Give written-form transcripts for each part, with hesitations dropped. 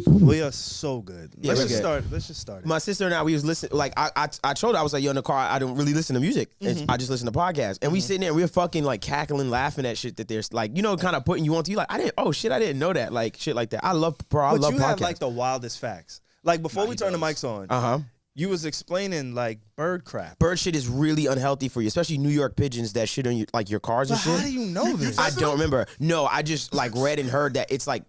We are so good. Yeah, Let's just start. My sister and I, we was listening. Like I told her, I was like, yo, in the car, I don't really listen to music. I just listen to podcasts. And we sitting there, we were fucking like cackling, laughing at shit that there's like, you know, kind of putting you onto. You like, I didn't know that. Like shit like that. I love podcasts. But you have like the wildest facts. Like before we turn the mics on, you was explaining like bird crap. Bird shit is really unhealthy for you, especially New York pigeons that shit on your, like your cars and shit. How do you know this? I don't remember. No, I just like read and heard that it's like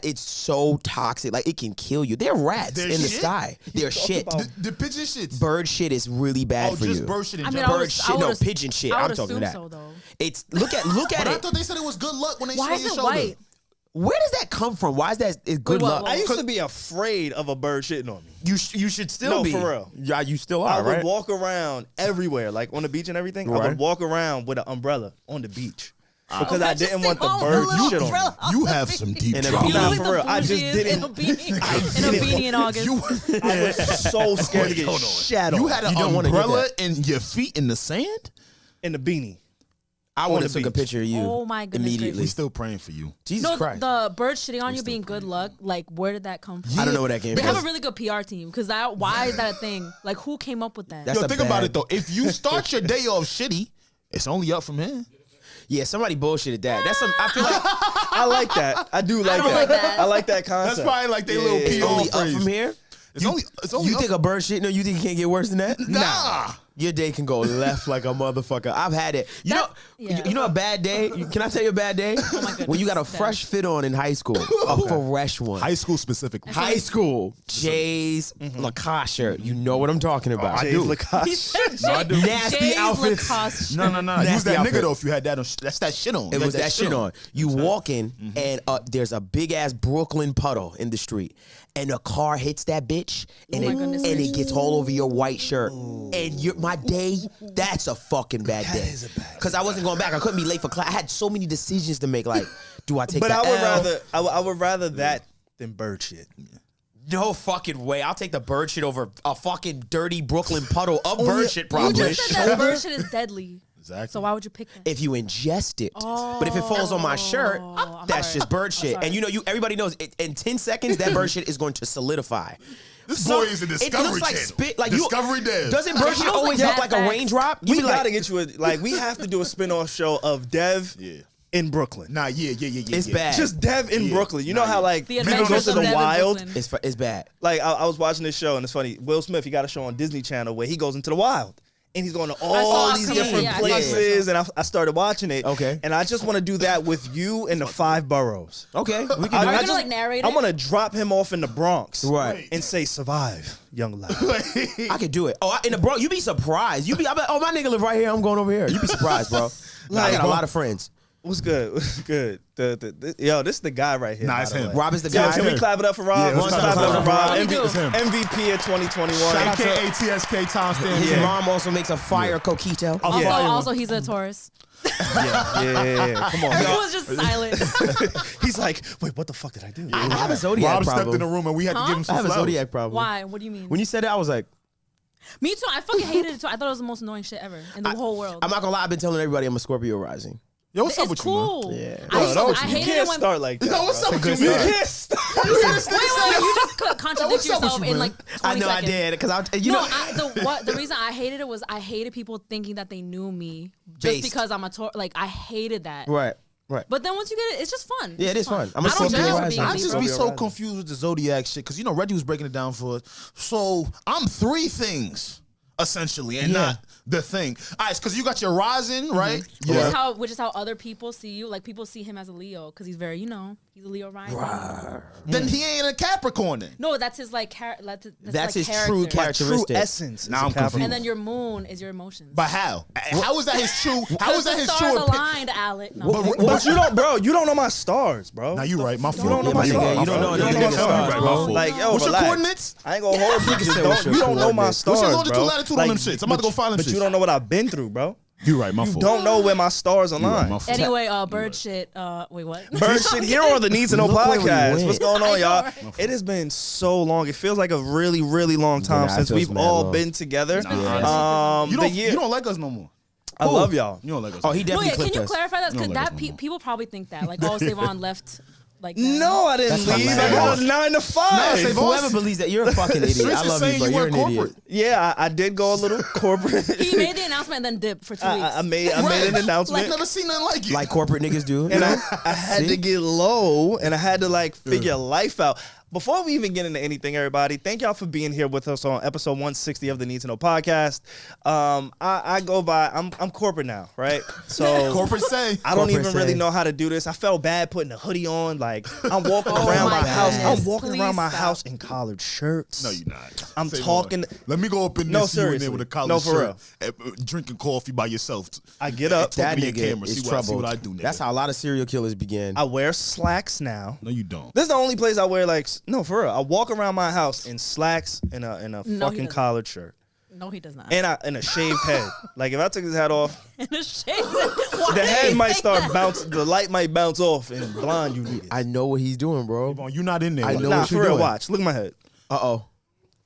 it's so toxic, like it can kill you. They're rats in the sky. They're shit. The pigeon shit. Bird shit is really bad for you. Just bird shit. I mean, bird shit, no pigeon shit. I'm talking about that. So, though. It's look at but it. I thought they said it was good luck when they Why show your is it shoulder. white? Where does that come from? Why is that good luck? I used to be afraid of a bird shitting on me. You should still be. No, for real. Yeah, you still are, right? I would walk around everywhere, like on the beach and everything. Right. I would walk around with an umbrella on the beach. Because I didn't want the bird shit on me. You have some deep trauma. Nah, for real. I just didn't. In a beanie in August. I was so scared to get shat on. You had an umbrella and your feet in the sand? In the beanie. I would have took a picture of you. Oh my goodness! Immediately. We still praying for you. Jesus Christ. The bird shitting on you being good luck. Like, where did that come from? I don't know where that came from. They have a really good PR team because why is that a thing? Like, who came up with that? Think about it though. If you start your day off shitty, it's only up from here. Yeah, somebody bullshitted that. That's some. I feel like I like that. I do like that. I like that concept. That's probably like their little PR only phrase. Up from here. It's only you think a bird shit? No, you think it can't get worse than that? Nah. Your day can go left like a motherfucker. I've had it. You know a bad day? Can I tell you a bad day? Oh my goodness. When you got a fresh fit on in high school. A fresh one. High school specifically. High school. Jay's Lacoste shirt. You know what I'm talking about. Jay's Lacoste. No, I do. Nasty outfits. Lacoste No. You was that nigga though if you had that on. That's that shit on. It was that shit on. You walk in and there's a big ass Brooklyn puddle in the street. And a car hits that bitch and it gets all over your white shirt. And my day, that's a fucking bad day. Because I wasn't going back. I couldn't be late for class. I had so many decisions to make. Like, do I take? But I would rather that than bird shit. No fucking way. I'll take the bird shit over a fucking dirty Brooklyn puddle of bird shit. Probably. You just said that bird shit is deadly. Exactly. So why would you pick that? If you ingest it. But if it falls on my shirt, that's just bird shit. And everybody knows in 10 seconds that bird shit is going to solidify. This boy is a Discovery It looks like Channel. spit. Like Discovery Dev. Doesn't bird shit always look like a raindrop? We gotta get you we have to do a spin-off show of Dev in Brooklyn. Nah, yeah. It's bad. Just Dev in Brooklyn. You know how like the he goes to the wild? It's bad. Like I was watching this show and it's funny. Will Smith, he got a show on Disney Channel where he goes into the wild. And he's going to all these different places, and I started watching it. Okay. And I just want to do that with you in the 5 boroughs. Okay. We can Are you gonna narrate it? I'm gonna drop him off in the Bronx, right? And say, "Survive, young lad." I could do it. Oh, in the Bronx, you'd be surprised. I'm like, oh, my nigga live right here. I'm going over here. You'd be surprised, bro. I got a lot of friends. What's good? What's good? Yo, this is the guy right here. Nah, it's him. Rob is the guy. Yo, can we clap it up for Rob? Yeah, let's clap it up for Rob. MVP of 2021. AKA TSK Tom Stanley. His mom also makes a fire coquito. Also, he's a Taurus. Yeah. Come on. Everyone was just silent. He's like, wait, what the fuck did I do? I have a zodiac Rob problem. stepped in the room and we had to give him some I have a flowers. zodiac problem. Why? What do you mean? When you said it, I was like, me too. I fucking hated it too. I thought it was the most annoying shit ever in the whole world. I'm not gonna lie. I've been telling everybody I'm a Scorpio rising. Yo, what's up It's with cool. you, man? Yeah. I hated You it can't when. start like that. Yo, what's up with you, You man? can't start. Wait, you just could contradict what's up with yourself you, in man? like 20 I know seconds. I did because The reason I hated it was I hated people thinking that they knew me just Based. because I'm a Taurus. Like I hated that. Right. But then once you get it, it's just fun. Yeah, it is fun. I'm a I don't Scorpio judge for rising. being I a just Libra. be so confused with the zodiac shit because Reggie was breaking it down for us. So I'm 3 things essentially, and not the thing. All right, because you got your rising, right? Which is how other people see you. Like people see him as a Leo because he's very, he's a Leo rising. Then he ain't a Capricorn then. No, that's his like That's his character. true characteristic. True essence. Now I'm confused. And then your moon is your emotions. But how? How is that his true? How is that his stars true? aligned, Alec? No. But you don't, bro. You don't know my stars, bro. Now you right. My fault. You don't know my nigga, stars. you don't know my niggas' stars, bro. Like, yo, What's your relax. coordinates? I ain't gonna hold you. You don't know my stars, What's your longitude, bro. latitude on them shits? I'm about to go find them But shits. you don't know what I've been through, bro. You right. My fault. Don't know where my stars align. Anyway, bird shit. Wait, what? Bird shit. Here on the Needs to Know Look where we podcast. went. What's going on, y'all? right? It has been so long. It feels like a really, really long time Nah, it since feels we've mad all long. been together. You don't like us no more. I love y'all. You don't like us. Oh, he definitely Can clipped you us. clarify that? Because No, that like people probably think that. Like, oh, SaVon left like that? No, I didn't That's leave. I hilarious. got a 9 to 5. No, SaVon. Whoever believes that, you're a fucking idiot. Streets I is love you, saying but you you're went an corporate. idiot. Yeah, I did go a little corporate. He made the announcement and then dipped for 2 weeks. I made an announcement. Never seen nothing like it. Like corporate niggas do. And I had to get low, and I had to like figure life out. Before we even get into anything, everybody, thank y'all for being here with us on episode 160 of the Need to Know podcast. I go by, I'm corporate now, right? So corporate say. I don't Corporate even really say. know how to do this. I felt bad putting a hoodie on. Like I'm walking around my my house. goodness. I'm walking Please around my stop. house in collared shirts. No, you're not. I'm SaVon. talking. Let me go up in No, this you in there seriously. with a collar No, for shirt, drinking coffee by yourself. I get up. Talk That to your nigga camera. is See trouble. what I do, nigga. That's how a lot of serial killers begin. I wear slacks now. No, you don't. This is the only place I wear like no for real. I walk around my house in slacks and a No, he fucking doesn't. collared shirt No, he does not. and a shaved head. Like if I took his hat off, In the shade. the head might start bounce. The light might bounce off and blind you. Niggas. I know what he's doing, bro. SaVon, you not in there. I know Nah, what for you're real. doing. Watch. Look at my head. Uh-oh.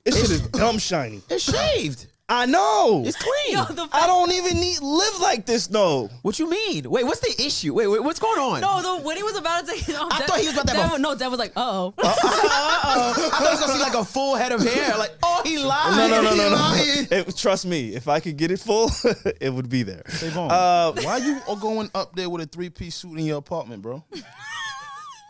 This shit is dumb shiny. It's shaved. I know. It's clean. Yo, the I don't even live like this though. What you mean? Wait, what's the issue? Wait, what's going on? when he was about to take it off, I thought he was about to have a- Dev was like, uh-oh. I thought I was gonna see like a full head of hair. Like, oh, he lied. No. He lied. Trust me, if I could get it full, it would be there. SaVon, why you all going up there with a 3-piece suit in your apartment, bro?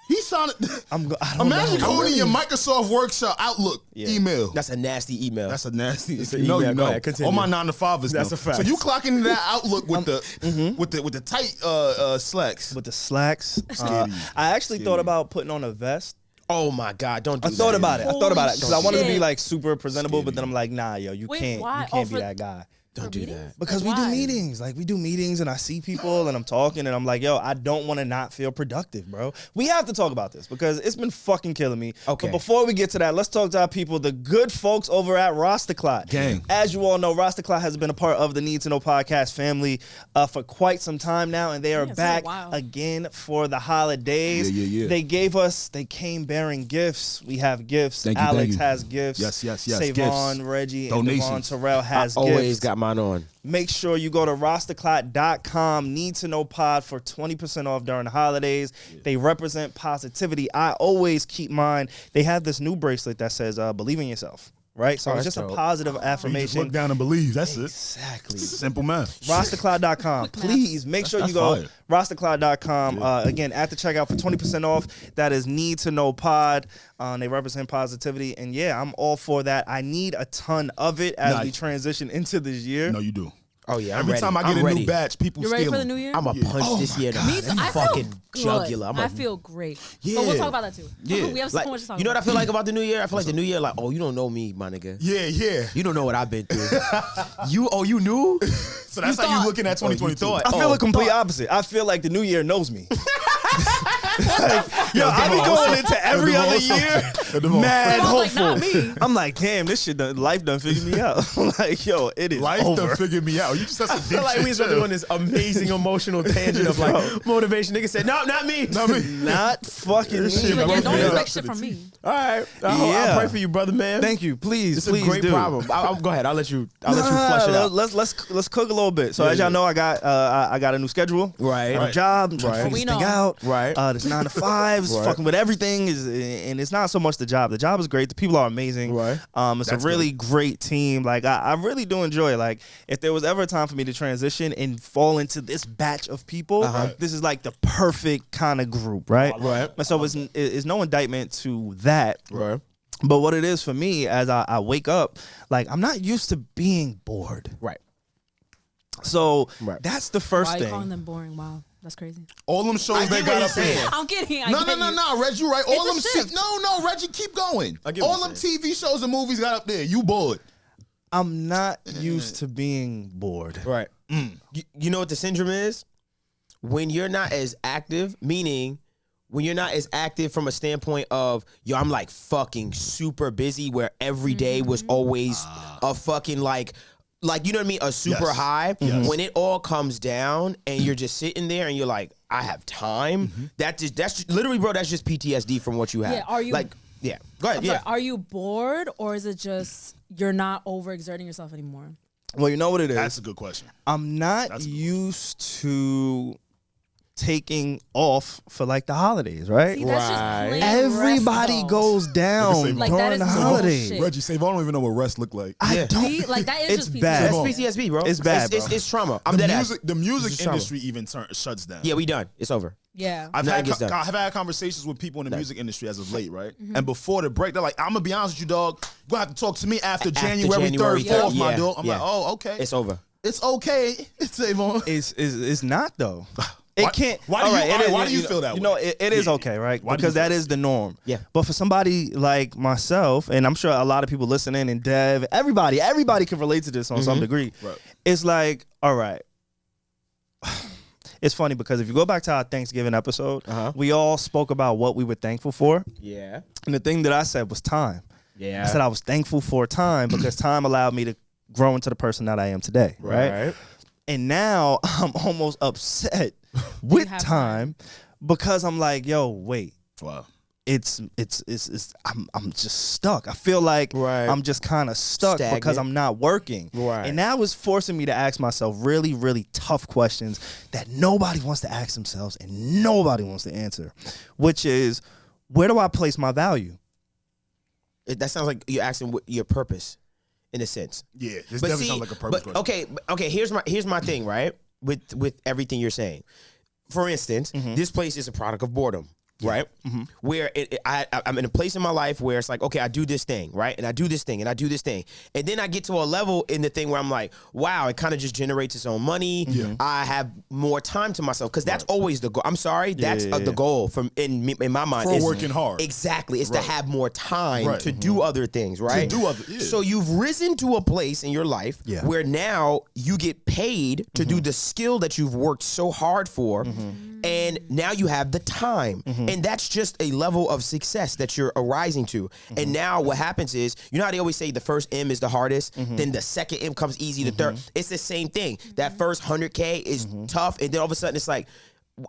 He sounded. I don't Imagine know. going in your Microsoft Workshop Outlook email. That's a nasty email. That's a nasty. It's an No, email. you Go know. ahead, continue. All my 9 to 5 is That's no. a fact. So you clock into that Outlook with the tight slacks. With the slacks. Scared you. I actually Scared thought you. about putting on a vest. Oh my God! Don't do I that. thought about it. I thought about it because I wanted to be shit. like super presentable, but then I'm like, nah, yo, you Wait, can't why? be For- that guy. Don't do that. Because Like, we do why? meetings. Like we do meetings and I see people and I'm talking and I'm like, yo, I don't want to not feel productive, bro. We have to talk about this because it's been fucking killing me. Okay. But before we get to that, let's talk to our people, the good folks over at Rasta Clot. Gang. As you all know, Rasta Clot has been a part of the Need to Know podcast family for quite some time now, and they are it's been a back while. again for the holidays. Yeah. They came bearing gifts. We have gifts. Thank you, Alex thank you. has gifts. Yes. SaVon, Gifts. Reggie, and Devvon Donations. Terrell has I always gifts. got mine on. Make sure you go to rastaclot.com, Need to Know Pod for 20% off during the holidays. They represent positivity. I always keep mine. They have this new bracelet that says believe in yourself, right? So Oh, it's that's just a dope. positive You just affirmation. look down and believe. That's it. Exactly. Simple math. Rastaclot.com. Please make sure you That's go fire. rastaclot.com. Again, at the checkout for 20% off. That is Need to Know Pod. They represent positivity. And yeah, I'm all for that. I need a ton of it as Nah. we transition into this year. No, you do. Oh yeah, I'm Every ready. time I I'm get a ready. new batch, people You ready steal for the them. new year? I'm a punch Oh this my year. God. Me too. I feel fucking good. jugular. I feel great. Yeah. But we'll talk about that too. Yeah. We have so Like, much to talk you know what I about. feel like about the new year? I feel like the new year, like, oh, you don't know me, my nigga. Yeah. You don't know what I've been through. You knew? So that's how thought- you looking at 2022. thought. I feel Oh, the complete opposite. I feel like the new year knows me. Yo, I be going into every other year mad I was like, hopeful. not me. I'm like, damn, this shit, life done figured me out. I'm like, yo, it is Life over. done figured me out. You just have some I feel deep like shit we just too. doing this amazing emotional tangent of like motivation. Nigga said, no, not me. Not me. Not fucking me. shit Like, yeah, don't Yeah. expect shit from me. All right. Yeah. I'll pray for you, brother, man. Thank you. Please, It's please a great do. problem. Go ahead. I'll let you flush it out. Let's cook a little bit. So as y'all know, I got a new schedule. Right. My job. I'm trying to Right. figure We this thing know. out. Right. This 9 to 5, Right. fucking with everything and it's not so much the job. The job is great. The people are amazing. Right. It's That's a really great team. Like I really do enjoy it. Like if there was ever a time for me to transition and fall into this batch of people, this is like the perfect kind of group, right? Right. And so it's no indictment to that. Right. But what it is for me as I wake up, like I'm not used to being bored. Right. So Right. that's the first Why are you calling thing. them boring? Wow, that's crazy. All them shows I they get got what up he's there. saying. I'm kidding. I No, get you. Reggie, you right. All them It's a shift. No, Reggie, keep going. I get what All you're them saying. TV shows and movies got up there. You bored. I'm not used to being bored. Right. You know what the syndrome is? When you're not as active, meaning when you're not as active from a standpoint of, yo, I'm like fucking super busy where every day was always a fucking like you know what I mean? A super Yes. high. Yes. When it all comes down and you're just sitting there and you're like, I have time. That's just literally, bro, that's just PTSD from what you have. Yeah, are you- like, yeah. Go ahead. I'm Yeah. sorry, are you bored or is it just you're not overexerting yourself anymore? Well, you know what it is. That's a good question. I'm not That's a good used to taking off for like the holidays, right? See, that's just plain Everybody rest, goes down Like, that during is the bullshit. holidays. Reggie, SaVon don't even know what rest look like. I don't. See, like that is It's just bad. That's PTSD. PTSD, bro. It's bad, bro. It's trauma. I'm dead ass. The music It's trauma. industry even shuts down. Yeah, we done. It's over. Yeah. I've Nothing gets done. had conversations with people in the music industry as of late, right? And before the break, they're like, I'm gonna be honest with you, dog. You're gonna have to talk to me after January 3rd, 4th, my dog. I'm like, oh, okay. It's over. It's okay. It's SaVon. It's not though. It can't. Why do you feel that way? You know, it is okay, right? Why do you Because feel that is the norm. Yeah. But for somebody like myself, and I'm sure a lot of people listening, and Dev, everybody can relate to this on some degree. Right. It's like, all right. It's funny because if you go back to our Thanksgiving episode, we all spoke about what we were thankful for. Yeah. And the thing that I said was time. Yeah. I said I was thankful for time because time allowed me to grow into the person that I am today. Right. And now I'm almost upset with time because I'm like, yo, wait. Wow. I'm just stuck. I feel like I'm just kind of stuck because I'm not working. Right. And that was forcing me to ask myself really, really tough questions that nobody wants to ask themselves and nobody wants to answer, which is, where do I place my value? That sounds like you're asking what your purpose, in a sense. Yeah, this definitely sounds like a purpose question. Okay. Here's my thing, right? With everything you're saying. For instance, this place is a product of boredom. Right, where I'm in a place in my life where it's like, okay, I do this thing, right, and I do this thing, and I do this thing, and then I get to a level in the thing where I'm like, wow, it kind of just generates its own money. I have more time to myself because that's always the goal. I'm sorry, that's the goal from in my mind. For working hard, exactly, it's to have more time to do other things, right? To do other, So you've risen to a place in your life where now you get paid to do the skill that you've worked so hard for, and now you have the time. And that's just a level of success that you're arising to. And now what happens is, you know how they always say the first M is the hardest, then the second M comes easy, the third. It's the same thing. That first 100K is tough, and then all of a sudden it's like,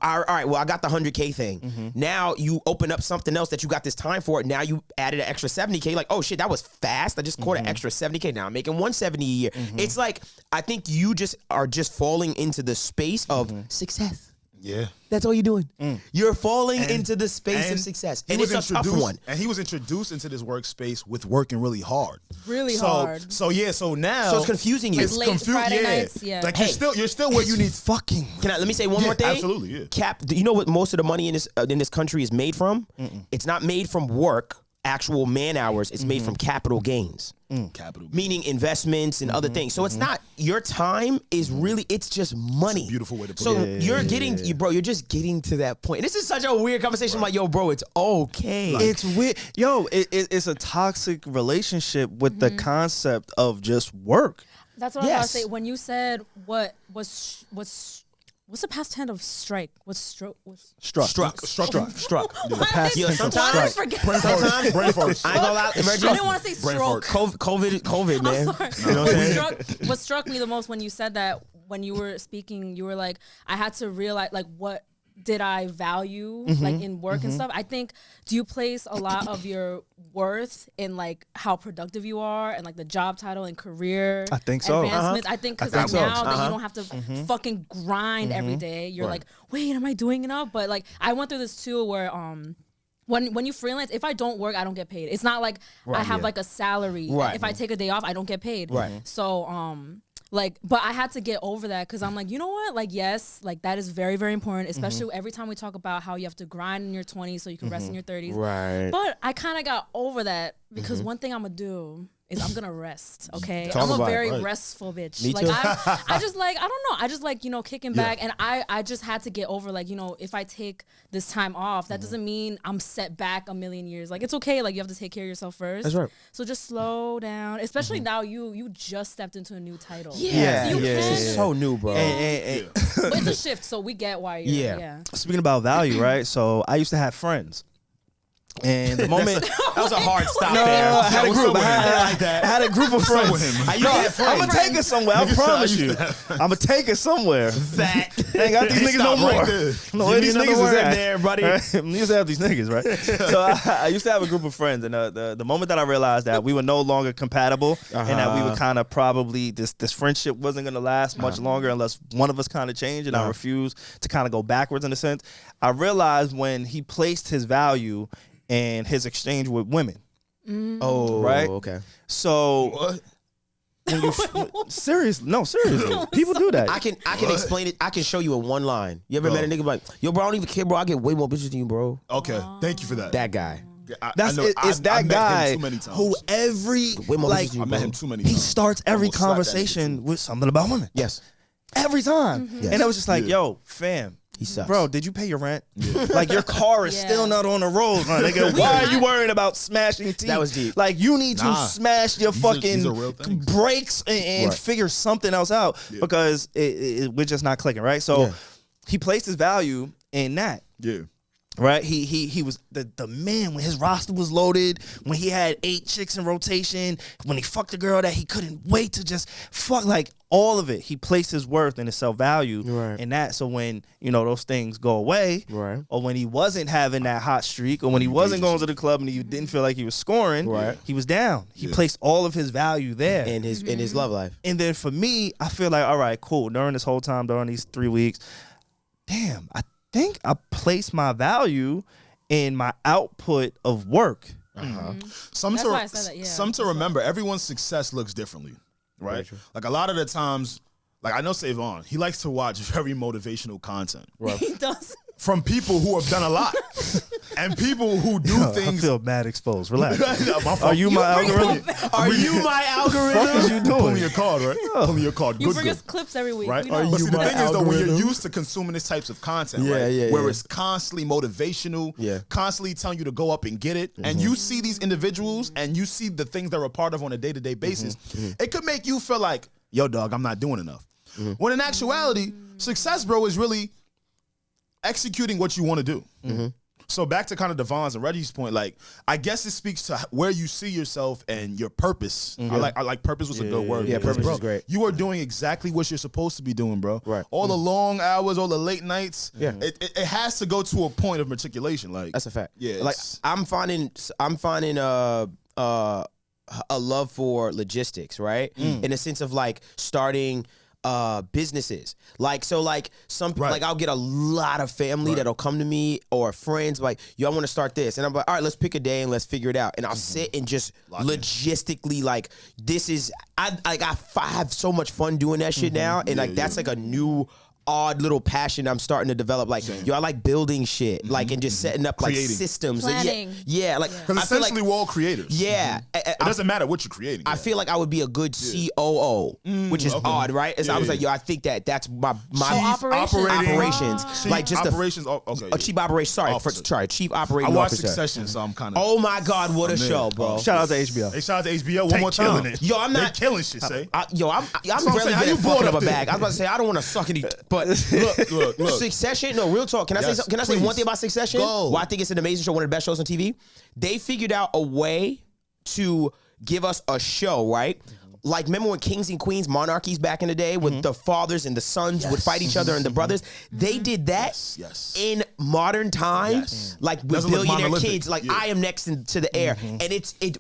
all right, well, I got the 100K thing. Now you open up something else that you got this time for. Now you added an extra 70K. Like, oh shit, that was fast. I just caught an extra 70K. Now I'm making 170 a year. It's like, I think you are just falling into the space of success. Yeah. That's all you're doing. You're falling into the space of success. And it's a tough one. And he was introduced into this workspace with working really hard. Really hard. So now. So it's confusing you. It's late Friday nights. Yeah. Like you're still where you need. Fucking. Let me say one more thing? Absolutely, yeah. Cap, do you know what most of the money in this country is made from? It's not made from work, actual man hours. It's made from capital gains. Capital. Meaning investments and other things. So it's not, your time is really, it's just money. It's a beautiful way to put so it. So you're just getting to that point. And this is such a weird conversation. Like, yo, bro, it's okay. It's weird. Yo, it's a toxic relationship with the concept of just work. That's what I was about to say. When you said what's the past tense of strike? What's stroke? Struck. The past tense of strike. Sometimes brain farts. I ain't gonna lie. I didn't want to say stroke. COVID, man. You know what I'm saying? What struck me the most when you said that, when you were speaking, you were like, I had to realize, like, what did I value, like, in work and stuff? I think, do you place a lot of your worth in, like, how productive you are and, like, the job title and career I think so. advancements? I think because now that you don't have to fucking grind every day, you're like, wait, am I doing enough? But, like, I went through this too where when you freelance, if I don't work, I don't get paid. It's not like I have like a salary. If I take a day off, I don't get paid. So like, but I had to get over that because I'm like, you know what? Like, yes, like, that is very, very important, especially every time we talk about how you have to grind in your 20s so you can rest in your 30s. Right. But I kind of got over that because one thing I'm going to do is I'm gonna rest, okay? Talk I'm a about very it. restful bitch. Me like too. I just like, I don't know. I just like, you know, kicking back, and I just had to get over, like, you know, if I take this time off, that doesn't mean I'm set back a million years. Like, it's okay. Like, you have to take care of yourself first. That's right. So just slow down. Especially now you just stepped into a new title. Yeah, so it's so new, bro. But it's a shift, so we get why you're Speaking about value, right? So I used to have friends. And the moment That was a hard stop no, there. I had a group. Like that. I had a group of friends. with him. I used to have friends. I'm gonna take it somewhere. I promise you. I'm gonna take it somewhere. That. Ain't got these niggas no Stop right more. there. No, these niggas is in there, buddy. Right? I used to have these niggas, right? So I used to have a group of friends, and the moment that I realized that we were no longer compatible, and that we were kind of probably this friendship wasn't gonna last much longer unless one of us kind of changed, and I refused to kind of go backwards in a sense. I realized when he placed his value in his exchange with women. Oh, right. Okay. So. What? When you seriously, people do that. I can explain it. I can show you in one line. You ever met a nigga like, yo, bro, I don't even care, bro. I get way more bitches than you, bro. Okay, thank you for that. That guy. It's that guy too many times. who every Way more like bitches than you, I met him too many he times. starts every Almost slapped that conversation with something about women. Yes. Every time. Yes. And it was just like, yo, fam. He sucks. Bro, did you pay your rent? Like your car is still not on the road, my nigga. Why are you worried about smashing teeth? That was deep. Like you need to smash your These are real things. brakes and figure something else out because we're just not clicking, right? So he placed his value in that. Yeah. Right, he was the man when his roster was loaded, when he had 8 chicks in rotation, when he fucked a girl that he couldn't wait to just fuck, like all of it. He placed his worth and his self value in that. So when those things go away, or when he wasn't having that hot streak, or when he wasn't going to the club and he didn't feel like he was scoring, he was down. He placed all of his value there In his love life. And then for me, I feel like, all right, cool. During this whole time, during these 3 weeks, damn, I think I place my value in my output of work. Some That's why I said that, yeah. Some to remember, everyone's success looks differently, right? Like a lot of the times, like I know SaVon, he likes to watch very motivational content. He does. From people who have done a lot. And people who do things. I feel mad exposed. Relax. My fault. Are you my algorithm? Are you my What is algorithm? you Pull doing? me your card, right? Pull me your card. You Good, bring good. us clips every week. Right? We know. But see, the my thing is, though, when you're algorithm? used to consuming this types of content, Yeah, right? yeah, where yeah. it's constantly motivational, Yeah. constantly telling you to go up and get it, and you see these individuals and you see the things they're a part of on a day-to-day basis, it could make you feel like, yo, dog, I'm not doing enough. When in actuality, success, bro, is really executing what you want to do. So back to kind of Devvon's and Reggie's point, like I guess it speaks to where you see yourself and your purpose. I like purpose was a good word. Yeah, because, purpose bro, is great. You are doing exactly what you're supposed to be doing, bro. Right. All the long hours, all the late nights. Yeah. It has to go to a point of matriculation. Like That's a fact. Yeah, Like it's- I'm finding a love for logistics, right? In a sense of like starting businesses. Like I'll get a lot of family that'll come to me or friends like, yo, I want to start this. And I'm like, all right, let's pick a day and let's figure it out. And I'll sit and just logistically like this is I have so much fun doing that shit now. And like that's like a new odd little passion I'm starting to develop. Like, yo, I like building shit, like, and just setting up like Creating. systems. Planning. Yeah, like because I feel essentially like, we're all creators. yeah, It doesn't matter what you're creating. I feel like I would be a good COO, which is odd, right? As I was like, yo, I think that's my operations, Chief like just operations. Okay, a chief operations. Sorry, chief I operating watched officer. Succession, so I'm kind of. Oh my God, what a I'm show, in. bro! Shout out to HBO. Hey, shout out to HBO one more time. killing it. Yo, I'm not They killing shit. Say. I'm what I'm really saying. How good you at brought fucking up up a there? bag. I was about to say I don't want to suck any, but Look. Succession. No, real talk. Can I Yes, say? Can I say one please. thing about Succession? Go. Why I think it's an amazing show, one of the best shows on TV. They figured out a way to give us a show, right? Like, remember when kings and queens, monarchies back in the day, with the fathers and the sons would fight each other and the brothers? They did that Yes. in modern times, like with Doesn't look billionaire monolithic. kids. Like, Yeah. I am next to the air, and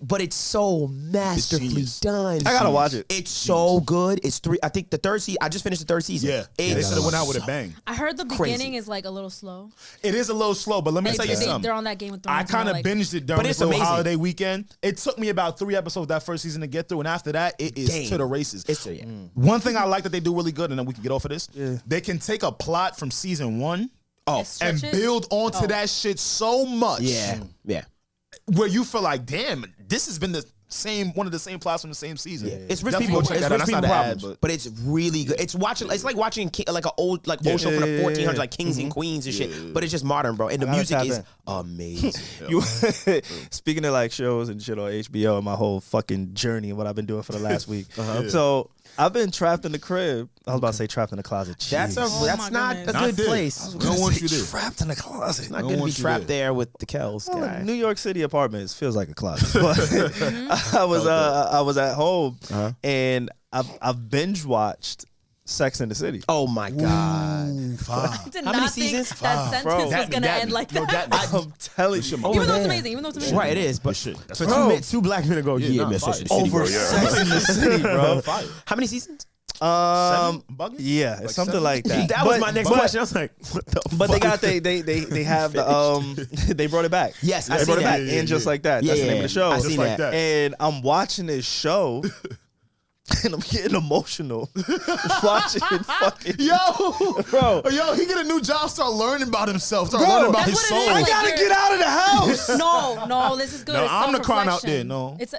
but it's so masterfully genius. done. I gotta watch it. It's so good. It's I think the third season. I just finished the third season. Yeah, they It's said it went out with a bang. I heard the Crazy. beginning is like a little slow. It is a little slow, but let me tell you something. They're on that Game of Thrones. I kind of like, binged it during But this it's little amazing. holiday weekend. It took me about 3 episodes that first season to get through, and after that, it is Damn. to the races. It's to One thing I like that they do really good, and then we can get off of this. They can take a plot from season 1 and and stretch it. build onto that shit so much. yeah. Where you feel like, damn, this has been one of the same plots from the same season. Yeah. It's rich Definitely people. go check It's that out. rich That's people not an ad, problems, but it's really good. It's like watching like an old show from the 1400s, like Kings and Queens and shit. But it's just modern, bro. And the music is amazing. You speaking of like shows and shit on HBO and my whole fucking journey and what I've been doing for the last week. So I've been trapped in the crib. I was about to say trapped in the closet. Jeez. That's not a good place. No one you there. Trapped in the closet. It's not good to be trapped there with the Kells guy. New York City apartments feels like a closet. But I was at home and I've binge watched Sex and the City. Oh my God. I did How not many think seasons? that sentence was gonna end like that. I'm telling you. Even though it's amazing. Right, it is. But Bro. two black men ago, man, Sex and the City, Over bro. Sex in the City, bro. How many seasons? Yeah, it's something like that. That was my next question. I was like, what the fuck? But they have the they brought it back. Yes, they brought it back, and just like that. That's the name of the show. I seen that. And I'm watching this show. And I'm getting emotional watching fucking bro. He get a new job, start learning about himself, start learning about his soul. I gotta get out of the house. No, this is good. No, It's I'm the crying out self-reflection. there. No, It's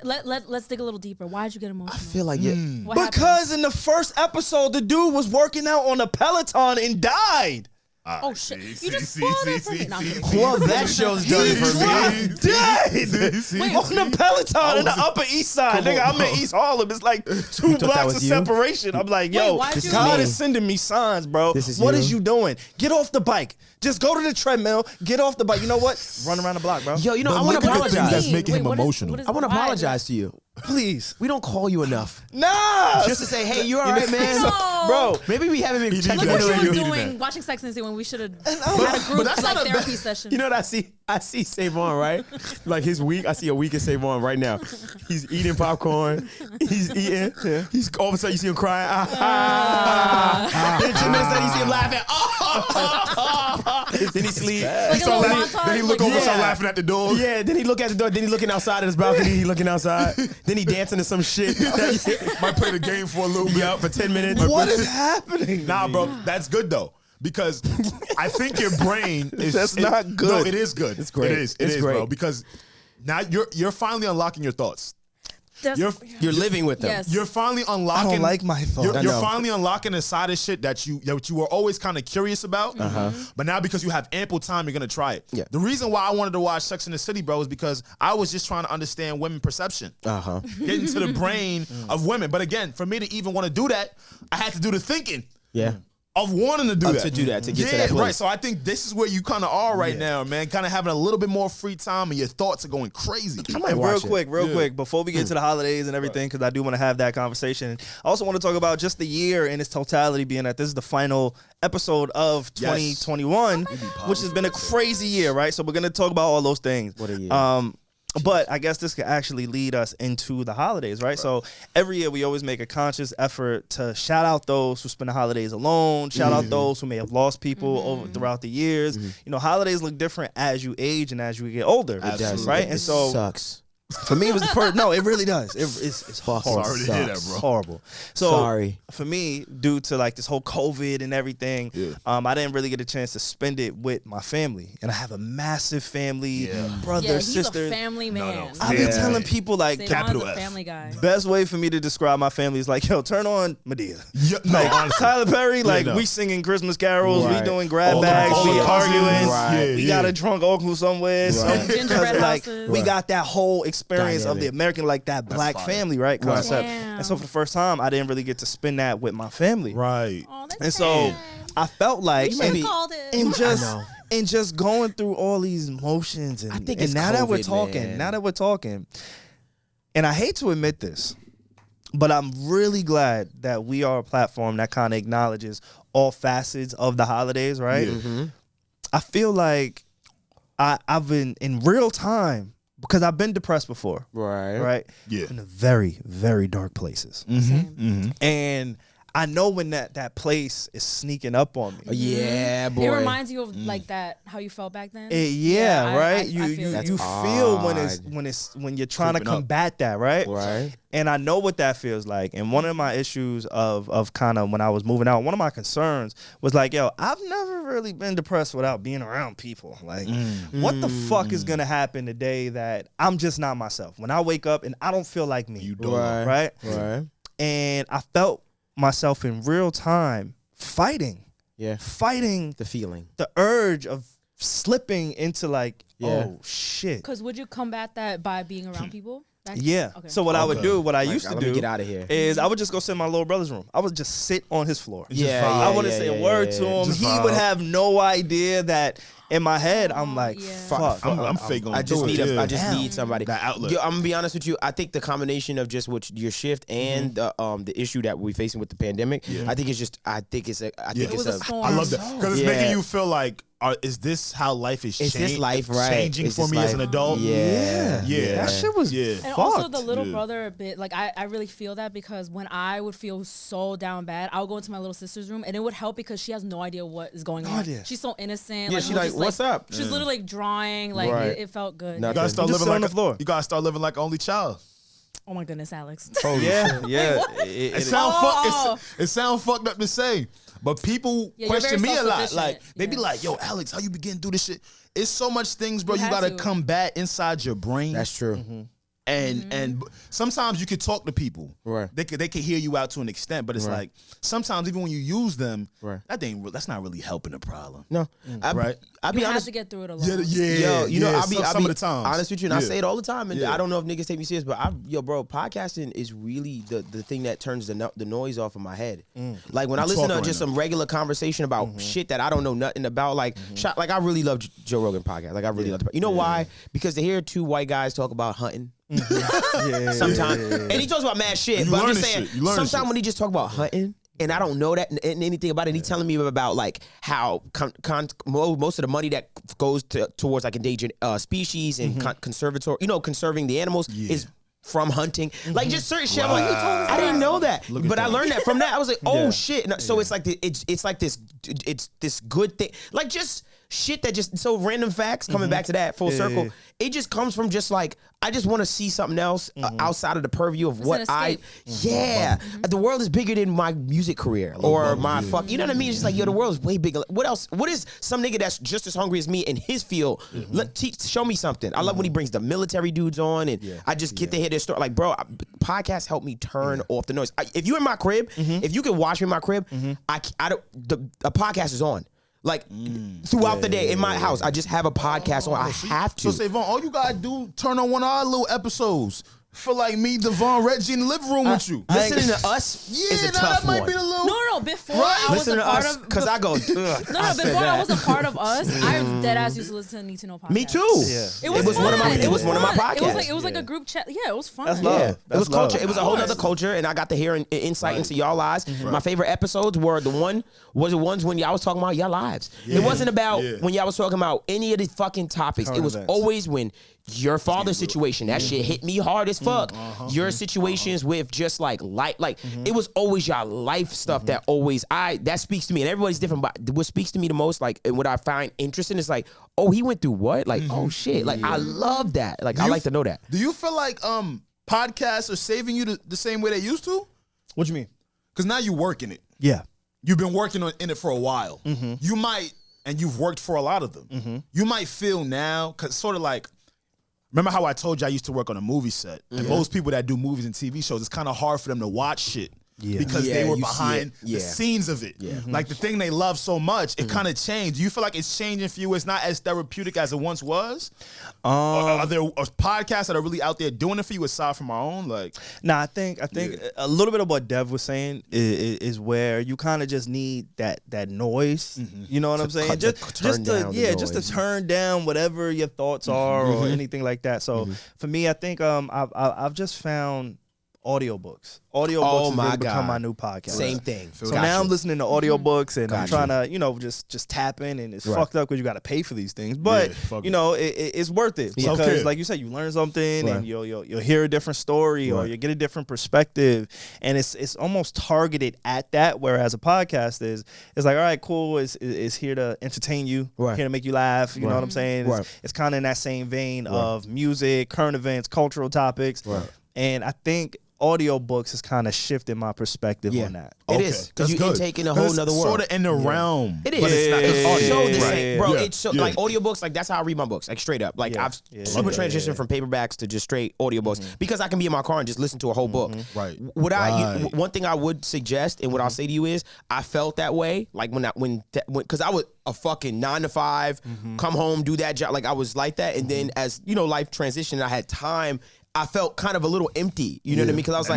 let's dig a little deeper. Why'd you get emotional? I feel like What happened? Because in the first episode, the dude was working out on a Peloton and died. Oh shit! You just spoiled it for me. No, I'm kidding. well, that show's done He for me. dropped dead on the Peloton in the Upper East Side. Nigga, I'm in East Harlem. It's like 2 blocks of you? separation. I'm like, yo, why'd you- God Me. is sending me signs, bro. This is What you? is you doing? Get off the bike. Just go to the treadmill. Get off the bike. You know what? Run around the block, bro. Yo, you know, But I want look to at the things apologize. that's making him what is- emotional. what is- I want to why? apologize to you. Please. We don't call you enough. Nah. Just to say, hey, you all right, man? No. Bro. Maybe we haven't been He checking did Look in what that. you on was you. doing watching Sex and the City when we should have I'm- had a group that's like not a therapy bad- session. You know what I see? I see SaVon, right? Like his week. I see a week of SaVon right now. He's eating popcorn. He's eating. He's all of a sudden you see him crying. Then 2 minutes later you see him laughing. Then he sleep. Like a little montage. Then he look like- over, start laughing at the door. Yeah, then he look at the door. Then he looking outside of his balcony. He looking outside. Then he dancing to some shit. Might play the game for a little bit. Yeah, for 10 minutes. What is happening? Nah, bro, that's good though. Because I think your brain is Not good. No, it is good. It's great. It is, It's bro. great. Because now you're finally unlocking your thoughts. That's- You're living with them. Yes. You're finally unlocking. I don't like my thoughts. You're I know. finally unlocking a side of shit that you were always kind of curious about. But now because you have ample time, you're gonna try it. Yeah. The reason why I wanted to watch Sex and the City, bro, is because I was just trying to understand women perception. Get into the brain of women. But again, for me to even want to do that, I had to do the thinking. Yeah. Of wanting to do that. To do that, to get to that place. Right. So I think this is where you kind of are right now, man. Kind of having a little bit more free time and your thoughts are going crazy. And real watch it. quick, before we get to the holidays and everything, because I do want to have that conversation. I also want to talk about just the year in its totality, being that this is the final episode of 2021, which has been a crazy year, right? So we're gonna talk about all those things. What a year. But I guess this could actually lead us into the holidays, right? So every year we always make a conscious effort to shout out those who spend the holidays alone, shout out those who may have lost people over throughout the years. You know, holidays look different as you age and as you get older, right? And so sucks. for me, it was the first. No, it really does. It's horrible. Sorry to hear that, It's bro. horrible. So Sorry. for me, due to like this whole COVID and everything, I didn't really get a chance to spend it with my family, and I have a massive family, brothers, Yeah, he's sisters. a family man. I've been telling people like SaVon's a family guy. best way for me to describe my family is like, yo, turn on Medea. Yeah, no, Like honestly. Tyler Perry, like no. we singing Christmas carols, Right. we doing grab All the- bags, all we the cousins. arguing, Right. we Yeah, got yeah. a drunk uncle somewhere. Right. Gingerbread like houses. we got that whole experience of the Dynamic. American, like that black fire. family, right? Concept. Damn. And so for the first time, I didn't really get to spend that with my family. Right. Oh, that's And so sad. I felt like You should and, have called it. and just going through all these emotions and, I think and it's now that we're COVID, talking, and I hate to admit this, but I'm really glad that we are a platform that kind of acknowledges all facets of the holidays, right? I feel like I've been in real time because I've been depressed before, Right. right? Yeah. In very, very dark places. Same. And I know when that place is sneaking up on me. Yeah, boy. It reminds you of like that how you felt back then. Right. I feel You feel when you're trying to combat that, right? Right. And I know what that feels like. And one of my issues of kind of when I was moving out, one of my concerns was like, yo, I've never really been depressed without being around people. Like, what the fuck is gonna happen the day that I'm just not myself? When I wake up and I don't feel like me, right? And I felt myself in real time fighting the feeling, the urge of slipping into like, oh shit. Because would you combat that by being around people? Yeah. Okay. So what I would do, what I used to do, get out of here, is I would just go sit in my little brother's room. I would just sit on his floor. I wouldn't say a word to him. He would have no idea that. In my head, I'm like, fuck. I'm fake on I just need somebody. That outlet. Yo, I'm gonna be honest with you. I think the combination of just what your shift and the issue that we're facing with the pandemic, I think it's a storm. I love that because it's making you feel like, is this how life is changing? Is this life changing for me as an adult? Yeah. That shit was And also the little brother bit, like I really feel that because when I would feel so down bad, I would go into my little sister's room and it would help because she has no idea what is going on. She's so innocent. Yeah, she's like, what's up? She's literally like drawing. Like it felt good. You gotta start living like you gotta start living like an only child. Oh my goodness, Alex. Oh yeah. It sounds fucked up to say, but people question me a lot. Like they be like, "Yo, Alex, how you be getting through this shit?" It's so much things, bro. You gotta combat inside your brain. That's true. And sometimes you could talk to people. Right. They could hear you out to an extent, but it's like sometimes even when you use them, that's not really helping the problem. No. I'll be honest to get through it alone. Yo, you know, I'll be some of the times honest with you, and I say it all the time, and I don't know if niggas take me serious, but bro, podcasting is really the thing that turns the noise off of my head. Like when I listen to just some regular conversation about shit that I don't know nothing about, like like I really love Joe Rogan podcast. Like I really love it. You know why? Because to hear two white guys talk about hunting. Sometimes, and he talks about mad shit. But I'm just saying, sometimes when he just talk about hunting, and I don't know that anything about it, he telling me about like how most of the money that goes towards like endangered species and conserving the animals is from hunting, like just certain shit. I'm like, I didn't know that, but I learned that from that. I was like, oh shit. And so it's like it's like this good thing, like just shit that just so random facts coming back to that full circle. It just comes from just like I just want to see something else outside of the purview of what the world is bigger than my music career or my fuck. You know what I mean? It's just like the world is way bigger. What else? What is some nigga that's just as hungry as me in his field? Show me something. I love when he brings the military dudes on, and I just get to hear their story. Like, bro, podcasts help me turn off the noise. If you're in my crib, if you can watch me in my crib, a podcast is on. Like throughout the day in my house, I just have a podcast on. I have to. So SaVon, all you gotta do, turn on one of our little episodes. For like me, Devvon, Reggie in the living room with you. Listening to us is a tough one. Might be the little. No. Before I was a part of, because I go. Before I was a part of us, I deadass used to listen to Need to Know podcast. Me too. Yeah. It was one of my podcasts. It was like a group chat. Yeah, it was fun. That's love. Yeah. It was culture. It was a whole other culture, and I got to hear an insight into y'all lives. My favorite episodes were the ones when y'all was talking about y'all lives. It wasn't about when y'all was talking about any of the fucking topics. It was always when your father's situation, that shit hit me hard as fuck. Your situations with just like it was always your life stuff that always that speaks to me, and everybody's different, but what speaks to me the most, like, and what I find interesting is like, oh, he went through what? Like, oh shit. Like, I love that. Like, I like to know that. Do you feel like podcasts are saving you the same way they used to? What you mean? Because now you work in it. Yeah. You've been working in it for a while. You might, and you've worked for a lot of them. You might feel now, because sort of like, remember how I told you I used to work on a movie set? And most people that do movies and TV shows, it's kind of hard for them to watch shit. Because they were behind the scenes of it. Like the thing they love so much, it kind of changed. Do you feel like it's changing for you? It's not as therapeutic as it once was? Are there podcasts that are really out there doing it for you aside from our own? Like, nah, I think a little bit of what Dev was saying is where you kind of just need that noise. You know what I'm saying? Just to turn down whatever your thoughts are or anything like that. So for me, I think I've just found Audiobooks. Audiobooks my has become God. my new podcast. Same thing. So now I'm listening to audiobooks and I'm trying to, just tap in, and it's fucked up because you got to pay for these things. But it's worth it because, like you said, you learn something and you'll hear a different story or you get a different perspective, and it's almost targeted at that. Whereas a podcast is like, all right, cool, it's here to entertain you, here to make you laugh. You know what I'm saying? It's kind of in that same vein of music, current events, cultural topics, and I think audiobooks has kind of shifted my perspective on that. It is, because you're taking a whole nother world. Sort of in the realm. It is. But it's not. It's so the Right. same, bro. Yeah. It's so like audiobooks. Like that's how I read my books. Like straight up. Like I've super transitioned from paperbacks to just straight audiobooks because I can be in my car and just listen to a whole book. Right. One thing I would suggest and what I'll say to you is I felt that way. Like because I was a fucking 9 to 5, come home, do that job. Like I was like that, and then as life transitioned, I had time. I felt kind of a little empty, you know what I mean? Because I was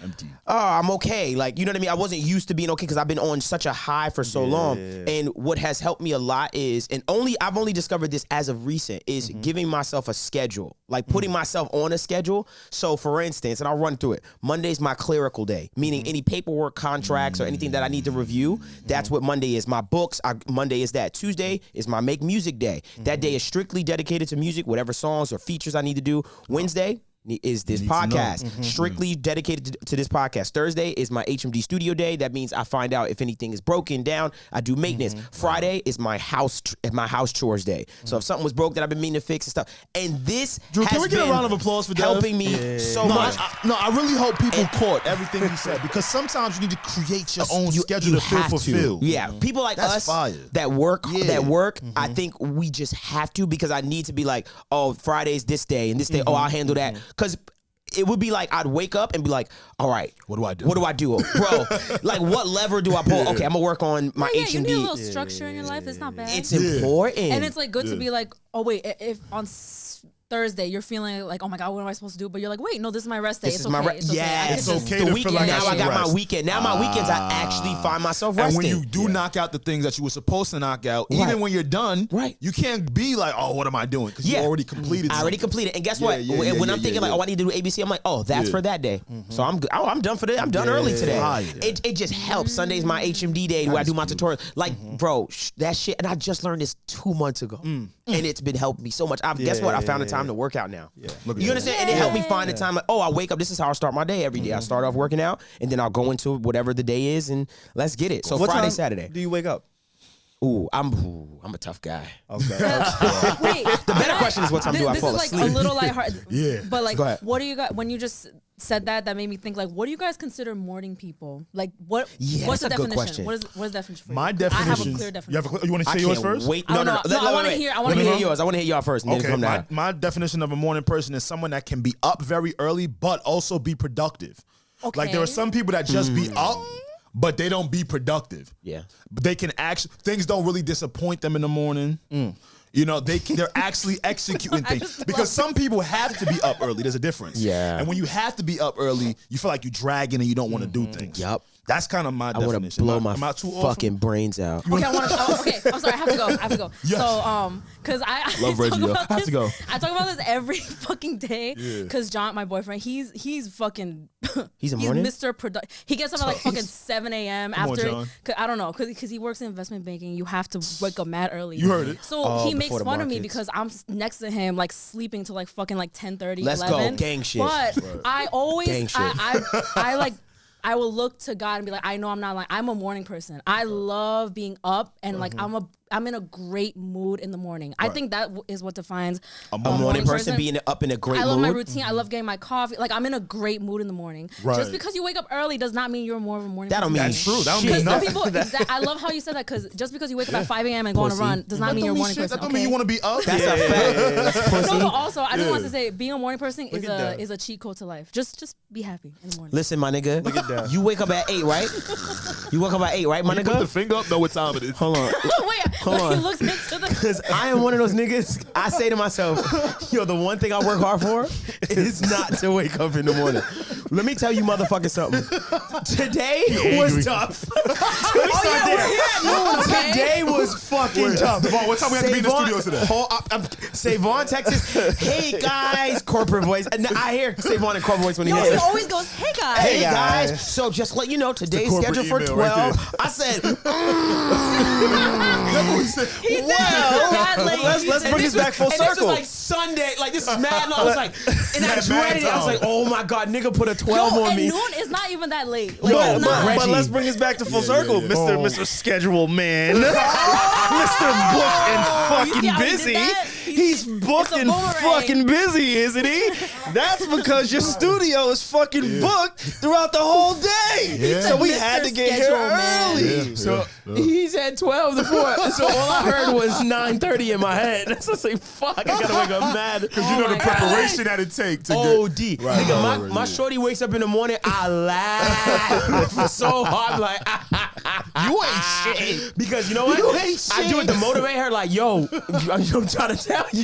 empty. Oh, I'm okay. Like, you know what I mean? I wasn't used to being okay because I've been on such a high for so long. And what has helped me a lot is, I've only discovered this as of recent, is giving myself a schedule, like putting myself on a schedule. So for instance, and I'll run through it, Monday's my clerical day, meaning any paperwork, contracts, or anything that I need to review, that's what Monday is. My books, Monday is that. Tuesday is my make music day. That day is strictly dedicated to music, whatever songs or features I need to do. Wednesday is this podcast, strictly dedicated to this podcast. Thursday is my HMD studio day. That means I find out if anything is broken down. I do maintenance. Friday is my house chores day. So if something was broke that I've been meaning to fix and stuff. And this Drew, has can we get been a round of applause for Dev? helping me so much. I really hope people caught everything he said, because sometimes you need to create your own schedule to feel have fulfilled. Yeah, people like That's us fire. that work, I think we just have to, because I need to be like, oh, Friday's this day and this day, oh, I'll handle that. Because it would be like I'd wake up and be like, all right, What do I do? What do I do? Bro, like what lever do I pull? Okay, I'm going to work on my HMD. You need a little structure in your life. It's not bad. It's important. And it's like good to be like, oh wait, if on Thursday you're feeling like, oh my God, what am I supposed to do? But you're like, wait, no, this is my rest day. This is my rest. Yeah, It's okay the to weekend. feel like Now I got rest. my weekend. Now my weekends, I actually find myself resting. And when you do knock out the things that you were supposed to knock out, even when you're done, you can't be like, oh, what am I doing? Because you already completed. I already completed. And guess what? When I'm thinking like, oh, I need to do ABC, I'm like, oh, that's for that day. So I'm good. I'm done for today. I'm done early today. It just helps. Sunday's my HMD day where I do my tutorial. Like, bro, that shit. And I just learned this 2 months ago. And it's been helping me so much. Guess what? I found the time to work out now. You understand? And it helped me find the time. Like, oh, I wake up. This is how I start my day every day. I start off working out, and then I'll go into whatever the day is, and let's get it. So What Friday, time Saturday. do you wake up? I'm a tough guy. Okay. Wait, The better question is what time do I fall This is like asleep? a little lighthearted. But like, Go ahead. what do you guys, when you just said that made me think like, what do you guys consider morning people? Like what? Yeah, what's the that's a good definition? question. What is the definition for you? My definition. I have a clear definition. You want to I say yours can't first? wait. I don't know. I want to hear. I want to hear yours. I want to hear y'all first, and then Okay, come down. my definition of a morning person is someone that can be up very early, but also be productive. Okay. Like there are some people that just be up, but they don't be productive. Yeah. But they can actually, things don't really disappoint them in the morning. You know, they're actually executing things, because some people have to be up early. There's a difference. Yeah. And when you have to be up early, you feel like you're dragging and you don't want to do things. Yup. That's kind of my I definition. want to blow my Am I too fucking brains out. Okay, okay, I'm sorry. I have to go. Yes. So, because I Love talk Reggie, yo. about I have to this- go. I talk about this every fucking day. Because John, my boyfriend, he's fucking. He's a morning? Mr. He gets up at like fucking 7 a.m. Come on, after. John. I don't know, because he works in investment banking. You have to wake up mad early. You heard it. So he makes before the fun of me markets. because I'm next to him like sleeping till like fucking like 10:30. Let's 11. go, gang shit. But I always Gang shit. I like. I will look to God and be like, I know I'm not lying. I'm a morning person. I love being up and like I'm in a great mood in the morning. I think that is what defines A morning person being up in a great mood. I love my routine. I love getting my coffee. Like I'm in a great mood in the morning. Right. Just because you wake up early does not mean you're more of a morning That don't person. mean That's true. That don't shit. mean Some nothing. people, I love how you said that, because just because you wake up at 5 a.m. and go on a run does not mean you're a morning person. That don't mean you want to be up. That's a fact. That's pussy. No, but also I just want to say being a morning person at that. is a cheat code to life. Just be happy in the morning. Listen, my nigga. at that. You wake up at 8, right? You wake up at 8, right, my Put the nigga? finger up. Know what time it is. Hold on. Wait, on. he looks into the. Because I am one of those niggas, I say to myself, yo, the one thing I work hard for is not to wake up in the morning. Let me tell you motherfuckers something. Today was tough. Today was fucking tough. Devvon, what time we have to be in the studio today? SaVon, Texas. Hey guys, corporate voice. And I hear SaVon in corporate voice when he He hears it. always goes, hey guys. Hey guys. So just let you know, today's scheduled for 12. Right I said, He did. Let's bring this back full and this circle. was like Sunday. Like this is mad. And I was like, and I Mad dreaded it. I was time. like, oh my God, nigga put a 12 on And me. noon is not even that late. Like, No, it's not. but Reggie. let's bring this back to full circle. yeah. Mr. Schedule Man. Mr. Booked and You fucking see how he did busy. that? He's booked It's a and boomerang. fucking busy, isn't he? That's because your studio is fucking booked throughout the whole day. Yeah. So we Mr. had to get here Schedule Man. early. So he said 12 to 4. So all I heard was 9:30 in my head. So I was like, fuck, I gotta wake up mad. Because you know the my God. preparation that it takes to OD. get... Nigga, Right, my shorty wakes up in the morning, I laugh so hard, like, you ain't shit. Because you know what? You ain't I do it to motivate her, like, yo, I'm trying to tell you.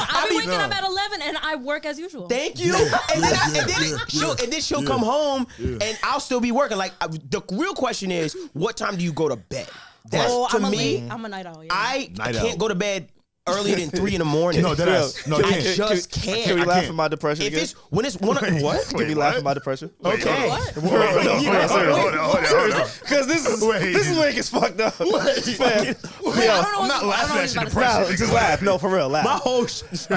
I'll be waking up at 11 and I work as usual. Thank you. And then she'll come home and I'll still be working. Like the real question is, what time do you go to bed? That's to me. I'm a night owl. Yeah. I Night can't owl. go to bed earlier than 3 in the morning. No, that ass. No, I can't. just can't. Can we I laugh can't. at my depression If again? it's when it's one what? Can we laugh at my depression? Okay. Hold on. Because this is where it's fucked up. Fam. I don't know I'm not laughing at your Nah, depression. just laugh. No, for real, laugh. My whole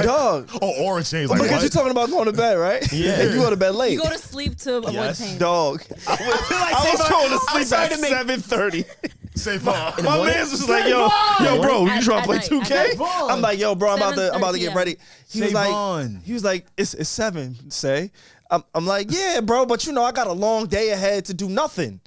Dog. Oh, orange chains. Like, Because what? you're talking about going to bed, right? Yeah. And you go to bed late. You go to sleep to avoid the pain. Dog. I was going to sleep sorry at to make- 7:30. SaVon. My man's was like, yo, bro, you At- trying to at play night, 2K? at night. I'm like, yo, bro, I'm about to get 7:30 ready. He was SaVon. like, it's 7, say. I'm like, yeah, bro, but you know, I got a long day ahead to do nothing.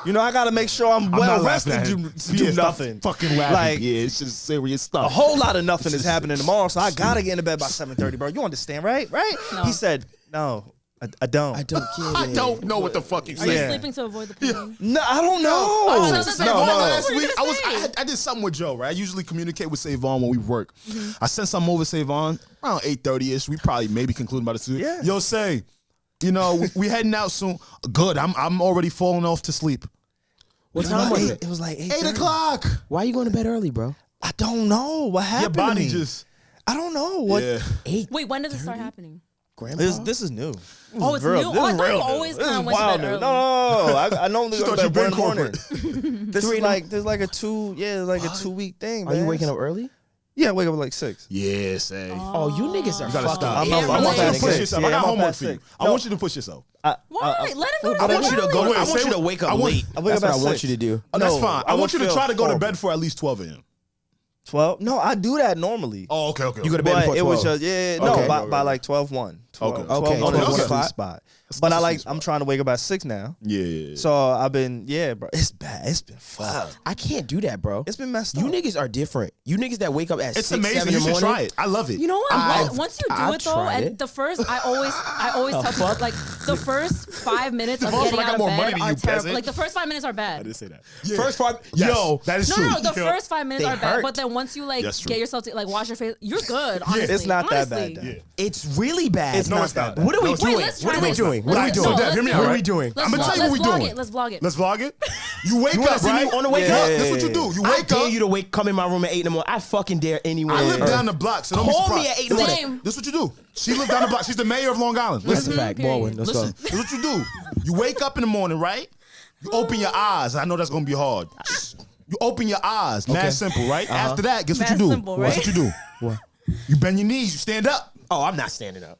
You know, I got to make sure I'm well not rested laughing to at do it. Stop nothing. fucking laughing. Like, Yeah, it's just serious a stuff. whole lot of nothing is happening tomorrow, so I got to get into bed by 7:30, bro. You understand, right? Right? No. He said, no, I don't. I don't get it. I don't know what the fuck he's Are you saying. Yeah. sleeping to avoid the pain? No, I don't know. I was no, just no, saying, no, no. last What are you week, gonna say? I did something with Joe, right? I usually communicate with SaVon when we work. I sent something over to SaVon around 8:30ish. We probably maybe concluding by the studio. Yeah. Yo, say, you know, we heading out soon. Good. I'm already falling off to sleep. What time was it? It was like 8 o'clock. Why are you going to bed early, bro? I don't know what Your happened. body to me. just. I don't know what. Yeah. 8. Wait, when does it start happening? Grandpa? This is new. Oh, it's real. new? This Oh, I is thought you real always new. kinda This is went to wild bed new. early. No, I normally She go to thought you bed been 1 in the morning. corporate. This is like there's like a 2-week thing. Are you man. waking up early? Yeah, I wake up at like 6. Yeah, say. Oh, you niggas are You gotta fucking stop. I'm idiots. up- I want you at to push six. yourself. Yeah, I got I'm up homework at for you. 6. I want you to push yourself. Why? Let him go to I bed want you to early. go. Wait, I want say you to what- wake up I want- late. I wake That's up what at I want 6. you to do. Oh, that's No, fine. I I would want you to feel try to go to horrible. bed for at least 12 a.m. 12? No, I do that normally. Oh, okay. You go to bed But before it 12. was just no Okay. by like 12:1. 12, Okay. 12 Okay. on Okay. the Okay. sweet spot. But I'm trying to wake up at 6 now. Yeah. So I've been bro. It's bad. It's been fucked. I can't do that, bro. It's been messed You up. niggas are different. You niggas that wake up at It's 6, amazing. 7 You in the should morning. try it. I love it. You know what? I've- Once you do I've it though, tried and it. the first, I always tell people like the first 5 minutes of Devon's getting like, I out got of more money bed than are you, terrible. peasant. Like the first 5 minutes are bad. say that. First part, Yes, yo, that is No, true. no, the first 5 minutes They are bad, hurt. but then once you like That's true. get yourself to like wash your face, you're good. Honestly, It's not that Honestly. bad. Yeah. it's really bad. It's not that bad. What are we No, it's doing? not. Wait, let's What try are we this. doing? What are we Right, so doing? Dev, hear me out, What are right? we doing? I'm gonna tell you what we doing. Let's vlog it. Let's vlog it. You wake You wanna up, see me right? on the wake Yeah, up? yeah, That's what you do. You I wake dare up. you to come in my room at 8 in the morning. I fucking dare anyone. I on live earth. down the block, so don't be Call surprised. me at 8 in the Same. morning. This is what you do. She lives down the block. She's the mayor of Long Island. That's a Listen, fact. Baldwin, let's listen. go. This is what you do. You wake up in the morning, right? You open your eyes. I know that's gonna be hard. You open your eyes. Okay. Mad simple, right? After that, guess what Mad you do? simple, Guess right? what you do? What? You bend your knees. You stand up. Oh, I'm not standing up.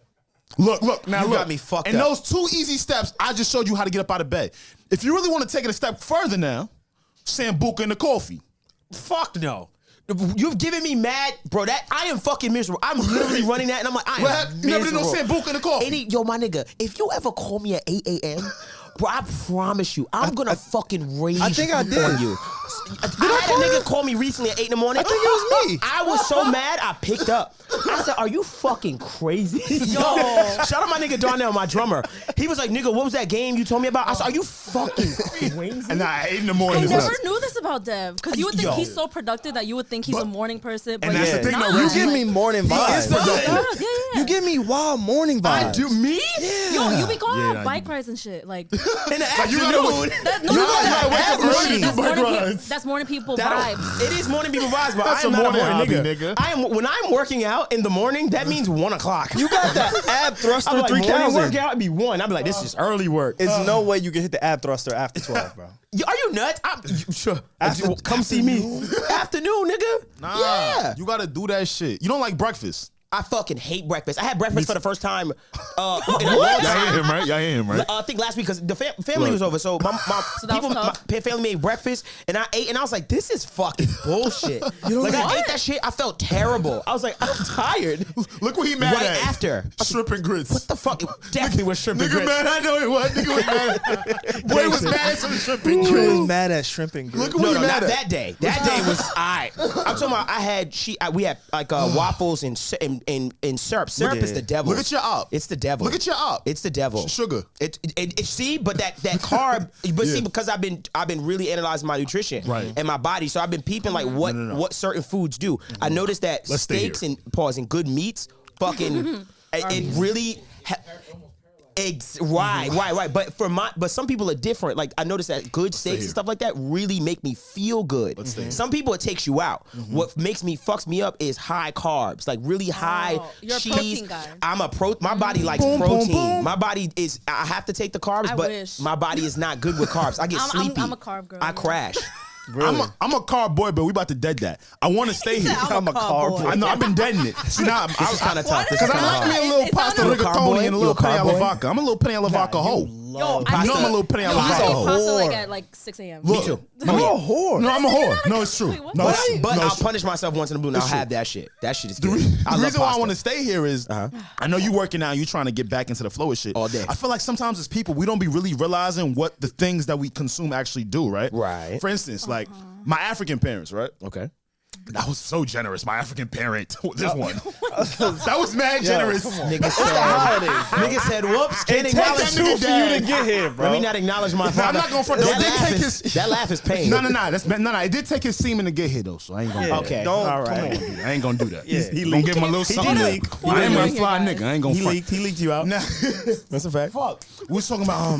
Look. Now You look. got me fucked and up. those 2 easy steps, I just showed you how to get up out of bed. If you really want to take it a step further now, Sambuca in the coffee. Fuck no. You've given me mad, bro. That I am fucking miserable. I'm literally running that, and I'm like, I am What? You never did no miserable. Sambuca in the coffee. Yo, my nigga, if you ever call me at 8 a.m., Bro, I promise you, I'm gonna fucking rage I think I did. on you. I had a nigga call me recently at 8 in the morning. I think it was me. I was so mad, I picked up. I said, are you fucking crazy? Yo, shout out my nigga Darnell, my drummer. He was like, nigga, what was that game you told me about? I said, are you fucking crazy? And at 8 in the morning. I is never nuts. knew this about Dev because you would think he's so productive that you would think he's a morning person. But and that's the he's thing, not. though, You Reggie. give me morning vibes. Yeah. You give me wild morning vibes. I do me? Yo, you be going Yeah, on bike rides and shit. Like, In the you gotta afternoon. that's morning people. That's morning people vibes. It is morning people vibes, but That's I am a not a morning morning hobby, nigga. nigga. When I'm working out in the morning, that means 1 o'clock. You got that ab I'm thruster like, morning 3000. workout, it'd be 1. I'd be like, this is early work. It's no way you can hit the ab thruster after 12, bro. Are you nuts? Sure. After- Come see me. Afternoon, nigga. Nah, Yeah. you gotta do that shit. You don't like breakfast. I fucking hate breakfast. I had breakfast for the first time in a long Y'all time. hear him, right? Y'all hear him, right? I think last week because the family was over, so my So that was people, my tough. family made breakfast, and I ate, and I was like, "This is fucking bullshit." Like I ate that shit, I felt terrible. I was like, "I'm tired." Look what he mad Right at. after. Shrimp and grits. What the fuck? It definitely was shrimp and Nigga grits. mad, I know it was. Nigga was mad. Boy was mad at some shrimp and He grits. was mad at shrimp and grits. Look what No, he not mad at. that day. That day was alright. I'm talking about. We had like waffles and syrup. Syrup is the devil. Look at your up. It's the devil. Look at your up. It's the devil. Sugar. See, but that carb. But Yeah. see, because I've been really analyzing my nutrition Right. and my body, so I've been peeping like what certain foods do. I noticed that Let's stay steaks here. and good meats, fucking, it really. Right. But some people are different. Like I noticed that good steaks and stuff like that really make me feel good. Some people it takes you out. What fucks me up is high carbs, like really high you're a cheese. protein guy. I'm a my body likes Boom, boom, protein. boom. My body is. I have to take the carbs, I but wish. my body is not good with carbs. I get sleepy. I'm a carb girl. I crash. Really? I'm a carb boy, but we about to dead that. I want to stay here. I'm a carb boy. I know I've been deading it. See now, This is kind of tough. This because is I kinda like me hard. a little It's pasta not a- rigatoni and a You little a penne carb alla boy? vodka. I'm a little penne alla vodka hoe. Yo, I know I'm a little penne alla I vodka eat hoe. pasta like whore. at like 6 a.m. Look, too. I'm a whore. No, I'm a whore. No, it's true. Wait, what? No, But, it's- but no, I'll it's- punish myself once in a blue and I'll It's true. have that shit. That shit is The good. reason I love why I pasta. want to stay here is I know you working out, you trying to get back into the flow of shit All day. I feel like sometimes as people, we don't be really realizing what the things that we consume actually do, right? Right. For instance, like my African parents, right? Okay. That was so generous. My African parent, this one, that was mad generous. Nigga holidays, said, nigga said, whoops, can't Take that acknowledge nigga you. For you to get here, bro. Let me not acknowledge my Nah, father. I'm not going for that. They Laugh take is, his- that laugh is pain. No. It did take his semen to get here though, so I ain't gonna. Yeah, Okay. Don't. All Come right. on. I ain't gonna do that. Yeah. He gonna give him a little something. What I are am we a doing fly here, nigga. guys? I ain't gonna front. He leaked you out. Nah. That's a fact. Fuck. We was talking about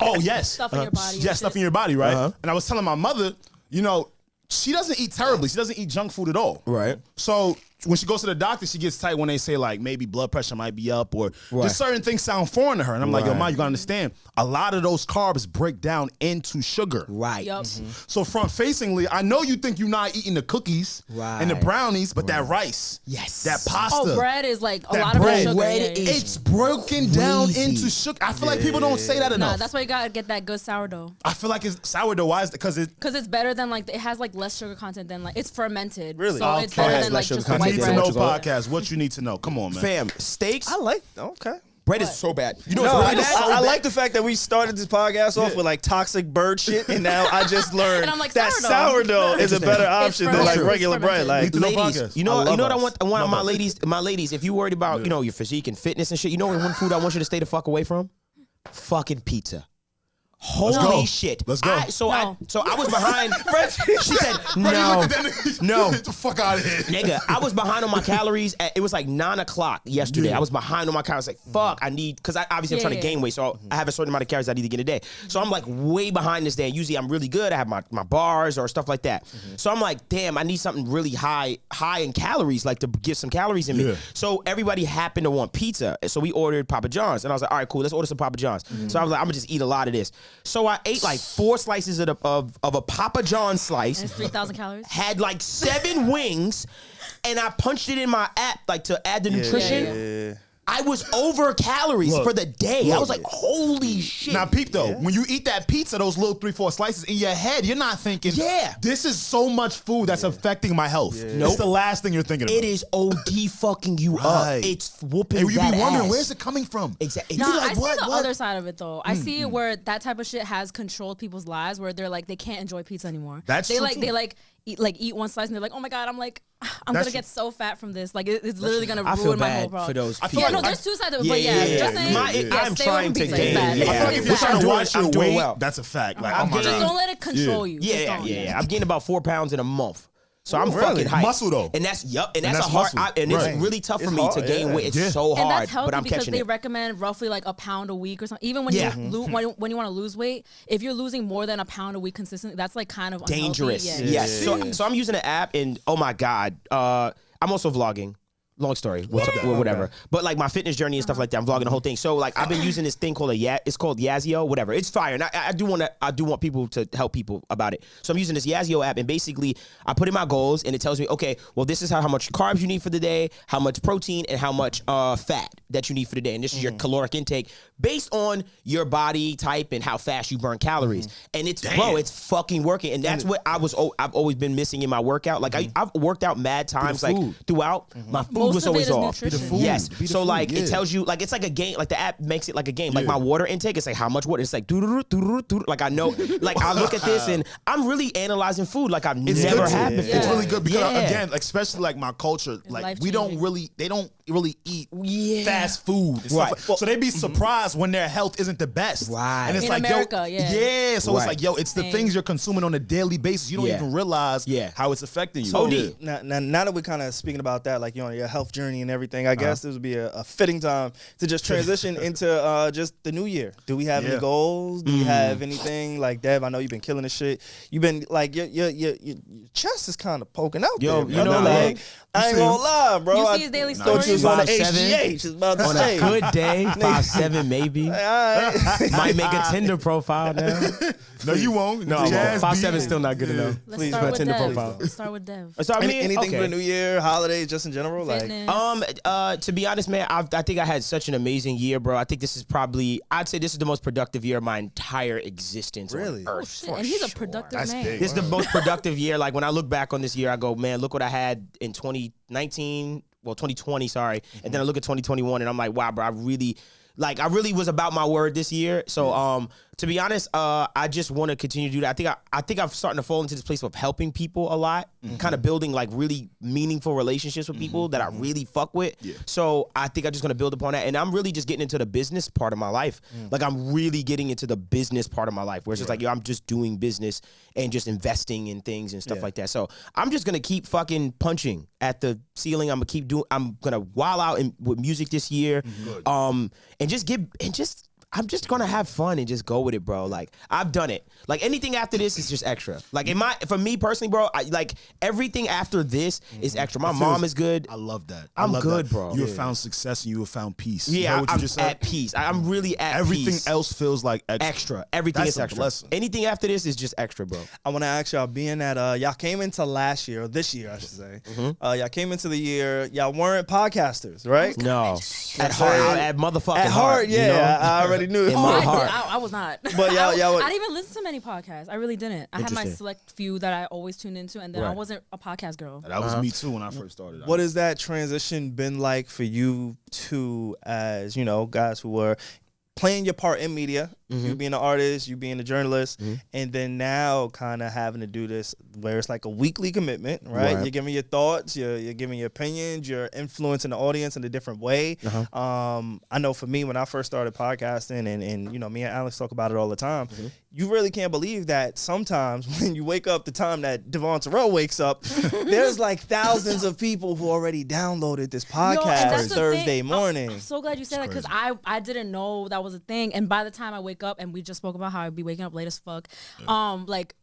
oh yes, Stuff in your body. yeah, and stuff in shit. your body, right? Uh-huh. And I was telling my mother, you know, she doesn't eat terribly. She doesn't eat junk food at all. Right. So when she goes to the doctor, she gets tight when they say like maybe blood pressure might be up or just certain things sound foreign to her. And I'm like, yo, Right. Ma, you gotta understand, a lot of those carbs break down into sugar. Right. Yup. So front facingly, I know you think you're not eating the cookies and the Right. brownies, but that rice, Yes. that pasta, Oh, bread is like a that lot of bread. sugar. Bread yeah, yeah, yeah. it's broken down Crazy. into sugar. I feel like people don't say that Nah, enough. that's why you gotta get that good sourdough. I feel like it's sourdough. Why is it? Because it. Cause it's better than like it has like less sugar content than like it's fermented. Really? So it's Okay. better Has than less like sugar just the I content white need than to bread. know what you call it? podcast. What you need to know. Come on, man. Fam, steaks. I like. Okay. Bread is so bad. You know No, what's really bad? I like the fact that we started this podcast off with like toxic bird shit, and now I just learned And I'm like, that sourdough. sourdough is a better option than like fermented. regular It's bread. Like, Need to know Ladies, podcast. you know, I love what I us. want Love my us. ladies, if you worried about, you know, your physique and fitness and shit, you know one food I want you to stay the fuck away from? Fucking pizza. Holy go. shit. Let's go. So No. I was behind. She said, no. No. Get the fuck out of here. Nigga, I was behind on my calories. It was like 9 o'clock yesterday. Yeah. I was behind on my calories. Like, fuck, I need, because obviously I'm trying to Yeah. gain weight. So I have a certain amount of calories I need to get a day. So I'm like way behind this day. And usually I'm really good. I have my bars or stuff like that. So I'm like, damn, I need something really high in calories, like to get some calories in me. Yeah. So everybody happened to want pizza. So we ordered Papa John's. And I was like, all right, cool, let's order some Papa John's. So I was like, I'm gonna just eat a lot of this. So I ate like 4 slices of a Papa John's slice. And it's 3,000 calories. Had like 7 wings, and I punched it in my app like to add the nutrition. yeah. I was over calories for the day. I was like, holy shit. Now, peep though, when you eat that pizza, those little 3-4 slices in your head, you're not thinking, this is so much food that's affecting my health. It's the last thing you're thinking about. It is OD fucking you up. It's whooping and you that be wondering, ass. where's it coming from? Exactly. No, I see the other side of it though. I see where that type of shit has controlled people's lives, where they're like they can't enjoy pizza anymore. They eat one slice and they're like, oh my god, I'm gonna get so fat from this. Like it's literally gonna ruin my whole problem. For those people. Yeah, no, there's two sides of it, but just saying, I'm trying to gain. I feel like if you're trying to watch your weight, that's a fact. Like, just don't let it control you. Yeah. I've gained about 4 pounds in a month. So I'm fucking hyped. Muscle though. And that's a hard, it's really tough for me to gain weight. It's so hard, and that's healthy but I'm because catching they it. recommend roughly like a pound a week or something. Even when when you want to lose weight, if you're losing more than a pound a week consistently, that's like kind of dangerous. Unhealthy. Yes. So I'm using an app, and oh my god, I'm also vlogging. Long story, whatever. Okay. But like my fitness journey and stuff like that, I'm vlogging the whole thing. So like I've been using this thing called it's called Yazio, whatever. It's fire, and I do want people to help people about it. So I'm using this Yazio app, and basically I put in my goals, and it tells me, okay, well this is how much carbs you need for the day, how much protein, and how much fat that you need for the day, and this is your caloric intake based on your body type and how fast you burn calories. And it's it's fucking working, and that's what I've always been missing in my workout. Like I've worked out mad times like throughout my food. Was always off. Yes. So like it tells you, like it's like a game. Like the app makes it like a game. Like my water intake, it's like how much water. It's like like I know. Like I look at this and I'm really analyzing food like I've never had before. It's really good because again, like, especially like my culture, like they don't really eat fast food. Right. So they be surprised when their health isn't the best. Right. And it's in like America, So it's like it's the things you're consuming on a daily basis. You don't even realize how it's affecting you. So now that we're kind of speaking about that, like your health journey and everything, I guess this would be a fitting time to just transition into just the new year. Do we have any goals? Do we have anything? Like Dev, I know you've been killing this shit. You've been like your chest is kind of poking out there. You know, like I ain't gonna lie, bro. You see his daily thought you was stories? on the HGH. About to on say. a good day, 5'7" maybe. Might make a Tinder profile now. No, you won't. No, 5'7" is still not good enough. Please put a Tinder profile. Let's start with Dev. Anything for the new year, holidays, just in general, like. To be honest, man, I think I had such an amazing year, bro. I think this is I'd say this is the most productive year of my entire existence on Earth. And he's a productive man. Big. This is the most productive year. Like when I look back on this year, I go, man, look what I had in 2020, sorry. And then I look at 2021 and I'm like, wow, bro, I really was about my word this year. So to be honest, I just want to continue to do that. I think I'm starting to fall into this place of helping people a lot, kind of building like really meaningful relationships with people that I really fuck with. Yeah. So I think I'm just gonna build upon that, and I'm really just getting into the business part of my life. Like I'm really getting into the business part of my life, where it's just like, I'm just doing business and just investing in things and stuff like that. So I'm just gonna keep fucking punching at the ceiling. I'm gonna wild out with music this year, I'm just gonna have fun and just go with it, bro. Like I've done it. Like anything after this is just extra. Like for me personally, bro, like everything after this is extra. My mom is good. I love that. I'm good, bro. You have found success and you have found peace. Yeah, I'm at peace. I'm really at peace. Everything else feels like extra. Everything is extra. Blessing. Anything after this is just extra, bro. I want to ask y'all, being that y'all came into last year, or this year, I should say. Y'all came into the year, y'all weren't podcasters, right? No. At heart, at motherfucking at heart, yeah. You know? I already knew it. In my heart. I was not. But y'all I didn't even listen to many podcasts. I really didn't. I had my select few that I always tuned into, and then I wasn't a podcast girl. That was me too when I first started. What has that transition been like for you two, as guys who were playing your part in media, you being an artist, you being a journalist, and then now kind of having to do this where it's like a weekly commitment, right? You're giving your thoughts, you're giving your opinions, you're influencing the audience in a different way. I know for me, when I first started podcasting, and me and Alex talk about it all the time, you really can't believe that sometimes when you wake up the time that Devvon Terrell wakes up, there's like thousands of people who already downloaded this podcast Thursday morning. I'm so glad you said that, because I didn't know that was a thing. And by the time I wake up, and we just spoke about how I'd be waking up late as fuck, like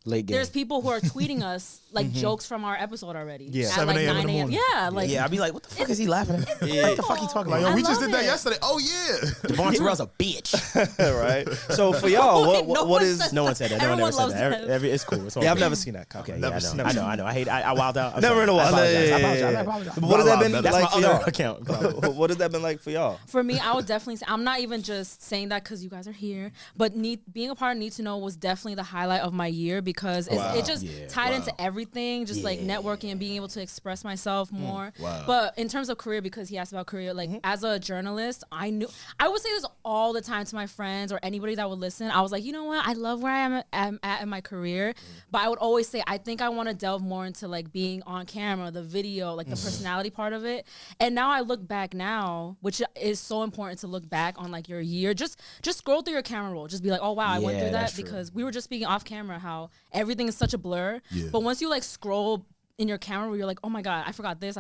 late game. There's people who are tweeting us like jokes from our episode already. Yeah. At 7 like a.m. in 9 the a.m. morning. Yeah, like Yeah, I'd be like, what the fuck is he laughing at? What the fuck he talking Like, about? yo, we I just love did that it. yesterday. Oh yeah. Devvon Terrell's a bitch. Right. So for y'all, Wait, what one is? said No one said that. No one Everyone ever said loves that. Dev. It's cool. It's all Yeah, I've good. never seen that. Okay, Okay, yeah, I know. I wild out. I'm Never sorry. in a while. I Yeah, apologize. yeah, I yeah. apologize. But what has that been That's That's like my for other y'all? account. What has that been like for y'all? For me, I would definitely say I'm not even just saying that because you guys are here, but being a part of Need to Know was definitely the highlight of my year because it just tied into everything, just like networking and being able to express myself more. Wow. But in terms of career, because he asked about career, like as a journalist, I would say this all the time to my friends or anybody that would listen. I was like, you know what? I love where I'm at in my career, but I would always say I think I want to delve more into like being on camera, the video, like the personality part of it. And now I look back now, which is so important to look back on like your year. Just scroll through your camera roll. Just be like, oh wow, I went through that because we were just speaking off camera how everything is such a blur. Yeah. But once you like scroll in your camera where you're like, oh my God, I forgot this.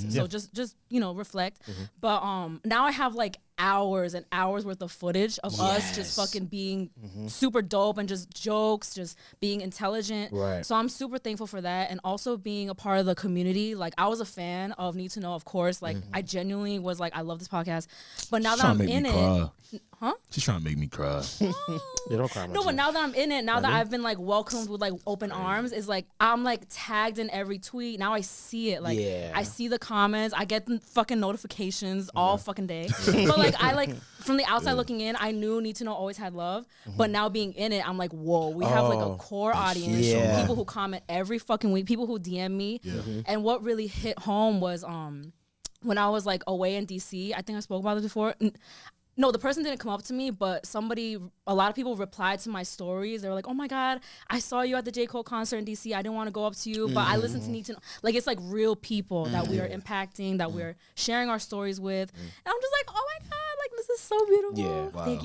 So just reflect. But now I have like hours and hours worth of footage of us just fucking being super dope and just jokes, just being intelligent. Right. So I'm super thankful for that. And also being a part of the community. Like I was a fan of Need to Know, of course. Like I genuinely was like, I love this podcast. But now that I'm in it. Huh? She's trying to make me cry. You don't cry. No, but now that I'm in it, now that I've been like welcomed with like open arms, is like I'm like tagged in every tweet. Now I see it. Like I see the comments. I get the fucking notifications all fucking day. But like I like from the outside looking in, I knew Need to Know always had love. But now being in it, I'm like, whoa, we have like a core audience. Yeah. People who comment every fucking week, people who DM me. And what really hit home was when I was like away in DC, I think I spoke about it before. No, the person didn't come up to me, but a lot of people replied to my stories. They were like, oh my God, I saw you at the J. Cole concert in DC. I didn't want to go up to you, but I listened to Need to Know. Like, it's like real people that we are impacting, that we're sharing our stories with. And I'm just like, oh my God, like this is so beautiful. Yeah. Wow. Thank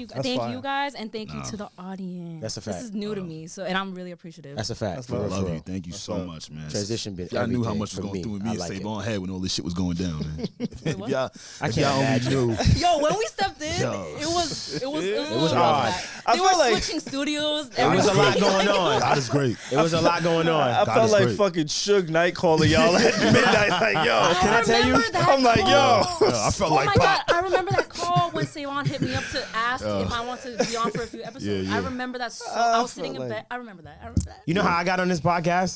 you guys, and thank you to the audience. That's a fact. This is new to me, and I'm really appreciative. That's a fact. That's For what real, I for Love real. you. Thank you so much, man. Transition been Y'all knew how everything much was for going through with I me like and it. SaVon head when all this shit was going down, man. If y'all I can't imagine. knew. Yo, when we stepped in, Yo. it was was hard. I They were felt like- switching studios. There was a lot going on. God is great. It was a lot going on. I God felt is like great. fucking Suge Knight calling y'all at midnight. Like, yo, Can I tell you? I'm like, yo. I felt Oh like my Pop. God, I remember that call when SaVon hit me up to ask if I want to be on for a few episodes. Yeah, yeah. I remember that. I was sitting in felt bed. like- I remember that. You know how I got on this podcast?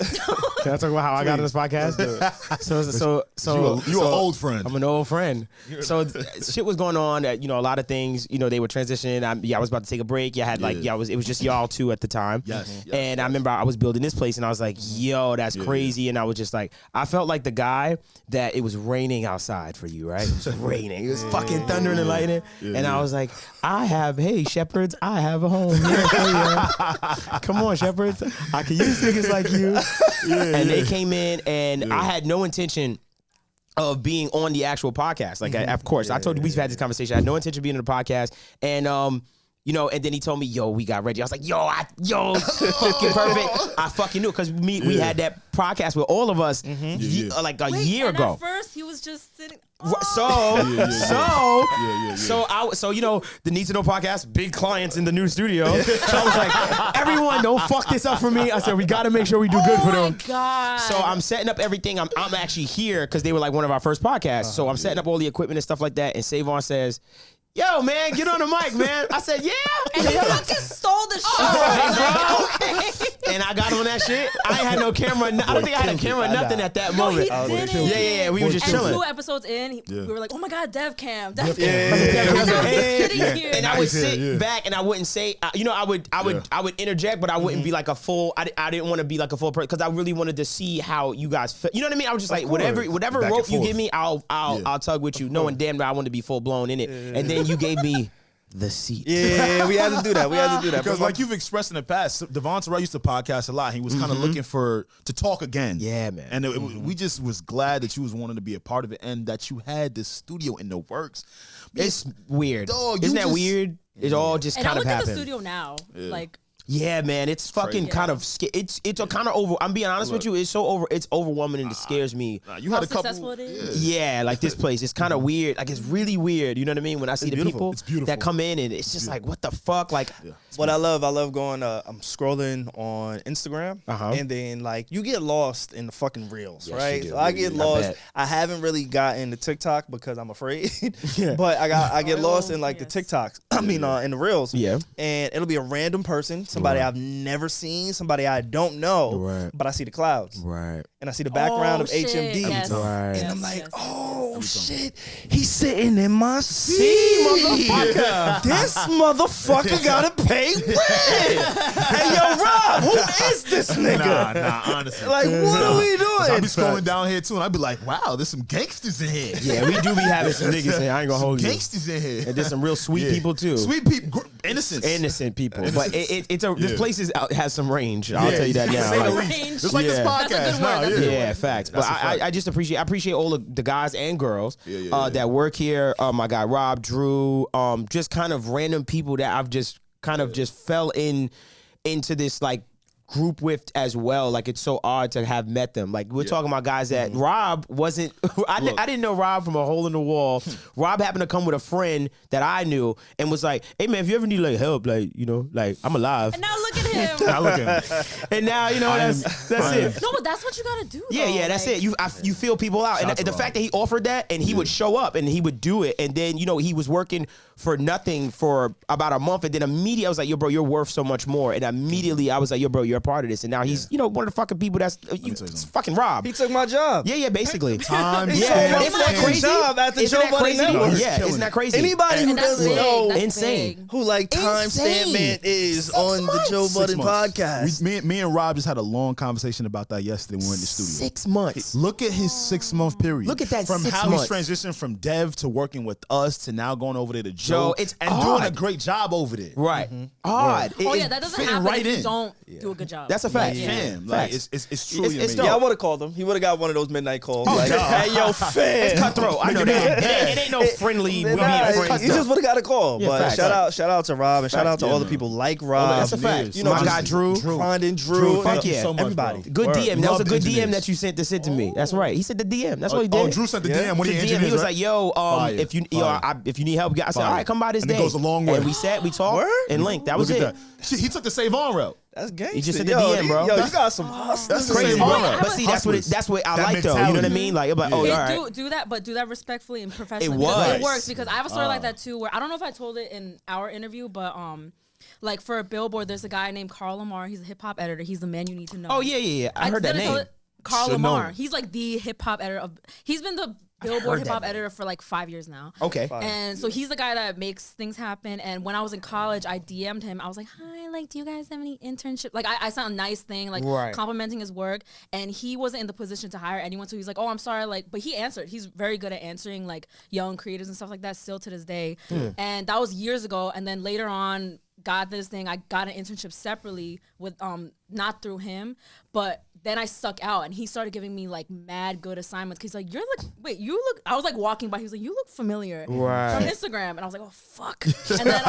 Can I talk about how I got on this podcast? So You an old friend. I'm an old friend. So shit was going on. A lot of things. They were transitioning. I was about to take a break. I had it was just y'all two at the time. Yes. And I remember I was building this place, and I was like, yo, that's crazy. And I was just like, I felt like the guy that it was raining outside for you, right? It was raining. It was fucking thundering and lightning. And I was like, hey, shepherds, I have a home here for you. Come on, shepherds. I can use niggas like you. And they came in, and I had no intention of being on the actual podcast. Like, of course, I told you we've had this conversation. I had no intention of being on the podcast. And, and then he told me, yo, we got Reggie. I was like, fucking perfect. I fucking knew, because we had that podcast with all of us like a year and ago. At first, he was just sitting. The Need to Know podcast, big clients in the new studio. So I was like, everyone, don't fuck this up for me. I said, we got to make sure we do good for them. Oh my God. So I'm setting up everything. I'm actually here because they were like one of our first podcasts. So I'm setting up all the equipment and stuff like that. And SaVon says, yo, man, get on the mic, man. I said, yeah. And he fucking stole the show. Okay. And I got on that shit. I ain't had no camera. I don't think I had a camera or nothing at that No, moment. he didn't. Yeah. We were just And chilling. 2 episodes in, we were like, oh my God, Dev Cam. Yeah. And I was sitting here. And I would sit back and I wouldn't say, I would interject, but I wouldn't be like a full. I didn't want to be like a full person because I really wanted to see how you guys feel. You know what I mean? I was just like, whatever Back rope and you forth. give me, I'll tug with you, knowing damn well I wanted to be full blown in it. And then you gave me the seat. Yeah, we had to do that. Because like you've expressed in the past, Devvon Terrell used to podcast a lot. He was kind of looking to talk again. Yeah, man. And we just was glad that you was wanting to be a part of it and that you had this studio in the works. It's weird. Dog, Isn't you that just- weird? It all just And I kind of look at the happened. studio now, like Yeah, man, it's fucking kind of it's a kind of over. I'm being honest with you, it's overwhelming and it scares me. You had a couple. Successful it is? Yeah, like this place, it's kind of weird. Like it's really weird. You know what I mean? When I see the people that come in and it's just like, what the fuck? Like, what I love going. I'm scrolling on Instagram, and then like you get lost in the fucking reels, right? So I get lost. I haven't really gotten to TikTok because I'm afraid, but I get lost in like the TikToks. I mean, in the reels. Yeah, and it'll be a random person. Somebody I've never seen, somebody I don't know, but I see the clouds. Right. And I see the background of HMD. Yes. Right. And I'm like, oh, shit. He's sitting in my seat, motherfucker. This motherfucker got to pay rent. Hey, yo, Rob, who is this nigga? Nah, honestly. Like, what are we doing? I'll be scrolling down here, too, and I'll be like, wow, there's some gangsters in here. Yeah, we do be having some niggas in. I ain't gonna hold you. Gangsters in here. And there's some real sweet people, too. Sweet people. Innocent people. But this place has some range. I'll tell you that now. Just like this podcast now. Yeah, facts. But I just appreciate all of the guys and girls that work here. My guy Rob, Drew, just kind of random people that I've just kind of just fell into this like group with as well. Like it's so odd to have met them. Like we're talking about guys that Rob wasn't. I didn't know Rob from a hole in the wall. Rob happened to come with a friend that I knew and was like, "Hey man, if you ever need like help, like you know, like I'm alive." And now look at him. And now you know that's it. No, but that's what you gotta do. Yeah, that's it. You feel people out, and the fact that he offered that, and he would show up, and he would do it, and then you know he was working for nothing for about a month, and then immediately I was like, "Yo, bro, you're worth so much more," and immediately I was like, "Yo, bro, you're a part of this," and now he's you know one of the fucking people that's it's fucking Rob. He took my job. Yeah, basically. Time. Isn't that crazy? Job at the Joe Budden Network. Yeah, isn't that crazy? Anybody who doesn't know, insane. Who like timestamp man is on the Joe Budden podcast. Me and Rob just had a long conversation about that yesterday when we were in the studio. 6 months. Look at his 6 month period. Look at that from 6 how months. he's transitioned from Dev to working with us to now going over there to Joe. It's and odd. doing a great job over there. Right. Odd. Oh yeah, that doesn't fitting happen right if you in. don't do a good job. That's a fact. Fam, like it's truly amazing. dope. Yeah, I would have called him. He would have got one of those midnight calls. Oh, like, duh. hey, yo, fam. It's cutthroat. I know that. It ain't no friendly. We being friends. You just would have got a call. Yeah, but facts. shout out to Rob and shout out to all the man. people like Rob. That's a fact. You know, My guy Drew. Finding Drew. Fuck yeah. So much, everybody. bro. Good Word. DM. That was a Loved good DM engineers. that you sent to me. That's right. He said the DM. That's what he did. Oh, Drew sent the DM. What The he DM. engineers, He was right? like, "Yo, Fire. if you Fire. if you need help," I said, Fire. "All right, come by this And it day." goes a long way. And we sat, we talked, Word? and linked. That was Look it. at that. He took the SaVon route. That's gangster. He just said the Yo, DM, bro. Yo, you got some hustlers. That's the Crazy, same bro. bro. But see, that's what I That like though. You know what I mentality. mean? Like, I'm like, oh, all right. Do that, but do that respectfully and professionally. It because was. It works because I have a story like that too. Where I don't know if I told it in our interview, but like for a Billboard, there's a guy named Carl Lamar. He's a hip hop editor. He's the man you need to know. Oh yeah. I heard that didn't tell name. it- Carl Should know Lamar. him. He's like the hip hop editor of. He's been the Billboard hip hop editor for like 5 years now. Okay. And so he's the guy that makes things happen. And when I was in college, I DM'd him. I was like, "Hi, like, do you guys have any internship?" Like, I sent a nice thing, like complimenting his work. And he wasn't in the position to hire anyone, so he's like, "Oh, I'm sorry." Like, but he answered. He's very good at answering like young creators and stuff like that. Still to this day. And that was years ago. And then later on, got this thing. I got an internship separately with not through him, but then I stuck out and he started giving me like mad good assignments. Cause he's like, you look, I was like walking by, he was like, "You look familiar from Instagram." And I was like, "Oh fuck." And then,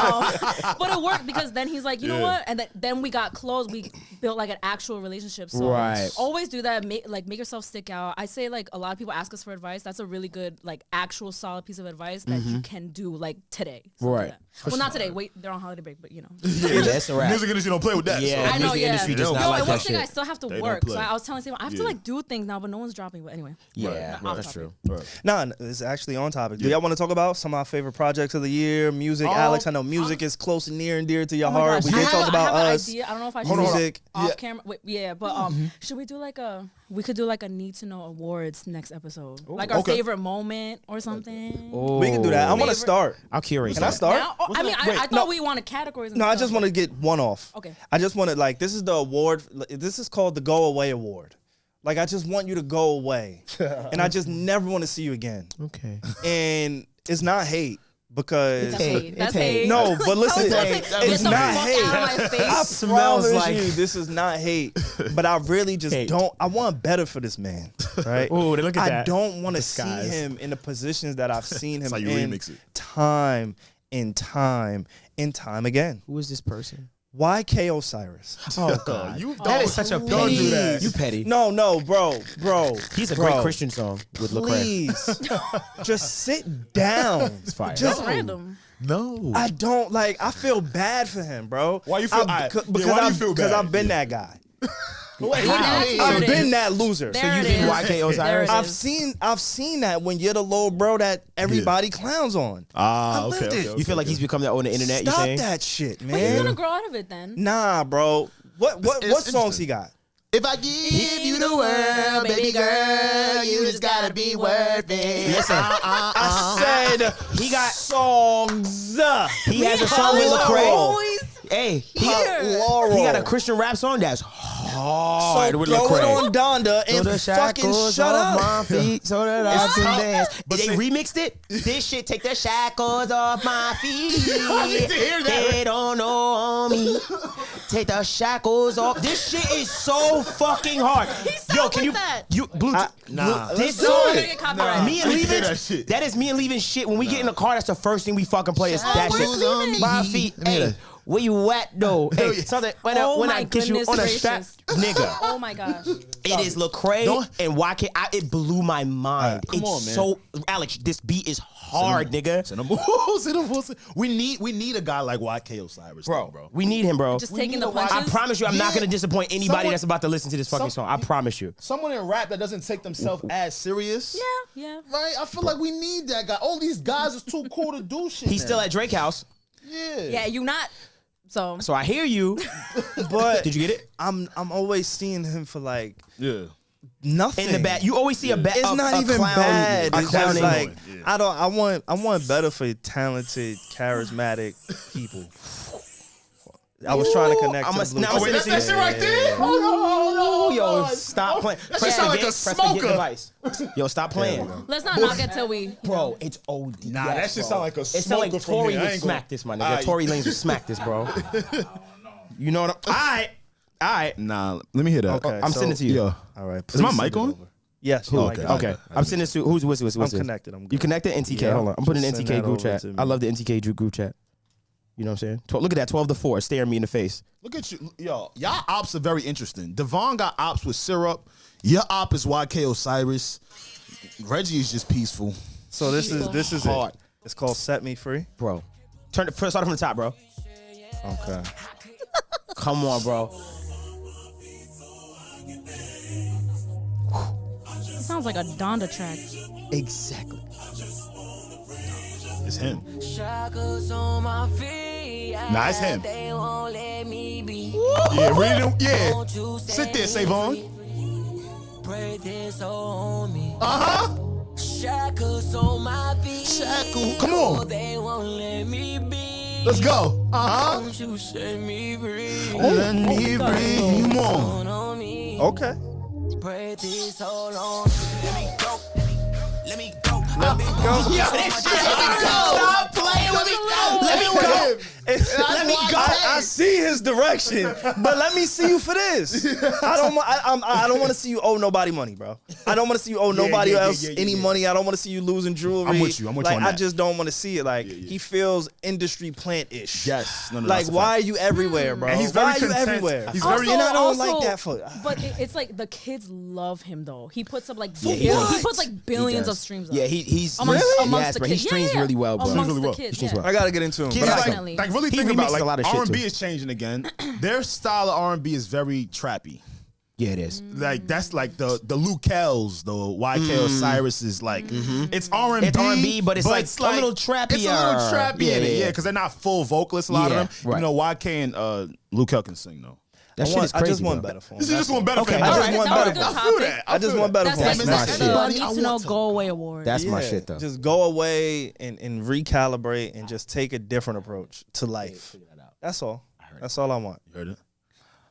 but it worked because then he's like, "You know what?" And then we got close. We built like an actual relationship. So always do that. Make yourself stick out. I say like a lot of people ask us for advice. That's a really good, like actual solid piece of advice that you can do like today. So do that. Well, not today. Wait, they're on holiday break, but you know. Yeah, that's a wrap. Music industry don't play with that. Yeah, I know, music yeah. industry does not Yo, like and that one thing shit. I still have to They work. don't So play. I was telling Steve, I have to like do things now, but no one's dropping. But anyway. Yeah, Off that's topic. true. Nah, it's actually on topic. Do y'all want to talk about some of our favorite projects of the year? Music, Alex. I know music is close and near and dear to your heart. Gosh, We did talk about I have us. An idea. I don't know if I should Hold on. Music. off camera. Wait, yeah, but should we do like we could do like a need to know awards next episode, like our favorite moment or something. We can do that. I want to start. I'll curate. Can I start? Now? I mean, I thought we wanted categories. And No, I stuff, just want to get one off. Okay. I just want to like this is the award. This is called the Go Away Award. Like I just want you to go away, and I just never want to see you again. Okay. And it's not hate because That's hate. That's hate. no, but listen, Get it's the not fuck hate. out of my face. I Smells promise like- you, this is not hate. But I really just Hate. don't. I want better for this man, right? Ooh, look at I that. don't want to see Disguise. him in the positions that I've seen him how you in remix it. time and time and time again. Who is this person? YK Osiris. Oh God, That is such a petty. Don't do that. You petty. No, bro. He's a great Christian song with Lecrae. Please, just sit down. It's fire. That's random. No. I don't like. I feel bad for him, bro. Why you feel? Because why do you feel bad? Because I've been that guy. I've I've been that loser. There So you it think is. YK Osiris? There it I've seen that when you're the little bro that everybody clowns on. Ah, lived okay, it. okay. You feel like he's become that on the internet? Stop you saying? that shit, But he's gonna man. grow out of it then. Nah, bro. What songs interesting. he got? If I give you the world, baby girl, you just gotta be worth it. Listen, I said he got. songs. He has a song with Lecrae. Hey, he Laurel. got a Christian rap song that's hard So with throw Lecrae. it on Donda So and the fucking shackles shut off up. my feet so that I can dance. But They see- remixed it. This shit, take the shackles off my feet. I need to hear that. They don't know me. Take the shackles off. This shit is so fucking hard. Yo, can like you? that. You blue? Nah. This Let's do song. it. We're gonna get copyrighted. Me and I can't hear leaving. that shit. That is me and leaving shit. When we get in the car, that's the first thing we fucking play. Is that where's shit. Leaving? My feet. Let me hear Hey, that. where you at though? Hey, yeah. something. When Oh I my kiss you goodness on a strap, gracious. nigga. Oh my gosh. It is Lecrae Don't- and YK. It blew my mind. Come It's on, man. so Alex. This beat is hard, nigga. We need a guy like YK Osiris, bro. We need him, bro. Just We taking need the a white- I punches. promise you, I'm not Yeah. gonna disappoint anybody Someone- that's about to listen to this fucking song. I promise you. Someone in rap that doesn't take themselves as serious. Yeah. Right? I feel like we need that guy. All these guys is too cool to do shit. He's now. still at Drake House, Yeah. Yeah, you not. So so I hear you. But Did you get it? I'm always seeing him for like Yeah. nothing. In the bad, you always see a bad. It's not even clown, bad. a It's clown just in- like Yeah. I want better for talented, charismatic people. I was trying to connect. I'm to a- the blue now check. wait, That's that shit right there? Hold on. Yo, stop playing. That shit sound like a Press the smoker. get device. Yo, stop playing. let's not knock it till we. Bro, it's OD. Nah, that shit sound like a It sound smoker like from Tory here. I would ain't gonna- smack this, my nigga. Aight. Tory Lanez would smack this, bro. You know what I'm... All right. Nah, let me hear that. Okay. I'm so- sending it to you. Yo. All right. Is my please mic send it on? over. Yes. your mic Okay. is Okay. on. I'm sending this to... What's this? I'm connected. I'm good. You connected? NTK. Yeah. Hold on. I'm putting an Just send NTK that group over chat. to me. I love the NTK group chat. You know what I'm saying? Look at that. 12-4. Staring me in the face. Look at you. Yo, y'all ops are very interesting. Devvon got ops with syrup. Your op is YK Osiris. Reggie is just peaceful. So this is Hard. it. It's called "Set Me Free." Bro. Start from the top, bro. Okay. Come on, bro. It sounds like a Donda track. Exactly. It's him. Shackles on my feet. Nah, it's him. They won't let me be. Yeah, really don't. Yeah. Won't you Sit there, set me SaVon. free? Pray this on me. Uh-huh. Shackles on my feet. Shackle. Come on. They won't let me be. Let's go. Uh-huh. Won't you set me free? Let me breathe. Come on. On me. Okay. Pray this hold on. Let me go. Let me go. Yeah, this shit. Let me go. Stop playing with me. Let me go. Let me go. I see his direction, but let me see you for this. I don't want to see you owe nobody money, bro. I don't want to see you owe nobody else any money. I don't want to see you losing jewelry. I'm with you. I'm with you like on I that. just don't want to see it. Like he feels industry plant-ish. Yes. No, Like that's a why are fact. you everywhere, bro? And he's Why very are you content. everywhere? He's very- and I don't like that for. But it's like the kids love him though. He puts up like he does. he puts like billions of does. streams. Up. Yeah, he's amongst, really? amongst Yes, the bro. kids. He streams yeah. really well, bro. Amongst really the well. kids, He streams yeah. well. I gotta get into him. Kids But like I- Definitely. Like really He think remixed about like a lot of shit, R&B too. is changing again. Their style of R&B is very trappy. Yeah, it is. Like that's like the Luke Kells, the YK Osiris is like it's R&B. It's R&B, but it's like a little trappier. It's a little trappy Yeah, in it, yeah. yeah, because they're not full vocalists. A lot Yeah, of them, right. you know, YK and Luke Kell can sing though. That shit is I crazy. just want bro. better for him. This is just one better Okay, for him. I just alright. want That was better a for good him. I feel topic. that. I just want better That's for like him. my that's shit. the I need to want know to- go away award. That's my Yeah, shit though. Just go away and recalibrate and just take a different approach to life. That's all. That's all I want. You heard it?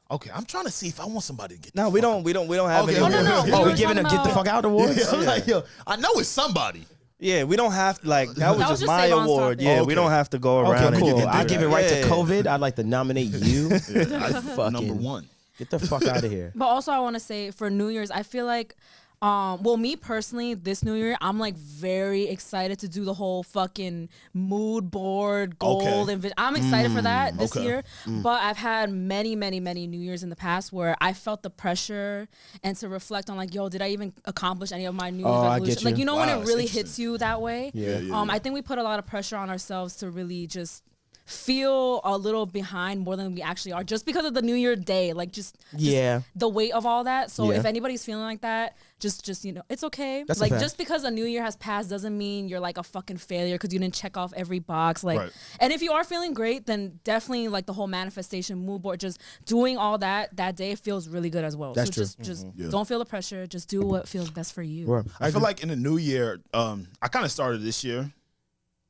Okay, I'm trying to see if I want somebody to get. No, the we fuck don't have Okay, any. okay, no. okay. Oh, We we were giving a talking get the about- fuck out award? Yeah, I was like, yo, I know it's somebody. Yeah, we don't have to, like that was That was just just my SaVon's award. topic. Yeah, Okay. we don't have to go around. Okay, and cool. get I give it right to Yeah. COVID. I'd like to nominate you. Fucking Number one. Get the fuck out of here. But also, I want to say for New Year's, I feel like Well, me personally, this New Year, I'm like very excited to do the whole fucking mood board goal. I'm excited for that this year. But I've had many New Years in the past where I felt the pressure and to reflect on like, yo, did I even accomplish any of my New Year's resolutions? Like, you know, when it really hits you that way. I think we put a lot of pressure on ourselves to really just feel a little behind more than we actually are, just because of the New Year day, like just the weight of all that. So if anybody's feeling like that, just you know, it's okay. That's like just because a New Year has passed doesn't mean you're like a fucking failure because you didn't check off every box. Like, and if you are feeling great, then definitely like the whole manifestation mood board, just doing all that day feels really good as well. That's so true. Just don't feel the pressure. Just do what feels best for you. Right. I feel like in the New Year, I kind of started this year.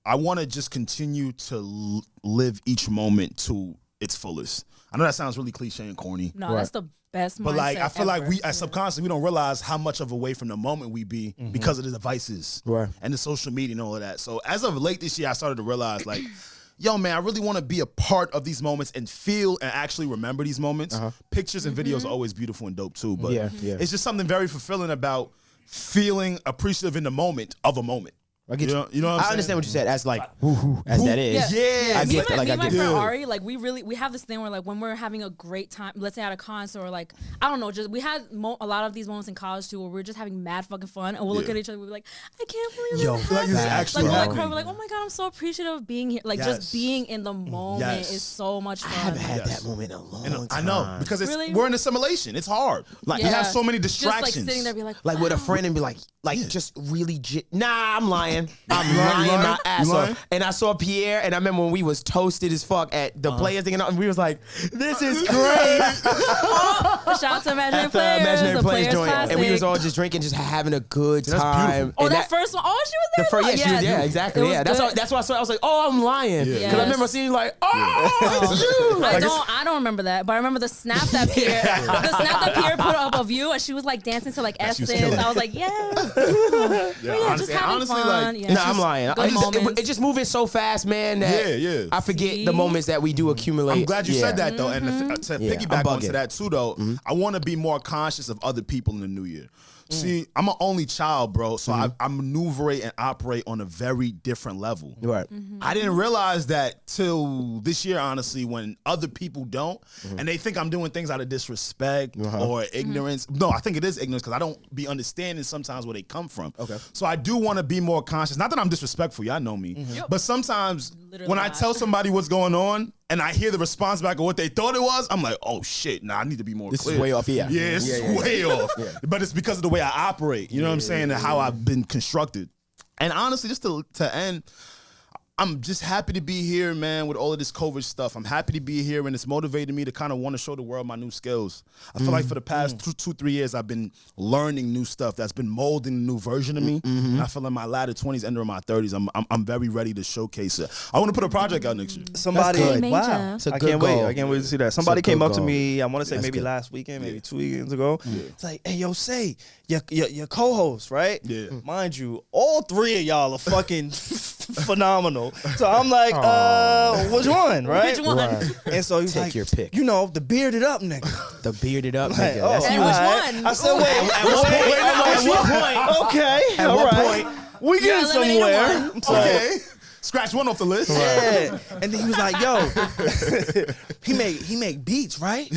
I want to just continue to live each moment to its fullest. I know that sounds really cliche and corny. No, that's the best mindset. But like, I feel ever. like we, as subconsciously, we don't realize how much of away from the moment we be because of the devices and the social media and all of that. So as of late this year, I started to realize like, yo, man, I really want to be a part of these moments and feel and actually remember these moments. Pictures and videos are always beautiful and dope too. But it's just something very fulfilling about feeling appreciative in the moment of a moment. I get you. You know what I'm saying? I understand what you said. As like, as that is. Yeah. I get that. Like, me I and my get friend it. Ari, like we have this thing where like when we're having a great time, let's say at a concert or like, I don't know, just we had a lot of these moments in college too where we're just having mad fucking fun and we'll look at each other and we'll be like, I can't believe this happened. actually like we're happening. like, oh my God, I'm so appreciative of being here. Like just being in the moment is so much fun. I haven't had that moment in a long time. I know, because Really? we're in assimilation. It's hard. Like, we have so many Just distractions. like sitting there be like Like with a friend and be like just really, nah, I'm lying. I'm lying my ass off. And I saw Pierre, and I remember when we was toasted as fuck at the Players thing, and we was like, this is great. shout out to Imaginary At the Players, Imaginary the Players Players joint. Classic. And we was all just drinking, just having a good That's time. beautiful. Oh, And that first one. Oh, she was there. exactly. It was Yeah, good. that's why I saw. I was like, oh, I'm lying. Because Yes. I remember seeing like, it's you. I don't remember that, but I remember the snap that Pierre, put up of you, and she was like dancing to like S's. I was like, just having honestly, fun. like, Nah, I'm lying. Good moments. It's just moving so fast, man, that I forget the moments that we do accumulate. I'm glad you said that though, and to I'm piggyback onto bugging. that too though, I want to be more conscious of other people in the new year. See, I'm an only child, bro, so I maneuverate and operate on a very different level. Right. I didn't realize that till this year, honestly, when other people don't, and they think I'm doing things out of disrespect or ignorance. No, I think it is ignorance because I don't be understanding sometimes where they come from. Okay. So I do want to be more conscious. Not that I'm disrespectful, y'all know me, but sometimes when I tell somebody what's going on, and I hear the response back of what they thought it was, I'm like, oh shit, nah, I need to be more clear. This is way off, Yeah, this is way off. But it's because of the way I operate, you know what I'm saying, and how I've been constructed. And honestly, just to end, I'm just happy to be here, man, with all of this COVID stuff. I'm happy to be here, and it's motivated me to kind of want to show the world my new skills. I feel like for the past 2-3 years, I've been learning new stuff that's been molding a new version of me. And I feel in my latter 20s, entering my 30s, I'm very ready to showcase it. I want to put a project out next year. Somebody, good. wow, It's a I good can't wait. goal. I can't wait to see that. Somebody It's a came good up to goal. me, I want to say That's maybe good. last weekend, maybe 2 weekends ago. It's like, hey, yo, say, your co-host, right? Yeah. Mind you, all three of y'all are fucking phenomenal. So I'm like, which one, right? Which one? Right. And so he's Take like, your pick. you know, the bearded up nigga. The bearded up Like, nigga. oh, That's And you. which alright. one? I said, wait, At what point? okay, At all what right. point? We getting eliminated somewhere. one. So, Okay. Scratch one off the list. yeah. And then he was like, yo, he make beats, right?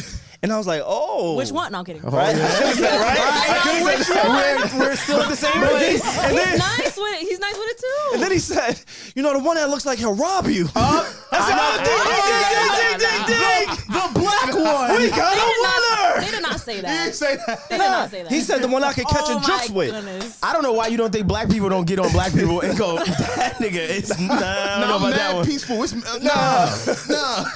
And I was like, oh. Which one? No, I'm kidding. Right? I couldn't say, We're still at the same place. And then, He's nice with it too. and then he said, you know, the one that looks like he'll rob you. I said, ding. The black one. We got a winner. They did not say He that. didn't say that. They did not say that. He said the one I could catch oh a jukes my with. goodness. I don't know why you don't think black people don't get on black people and go, that nigga is, I don't know I'm about that mad one. peaceful. It's, nah.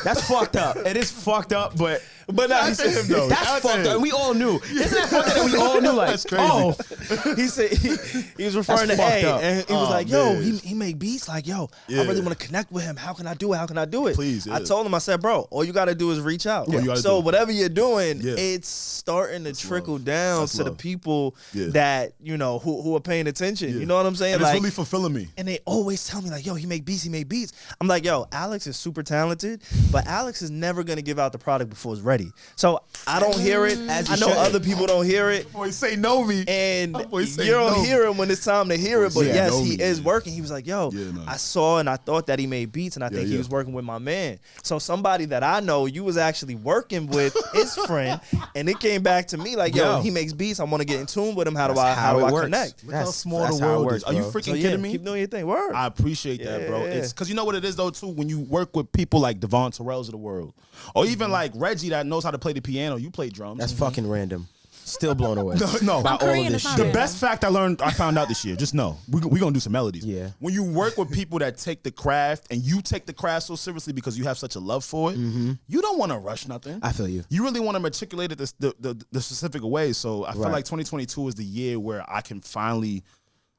That's fucked up. It is fucked up, but That's him though. that's fucked up. And we all knew. Isn't that fucked up that we all knew? Like, That's crazy. oh, He said he was referring That's to fucked A, up. and he was Oh, like, "Yo, man. he make beats like, yo, Yeah. I really want to connect with him. How can I do it? How can I do it?" Please, yeah. I told him, I said, "Bro, all you got to do is reach out. All you gotta So do. whatever you're doing, Yeah. it's starting to trickle down That's to the love. people Yeah. that who are paying attention. You know what I'm saying? And Like, it's really fulfilling me. and they always tell me like, yo, he make beats. I'm like, yo, Alex is super talented, but Alex is never gonna give out the product before it's ready. already. So I don't hear it. I know other people don't hear it. Boy, say no me. And you don't hear it when it's time to hear it. But yes, he is working. He was like, yo, I saw and I thought that he made beats, and I think he was working with my man. So somebody that I know, you was actually working with his friend, and it came back to me like, yo, he makes beats. I want to get in tune with him. How do I connect? Look how small the world is. Are you freaking kidding me? Keep doing your thing. Word. I appreciate that, bro. It's because you know what it is though too. When you work with people like Devvon Terrells of the world, or even like Reggie that knows how to play the piano, you play drums. That's fucking random. Still blown away. No. By all of this shit. The best fact I found out this year. Just know we're gonna do some melodies. Yeah. When you work with people that take the craft and you take the craft so seriously because you have such a love for it, you don't want to rush nothing. I feel you. You really want to matriculate it the specific way. So I feel like 2022 is the year where I can finally.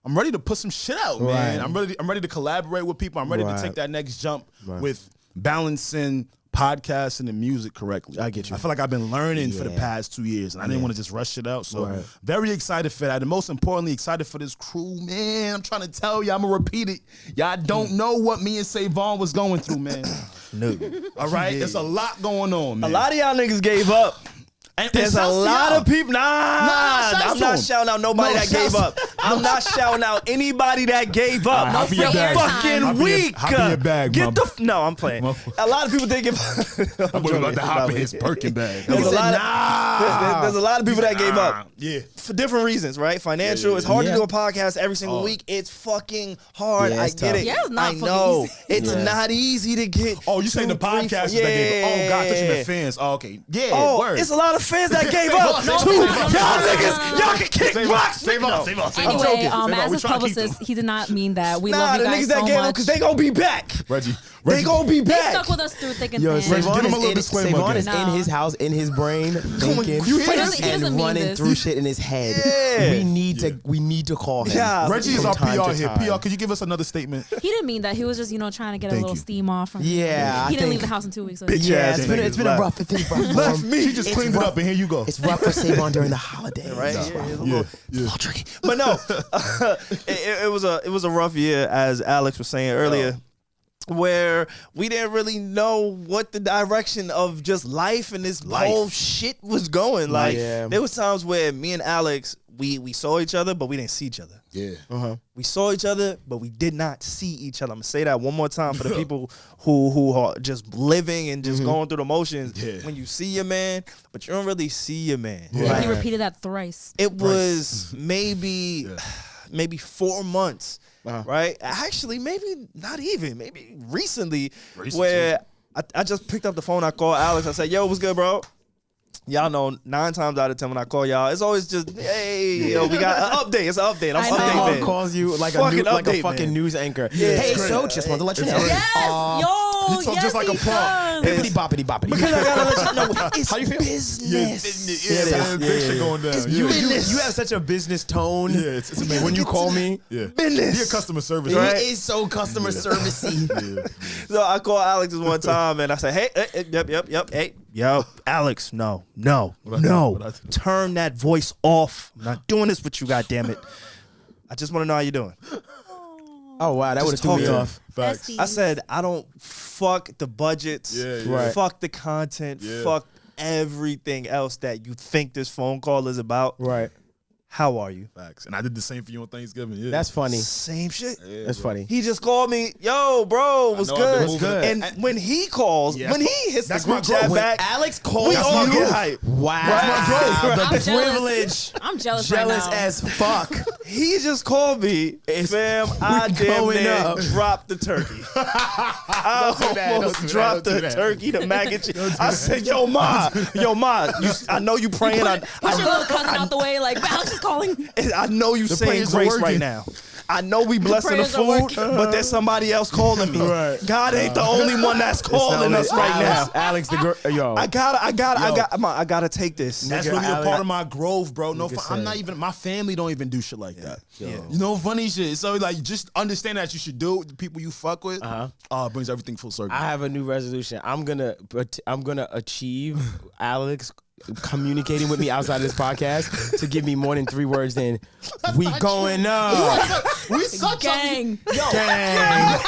I'm ready to put some shit out, man. I'm ready to collaborate with people. I'm ready to take that next jump with balancing podcasting and music correctly. I get you. I feel like I've been learning for the past 2 years, and I didn't want to just rush it out. So very excited for that. And most importantly, excited for this crew, man. I'm trying to tell you, I'm going to repeat it. Y'all don't know what me and SaVon was going through, man. No. All right? There's a lot going on, man. A lot of y'all niggas gave up. There's a lot of people. I'm not shouting out nobody that gave up. I'm not shouting out anybody that gave up. No fucking weak. Hop in your bag, Get the no, I'm playing. A lot of people didn't give up. I'm about to hop in his Birkin bag. There's a lot of people that gave up. Yeah. For different reasons, right? Financial. It's hard to do a podcast every single week. It's fucking hard. I get it. Yeah, it's not I know. easy. It's not easy to get. Oh, you saying the podcast that gave up? Oh, God, I thought you meant fans. Oh, okay. Yeah, word. It's a lot of fans that gave up too. Y'all niggas, y'all can kick rocks. Anyway, as his publicist, he did not mean that. We love you guys the niggas that gave up because they gonna be back. Reggie. They gonna be They back. stuck with us through thick and Yo, thin. Give him a little disclaimer SaVon is again. in his house, in his brain, thinking you hear this? He doesn't and mean running this. through shit in his head. Yeah. We need to call him. Yeah. Reggie is From our time PR to here. time. PR, could you give us another statement? He didn't mean that. He was just, trying to get a Thank little you. steam off from Yeah, He I didn't leave think- the house in 2 weeks. So Yeah, it's niggas been a rough. It's been rough. Left me. She just cleaned it up and here you go. It's rough for SaVon during the holidays. Right? It's Yeah, rough. it's a little tricky. But no, it was a rough year, as Alex was saying earlier, where we didn't really know what the direction of just life and this whole shit was going. Like there was times where me and Alex, we saw each other, but we didn't see each other. Yeah. We saw each other, but we did not see each other. I'm gonna say that one more time for the people who are just living and just going through the motions. Yeah. When you see your man, but you don't really see your man. He repeated that thrice. It was maybe 4 months, right? Actually, maybe not even. Maybe recently where I just picked up the phone. I called Alex. I said, yo, what's good, bro? Y'all know 9 times out of 10 when I call y'all, it's always just, hey, yo, we got an update. It's an update. I'm updating. SaVon calls you like Fucking a fucking news anchor. Yeah, Hey, it's so great. just wanted to let you know. Yes, He talked just like a punk. Bippity boppity boppity. Because I gotta let you know, it's How you feel? business. Yeah, big shit going down. You business. have such a business tone. Yeah, it's amazing. When you call me, Business. He a customer service, he right? is so customer servicey. So I called Alex this one time and I said, hey, yep, hey, yo, Alex, no, turn that voice off. I'm not doing this with you, goddammit. I just want to know how you're doing. Oh wow, that would have Just threw me talk to off. Facts. I said, I don't fuck the budgets, fuck the content, fuck everything else that you think this phone call is about. Right. How are you? Facts. And I did the same for you on Thanksgiving. Yeah. That's funny. Same shit. That's funny. He just called me, yo, bro, what's know I've been good? moving Good. And when he calls, when he hits the that's group my chat growth. back, Alex calls we all you. get hype. Wow. Right. I'm The jealous. privilege. I'm jealous Jealous right now. as fuck. He just called me, fam. I damn going near up. dropped the turkey. I almost dropped the turkey, the mac and cheese. I said, yo, ma, I know you praying. Push your little cousin out the way, like Alex is calling. I know you saying prayers are grace working. right now. I know we blessing the prayers are food, working. but there's somebody else calling me. God ain't the only one that's calling us right now. Alex, the girl, yo. I gotta take this. That's Nigga, really a Alex- part of my growth, bro. No, Nigga I'm not said- even. My family don't even do shit like that. Yeah. You know, funny shit. So like, just understand that you should do it with the people you fuck with. It brings everything full circle. I have a new resolution. I'm gonna achieve Alex communicating with me outside of this podcast to give me more than 3 words. Then we going up. We such Gang. Gang.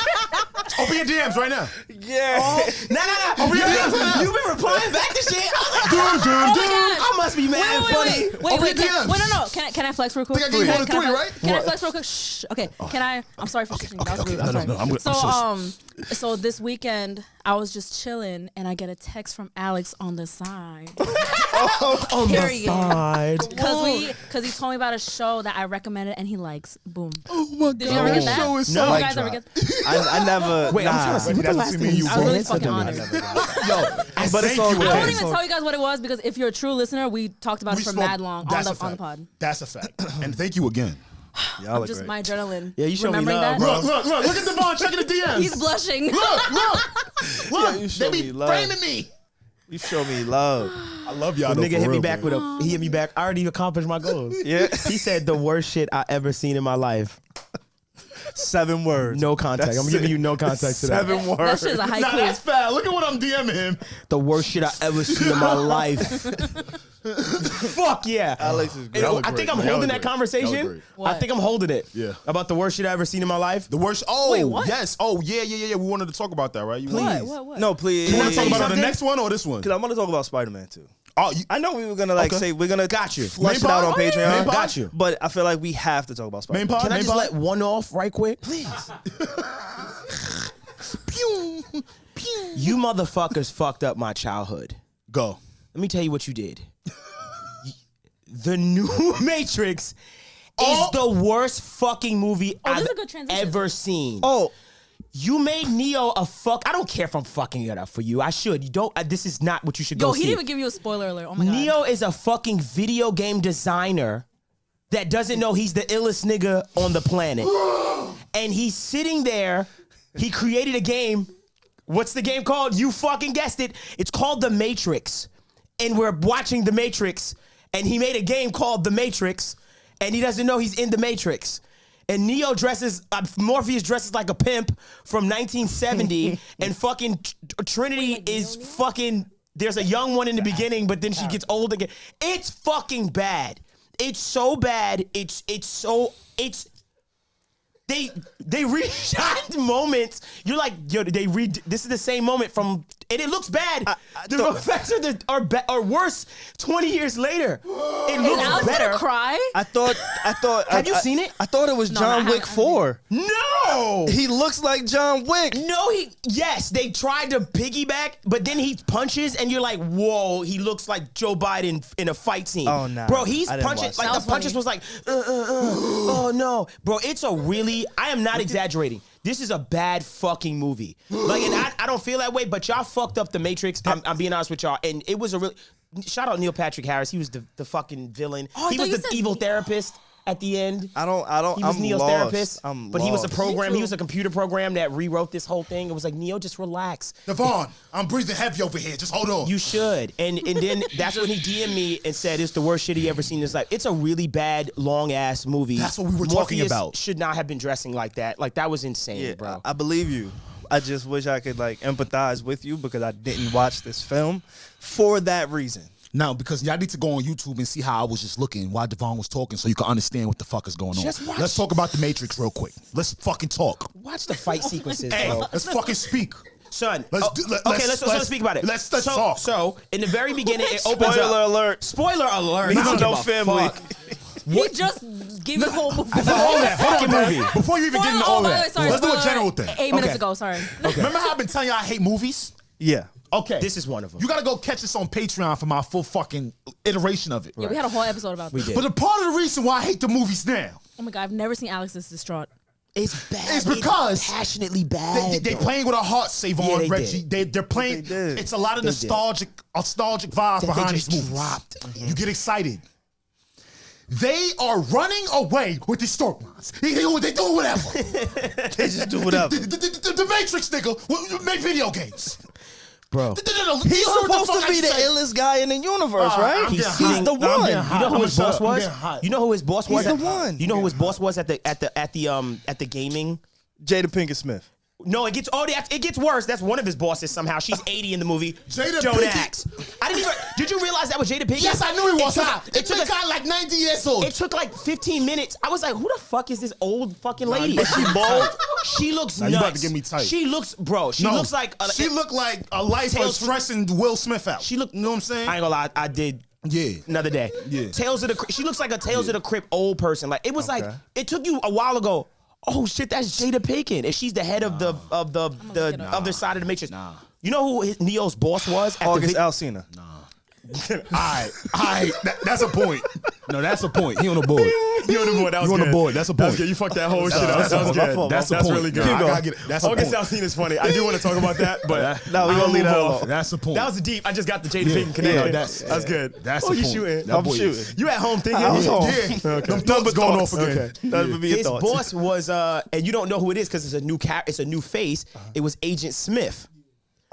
Open your DMs right now. Yeah. You've been replying back to shit. I must be mad and funny. Wait, no. Can I flex real quick? I think I gave you more than 3, right? Can I flex real quick? Shh. Okay. Can I? I'm sorry for switching. That was rude. I'm sorry. No, I'm good. So this weekend I was just chilling and I get a text from Alex on the side. On the side. Because he told me about a show that I recommended and he likes. Boom. Oh my God. Did you ever get that? Show is No, so you guys ever get that? I never. Wait, I'm trying to see what the last thing you I was really said. fucking honored. But it's all good. I won't even tell you guys what it was because if you're a true listener, we talked about it for mad long on the pod. That's a fact. And thank you again. Y'all Just my adrenaline. Yeah, you show me remembering love, that. bro. Look at Devvon checking the DMs. He's blushing. Look. you show They me be love. framing me. You show me love. I love y'all. The though, nigga for hit me real, back bro. he hit me back. I already accomplished my goals. Yeah. He said the worst shit I ever seen in my life. 7 words. No context. I'm giving you no context to that. 7 words. That shit is a haiku. Nah, that's foul. Look at what I'm DMing him. The worst shit I ever seen in my life. Fuck yeah. Alex is great. Y'all look I think great. I'm Y'all holding look that great. Y'all conversation. look great. What? I think I'm holding it. Yeah. About the worst shit I ever seen in my life. The worst. Oh, Wait, what? yes. Oh, yeah. We wanted to talk about that, right? You What? No, please. You want to talk about it on something? the next one or this one? Because I'm gonna talk about Spider-Man too. Oh, I know we were gonna say we're gonna Got you. flush Main it out on pod? Oh, yeah. Patreon. Main pod? Got you. But I feel like we have to talk about Main Spider-Man. pod? Can I Main just pod? let one off right quick? Please. Pew, pew. You motherfuckers fucked up my childhood. Go. Let me tell you what you did. The new Matrix is the worst fucking movie Oh, this I've is a good transition. ever seen. Oh, You made Neo a fuck. I don't care if I'm fucking it up for you. I should. You don't. This is not what you should go Yo, see. he didn't even give you a spoiler alert. Oh my god. Neo is a fucking video game designer that doesn't know he's the illest nigga on the planet. And he's sitting there. He created a game. What's the game called? You fucking guessed it. It's called The Matrix. And we're watching The Matrix. And he made a game called The Matrix. And he doesn't know he's in The Matrix. And Neo Morpheus dresses like a pimp from 1970. And fucking Trinity is fucking, there's a young one in the beginning, but then she gets old again. It's fucking bad. It's so bad. They reshot moments. You're like, yo, this is the same moment from, and it looks bad. The effects are worse 20 years later. It looks Alex better. gonna cry? I thought. Have you seen it? I thought it was John Wick 4. No! He looks like John Wick. No, yes, they tried to piggyback, but then he punches and you're like, whoa, he looks like Joe Biden in a fight scene. Oh, nah. Bro, he's I didn't punching, watch like that. the punches was like, oh no. Bro, it's a really, I am not exaggerating. This is a bad fucking movie. Like, and I don't feel that way, but y'all fucked up The Matrix. I'm being honest with y'all. And it was a really, shout out Neil Patrick Harris. He was the fucking villain. Oh, I He thought was you the said- evil therapist at the end. I don't. He was I'm Neo's lost. therapist, I'm but he was a lost. program. He was a computer program that rewrote this whole thing. It was like, Neo, just relax. Devvon, I'm breathing heavy over here. Just hold on. You should. And then that's when he DM'd me and said it's the worst shit he ever seen in his life. It's a really bad, long ass movie. That's what we were talking Morpheus about. Should not have been dressing like that. Like, that was insane, Yeah, bro. I believe you. I just wish I could like empathize with you because I didn't watch this film for that reason. Now, because y'all need to go on YouTube and see how I was just looking while Devvon was talking so you can understand what the fuck is going on. Just watch. Let's talk about The Matrix real quick. Let's fucking talk. Watch the fight sequences, Hey, bro. let's fucking speak. Son, Let's speak about it. Let's talk. So, in the very beginning, it opens Spoiler up. alert. Spoiler alert. This I don't is no give a family. fuck. He just gave you the whole movie. Hold on, fucking movie. Before you even get into all that, let's do a general thing. 8 minutes ago, sorry. Remember how I've been telling y'all I hate movies? Yeah. Okay. This is one of them. You gotta go catch this on Patreon for my full fucking iteration of it. Yeah, we had a whole episode about this. did. But the part of the reason why I hate the movies now, Oh my god, I've never seen Alex this distraught. It's bad. It's because passionately bad. they playing with our hearts, SaVon, Yeah, they Reggie. They're playing. They did. It's a lot of They nostalgic vibes That behind they these just movies. dropped. You get excited. They are running away with these storylines. They do whatever. They just do whatever. The Matrix nigga make video games. Bro. He's supposed to be the illest guy in the universe, right? I'm He's getting the hot. one. I'm getting hot. You know who I'm his gonna boss shut up. I'm was? getting hot. You know who his boss was? He's the one. You know who his boss was at the gaming? Jada Pinkett Smith. No, it gets worse. That's one of his bosses somehow. She's 80 in the movie. Jada Don't Pinkett- ask. I didn't even. Did you realize that was Jada Pinkett? Yes, I knew he was hot. It took guy like 90 years old. It took like 15 minutes. I was like, who the fuck is this old fucking lady? Is she bald? She looks Now nuts. you about to get me tight. She looks, bro. She looks like she looked like a life of stressing Will Smith out. She look. You know what I'm saying? I ain't gonna lie. I did. Yeah. Another day. Yeah. Tales of the. She looks like a Tales of the Crypt old person. Like it was like it took you a while ago. Oh shit, that's Jada Pinkett, and she's the head of the other side of the Matrix. Nah. You know who Neo's boss was? August Alsina. Nah. Alright, that's a point. No, that's a point. He on the board. He on the board. That was You on good. the board. That's a point. You fucked that whole shit up. That's That was good. good. That's a That's point. really good. Nah, I gotta get it. That's a August point. Alsina is funny. I do want to talk about that, but No, we gonna leave that alone. That's a point. that was deep. I just got the Jada Pinkett connection. that's good. That's oh, the you point. shooting? That I'm boy shooting. is- You at home thinking? I was home. Yeah. Them thumbs going off again. Okay. That would be your His thoughts. boss was, and you don't know who it is because it's a new face. It was Agent Smith.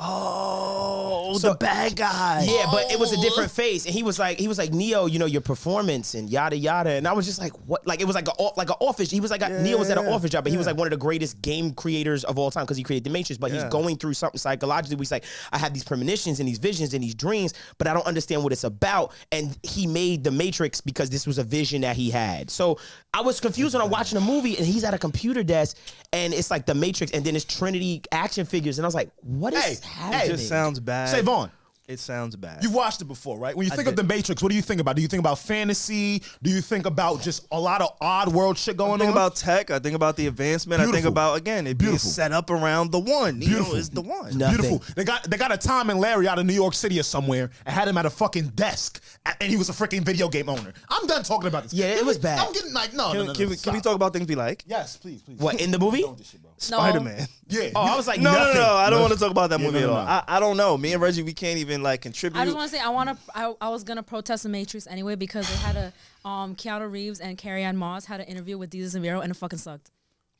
Oh, the bad guy. Yeah, but it was a different face, and he was like Neo, you know, your performance and yada yada, and I was just like, what? Like it was like an office. He was like Neo was at an office job, but he was like one of the greatest game creators of all time because he created the Matrix. But he's going through something psychologically. He's like, I have these premonitions and these visions and these dreams, but I don't understand what it's about. And he made the Matrix because this was a vision that he had. So I was confused when I'm watching a movie, and he's at a computer desk, and it's like the Matrix, and then it's Trinity action figures, and I was like, what is happening? It just sounds bad. SaVon. It sounds bad. You've watched it before, right? When you think of the Matrix, what do you think about? Do you think about fantasy? Do you think about just a lot of odd world shit going on? I think about tech. I think about the advancement. I think Beautiful. about, again, it being set up around the one. Neo is the one. Nothing. Beautiful. They got a Tom and Larry out of New York City or somewhere and had him at a fucking desk, and he was a freaking video game owner. I'm done talking about this. Yeah, it was bad. I'm getting like, no. Can we talk about things we like? Yes, please. What, in the movie? Spider-Man. Yeah. Oh, I was like, No, nothing. I don't want to talk about that movie no, at no, all. no. I don't know. Me and Reggie, we can't even like contribute. I just want to say I was gonna protest the Matrix anyway because they had a Keanu Reeves and Carrie-Anne Moss had an interview with Jesus and Miro and it fucking sucked.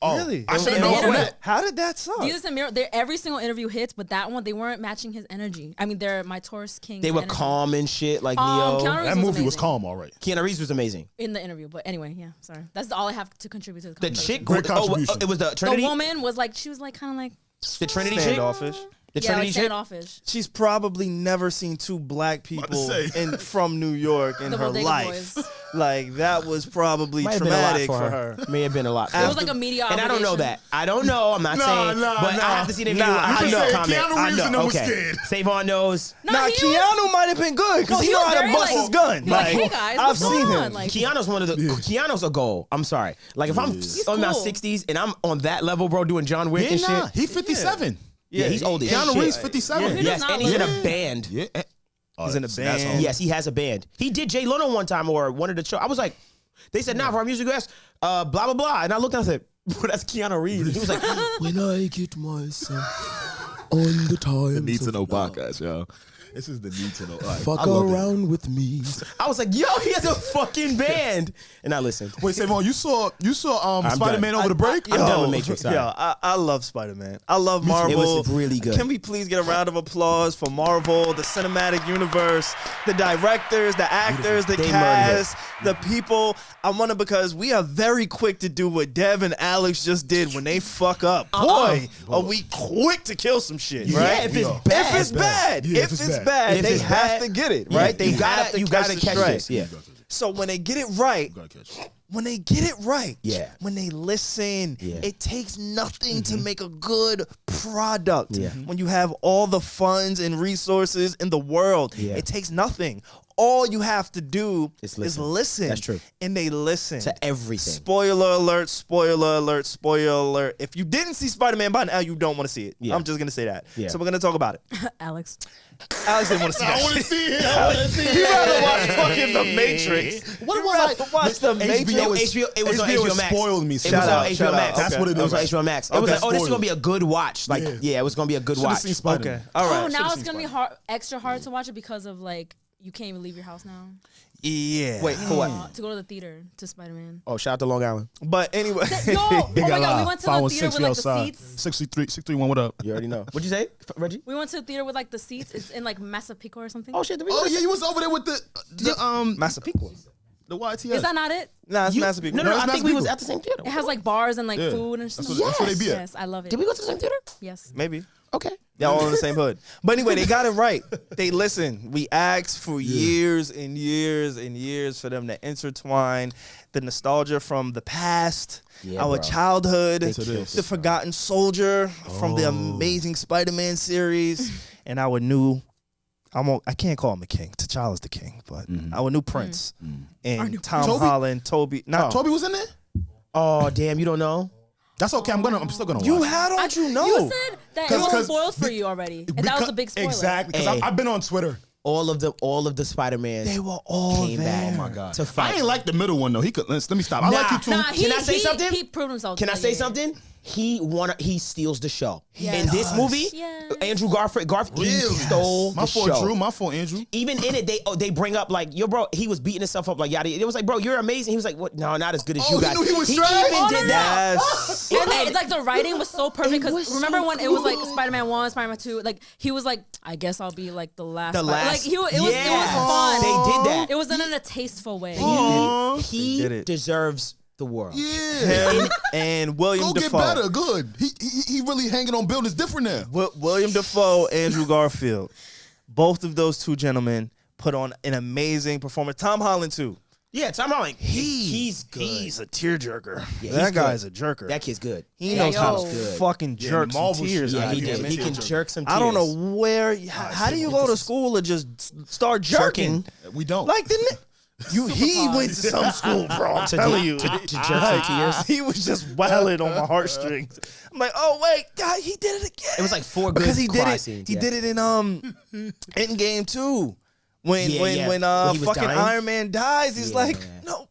Oh, Really? I should Yeah. know from Yeah. that. How did that suck? Jesus and Miro, every single interview hits, but that one they weren't matching his energy. I mean, they're my Taurus King. They were calm and shit, like Neo. Keanu Reeves That movie was amazing calm, all right. Keanu Reeves was amazing. in the interview, but anyway, yeah, sorry. That's all I have to contribute to the The conversation. chick, Great oh, contribution. it was the Trinity. The woman was like, she was like kind of like The Trinity chick. Standoffish. The yeah, Trinity like chick. standoffish. She's probably never seen two black people say. from New York in The her Bodega life. Boys. Like that was probably Might have been a lot traumatic for her. May have been a lot. For It her. was like a media And I don't know obligation. that. I don't know. I'm not saying. But I have to see the video. I You know. can say Comment. Keanu I Reeves know. and them was Okay. scared. SaVon knows. No, Nah, he was- Keanu might have been good because No, he he know was how to very, bust like- his gun. He's like, hey guys, I've what's seen going on? him. Like, Keanu's one of the. Keanu's a goal. I'm sorry. Like if I'm in my cool. 60s and I'm on that level, bro, doing John Wick Yeah, and nah. shit. He 57. Yeah, he's old as Keanu shit. Reeves 57. He does Yes, not and he's in look- a band. Yeah. He's in a that's band. all. Yes, he has a band. He did Jay Leno one time or one of the show. I was like, they said, nah, for our music guest, blah, blah, blah. And I looked and I said, bro, that's Keanu Reeves. He was like, when I get myself on the time. Need to know podcast, yo. This is the need to know. Right, Fuck I love it. around with me. I was like, yo, he has a fucking band. And I listened. Wait, SaVon, you saw I'm Spider-Man done. over the break? I'm done with Matrix. Sorry. Yo, I love Spider-Man. I love It Marvel. was really good. Can we please get a round of applause for Marvel, the cinematic universe, the directors, the actors, the They cast, the people? I want to because we are very quick to do what Dev and Alex just did when they fuck up. Boy, are we quick to kill some shit, Yeah, right? if it's Yeah. bad. If it's bad, Yeah, if it's bad, If they it's have bad, to get it, yeah, right? They you have to gotta catch catch the this. strike. Yeah. So when they get it right, when they get it right, Yeah. when they listen, Yeah. it takes nothing to make a good product. Yeah. When you have all the funds and resources in the world, Yeah. it takes nothing. All you have to do Is is listen. listen. That's true. And they listen. To everything. Spoiler alert, spoiler alert, spoiler alert. If you didn't see Spider-Man by now, you don't want to see it. Yeah. I'm just going to say that. Yeah. So we're going to talk about it. Alex. Alex didn't want to see that I want to shit. see it. I want to see it. He'd rather watch fucking The Matrix. What He'd was rather I? watch The Matrix. It was on HBO Max. spoiled me. It was Shout on out, HBO shout Max. out. That's Okay. what it It was on is. HBO Max. It was Okay. like, oh, this is Spoiled. gonna be a good watch. Like, Yeah. yeah, it was gonna be a good Should've watch. seen Spider-Man. Okay. All right. Oh, now Should've it's seen gonna be Spider-Man. extra hard to watch it because of like you can't even leave your house now. Yeah. Wait, for what? To go to the theater to Spider-Man. Oh, shout out to Long Island. But anyway. No, oh my god, we went to the theater with like the 516 seats. 631, what up? You already know. What'd you say, Reggie? We went to the theater with like the seats. It's in like Massapequa or something. Oh shit! Did we Oh go to yeah, you was over there with the Massapequa. the YTS. Is that not it? Nah, it's You- Massapequa. No, No, I it's think we was Massapequa. at the same theater. It has like bars and like Yeah. food and stuff. That's where they be at. Yes, I love it. Did we go to the same theater? Yes. Maybe. Okay. They're all in the same hood. But anyway, they got it right. They listen. We asked for years and years and years for them to intertwine the nostalgia from the past, our childhood, the forgotten soldier from the amazing Spider-Man series, and our new, I can't call him a king. T'Challa's the king, but our new prince. And Tom Holland, Toby. No. Toby was in there? Oh, damn, you don't know? That's okay. I'm still gonna watch. Don't you know? You said that it was spoiled for you already, and that was a big spoiler. Exactly, because I've been on Twitter. All of the Spider-Mans. They were all came there. back. Oh my God. To fight. I ain't like the middle one though. He could. Let me stop. I like you too. Can I say something? He proved himself. Can I say something? He steals the show. Yes. In this movie, Yes. Andrew Garfield, he stole My the fault, show. Drew. My fault, Andrew. Even in it, they bring up like, yo, bro, he was beating himself up like yada. It was like, bro, you're amazing. He was like, what? No, not as good as you he guys. knew he was even trash? did that. Yes. And it's like the writing was so perfect It was because remember so when it was like Spider-Man 1, Spider-Man 2, like he was like, I guess I'll be like the last. Like it was fun. They did that. It was done in a tasteful way. He deserves the world. Yeah. Him and William Go Dafoe. get better. Good. He really hanging on buildings different now. William Dafoe, Andrew Garfield. Both of those two gentlemen put on an amazing performance. Tom Holland too. Yeah, Tom Holland. He's good. He's a tearjerker. Yeah, that he's guy's good. a jerker. That kid's good. He knows how to good. fucking jerk some Marvel tears. shit. Yeah, out he of did. man. He can jerk some tears. I don't know where. How do you go to school and just start jerking? We don't. Like he went to some school, bro. I'm telling you. To jerk some tears. He was just wailing on my heartstrings. I'm like, oh wait, God, he did it again. It was like 4 because good he did cry it. scenes. He did it in Endgame too. When he was fucking dying? Iron Man dies, he's like, Yeah. no,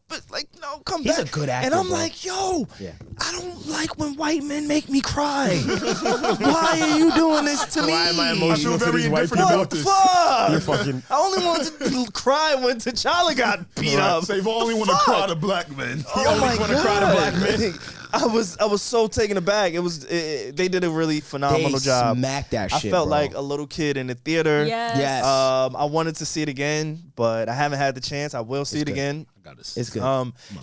come He's back. a good actor, and I'm bro. like, yo, Yeah. I don't like when white men make me cry. Why are you doing this to me? Why am I I emotional feel for very these white indifferent people? about this. Fuck. You're fucking. I only wanted to cry when T'Challa got beat up. SaVon only want to Fuck. cry to black men. He Oh only my want to cry to black men. God. I was so taken aback. They did a really phenomenal They job. smacked that shit, I felt bro. like a little kid in the theater. Yes. I wanted to see it again, but I haven't had the chance. I will see it good. again. It's good.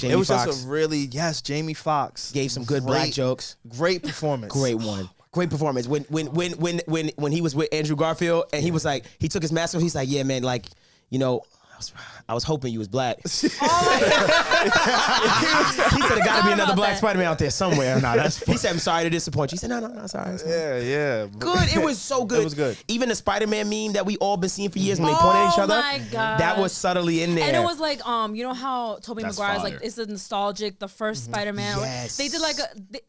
It was Foxx just a really Jamie Foxx gave some good black jokes. Great performance. Great one. Great performance. When he was with Andrew Garfield and he was like, he took his mask off. He's like, yeah, man, like, you know, I was hoping you was black. He said, there got to be another black Spider-Man out there somewhere. He said, I'm sorry to disappoint you. He said, no, sorry. Yeah. Good. It was so good. It was good. Even the Spider-Man meme that we all been seeing for years when they pointed at each other. Oh my God. That was subtly in there. And it was like, you know how Tobey That's Maguire's fire. like, it's a nostalgic, the first Spider-Man. Yes. They did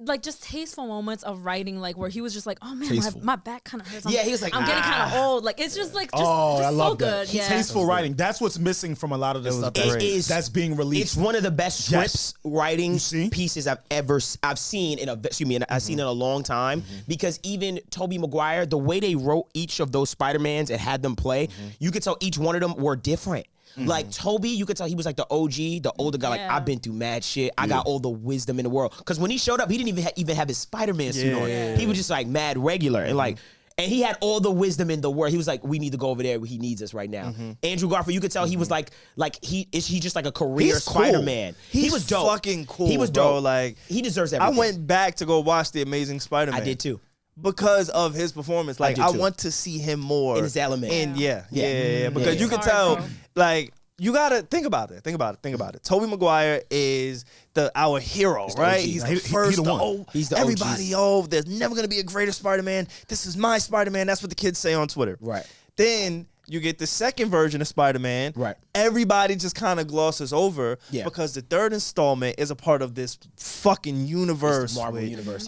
like just tasteful moments of writing, like where he was just like, oh man, Tasteful. my back kind of hurts. Yeah, he was like, I'm getting kind of old. Like it's just like, just I love so that. good. Yeah. Tasteful writing. That's what's missing from a lot of the stuff that's being released. It's one of the best scripts writing see? pieces I've seen in I've seen in a long time because even Tobey Maguire, the way they wrote each of those Spider-Mans and had them play, you could tell each one of them were different. Like Toby, you could tell he was like the OG, the older guy. Like Yeah. I've been through mad shit. I got all the wisdom in the world. Because when he showed up, he didn't even have his Spider-Man suit on. Yeah. He was just like mad regular and like. And he had all the wisdom in the world. He was like, we need to go over there. He needs us right now. Andrew Garfield, you could tell he was like he just like a career He's cool. Spider-Man. He was dope. Fucking cool. He was bro. dope. Like he deserves I everything. went back to go watch The Amazing Spider-Man. I did too. Because of his performance. Like did I too. want to see him more In his element. And Yeah. Because Yeah. you can Sorry, tell bro. like you gotta think about it. Tobey Maguire is our hero, right? OG. He's He the first. the one. He's the OG. everybody. There's never gonna be a greater Spider-Man. This is my Spider-Man. That's what the kids say on Twitter. Right. Then you get the second version of Spider-Man. Right. Everybody just kind of glosses over because the third installment is a part of this fucking universe. It's the Marvel with, universe,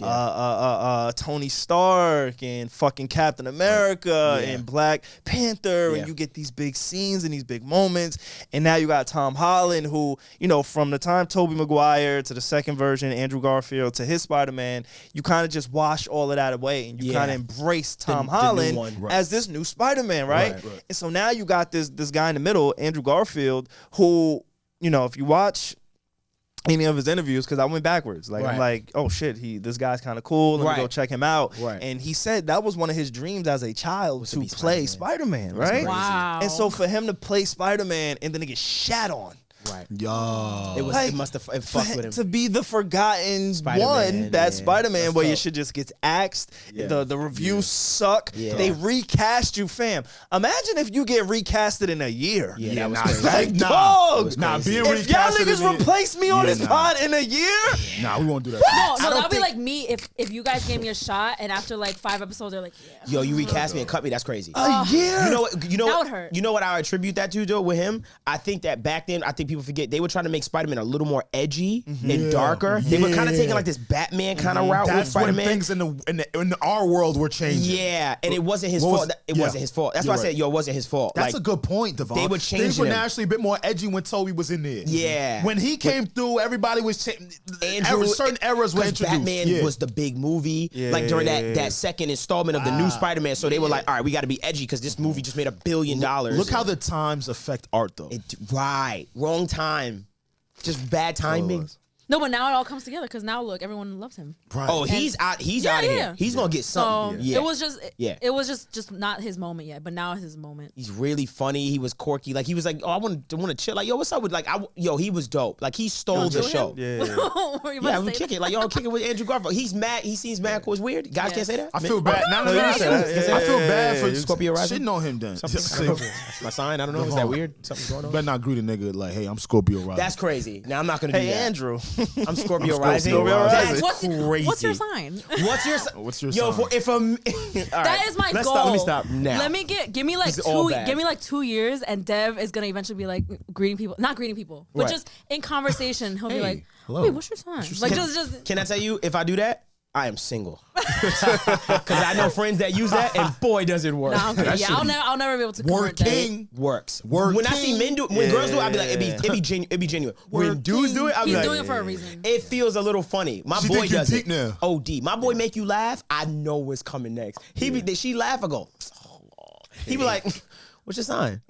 Tony Stark and fucking Captain America and Black Panther, and you get these big scenes and these big moments. And now you got Tom Holland, who, you know, from the time Tobey Maguire to the second version, Andrew Garfield to his Spider-Man, you kind of just wash all of that away and you kind of embrace Tom new Holland one. as this new Spider-Man, right? And so now you got this guy in the middle, Andrew Garfield, who, you know, if you watch any of his interviews, because I went backwards. Like I'm like, oh shit, this guy's kind of cool. Let me go check him out. And he said that was one of his dreams as a child to play Spider-Man, right? Wow. And so for him to play Spider-Man and then to get shat on Right. Yo. It must have fucked with him. To be the forgotten Spider-Man, one, that yeah. Spider-Man That's where your tough. shit just gets axed. Yeah. The reviews suck. Yeah. They recast you, fam. Imagine if you get recasted in a year. Yeah, that was nah, crazy. Like, nah, dog. nah, being If y'all recasted niggas in it- replace me on Yeah, this nah. pod in a year, Nah, we won't do that. No, that'd be like me if you guys gave me a shot and after like 5 episodes they're like, yeah. Yo, you recast me and cut me. That's crazy. a year. That would hurt. You know what I attribute that to, though, with him? I think that back then, I think people forget, they were trying to make Spider-Man a little more edgy and darker. They were kind of taking like this Batman kind of route with That's when Spider-Man. things in our world were changing. Yeah, and it wasn't his What was- fault. It yeah. wasn't his fault. That's You're why I said, right. yo, it wasn't his fault. That's Like, a good point, Devvon. they were Things changing were him. naturally a bit more edgy when Toby was in there. Yeah. When he came through, everybody was certain eras were 'cause introduced. Batman Yeah. was the big movie, like during that second installment of the new Spider-Man. So they were like, all right, we got to be edgy because this movie just made $1 billion. Look how the times affect art, though. Right, wrong time, just bad timing. No, but now it all comes together because now look, everyone loves him. Right. Oh, he's out. He's Yeah, out of yeah. here. He's gonna get So something. Yeah. it was just Yeah. it was just not his moment yet, but now it's his moment. He's really funny. He was quirky. Like he was like, oh, I want to chill. Like, yo, what's up with like, he was dope. Like he stole the show. Yeah. Were you about Yeah, to we say kick that? it. Like, y'all kick it with Andrew Garfield. He's mad. He seems mad. Cool. It's weird. Guys Yes. can't say that. I feel bad. No, you said that. I feel bad for Scorpio rising? shitting on him then. My sign. I don't know. Is that weird? Something's going on. Better not greet a nigga like, hey, I'm Scorpio rising. That's crazy. Now I'm not gonna do Hey, that. Andrew. I'm Scorpio rising. Scorpio That's rising. crazy. What's your sign? What's your What's your yo? sign? If I'm That is my goal. Let me stop now. Let me give me like This is all two bad. give me like 2 years and Dev is gonna eventually be like greeting people, not greeting people, but Right. just in conversation he'll be Hey, like, hello. wait, what's your sign? Like just Can I tell you, if I do that, I am single. Because I know friends that use that, and boy, does it work. nah, I'm kidding. Yeah, I'll never be able to convert that. Working. Works. Working. When I see men do, when girls do it, I be like, it be genuine. When dudes do it, I be He's like, doing it for a reason. it feels a little funny. My She boy think you does deep it. now. OD. My boy make you laugh. I know what's coming next. She laugh. I go. Oh, Lord. He be like, "What's your sign?"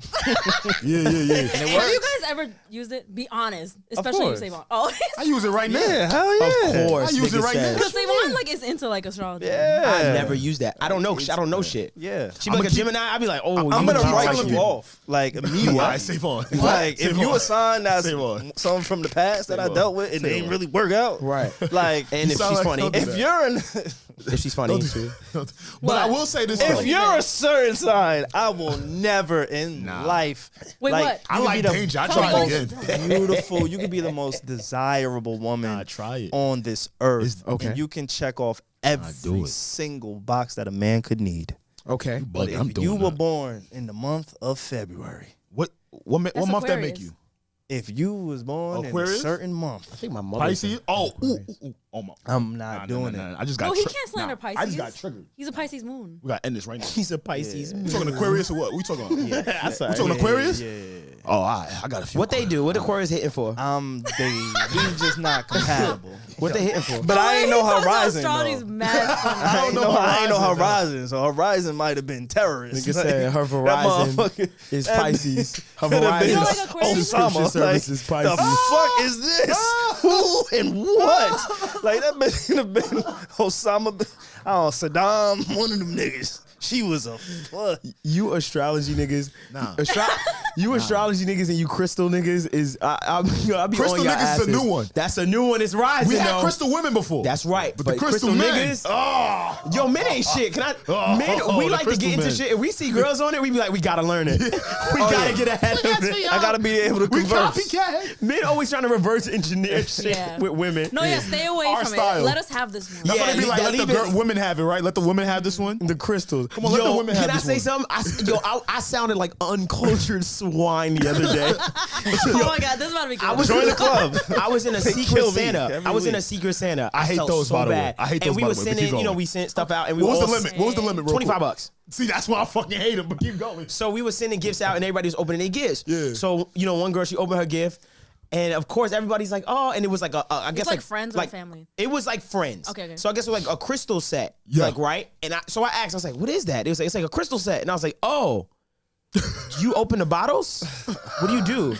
Yeah. Have you guys ever used it? Be honest, especially you, course. SaVon. Oh, I use it right now. Yeah, hell yeah. Of course, I use it nigga right now. says. because SaVon like is into like astrology. Yeah. I never use that. I don't know. I don't know shit. Yeah. She be like a Gemini. I be like, oh, I'm you gonna keep write telling you me. off. Like immediately. Why? SaVon. Like if you a sign that's SaVon. something from the past that I dealt with and it ain't really work out. Right. Like And if sound she's like funny, don't do if that. you're an if she's funny, too. But I will say this. if though. you're a certain sign, I will never in life. Wait, like, what? I you could like be the danger. I Tell try me it what- again. beautiful. You could be the most desirable woman Nah, try it. on this earth. okay. And you can check off do every it. single box that a man could need. Okay. But I'm if doing you were that. born in the month of February, What month that Aquarius. make you? if you was born in a Aquarius? certain month, I think my mother. Pisces? Oh, ooh. Oh my. I'm not doing it. I just got. No, he can't slander I Pisces. just got triggered. He's a Pisces moon. We gotta end this right now. He's a Pisces. We talking Aquarius or what? We talking? We talking Aquarius? Yeah. Oh, all right. I got a few. What they do? What Aquarius hitting for? We just not compatible. What they hitting for? But I ain't know He talks Horizon. Astrology's Though. mad funny. I ain't know Horizon, Horizon. So Horizon might have been terrorist. Nigga Like, said her that Verizon motherfucker- is that Pisces. Her could have been You Verizon don't like Aquarius? Osama. subscription service is The Pisces. fuck is this? Who and what? Like that bitch could have been Osama. Saddam. One of them niggas. She was a fuck. You astrology niggas. Nah. You astrology niggas and you crystal niggas is I'll be Crystal on your niggas is a asses. new one. That's a new one. It's rising. We had though. crystal women before. That's right. But the crystal men. niggas. Oh, Yo, men ain't shit. Can I? Men, we the like to crystal get into men. shit. If we see girls on it, we be like, we gotta learn it. We gotta get ahead of it. I gotta be able to we converse. copycat. Men always trying to reverse engineer shit Yeah. with women. No, yeah, stay away Our from style. it. Let us have this one. That's Yeah, what they be like. yeah, Let the leave it- women have it, right? Let the women have this one. The crystals. Come on, let the women have Can I this say one. something? I sounded like uncultured swine the other day. Oh my god, this is about to be good. Join the club. I was in a They Secret kill me Santa. every I was in a week. Secret Santa. I hate felt those, so by the way. bad. I hate And those, we by was the way, but sending, keep going. we sent stuff out, and we What was all the limit? What was the limit? real quick? $25. See, that's why I fucking hate him. But keep going. So we were sending gifts out, and everybody was opening their gifts. Yeah. So one girl, she opened her gift, and of course everybody's like, oh, and it was like I guess like friends or family? It was like friends. Okay. So I guess it was like a crystal set. Yeah. Like right, and so I asked, I was like, what is that? It was like, it's like a crystal set, and I was like, oh. You open the bottles? What do you do?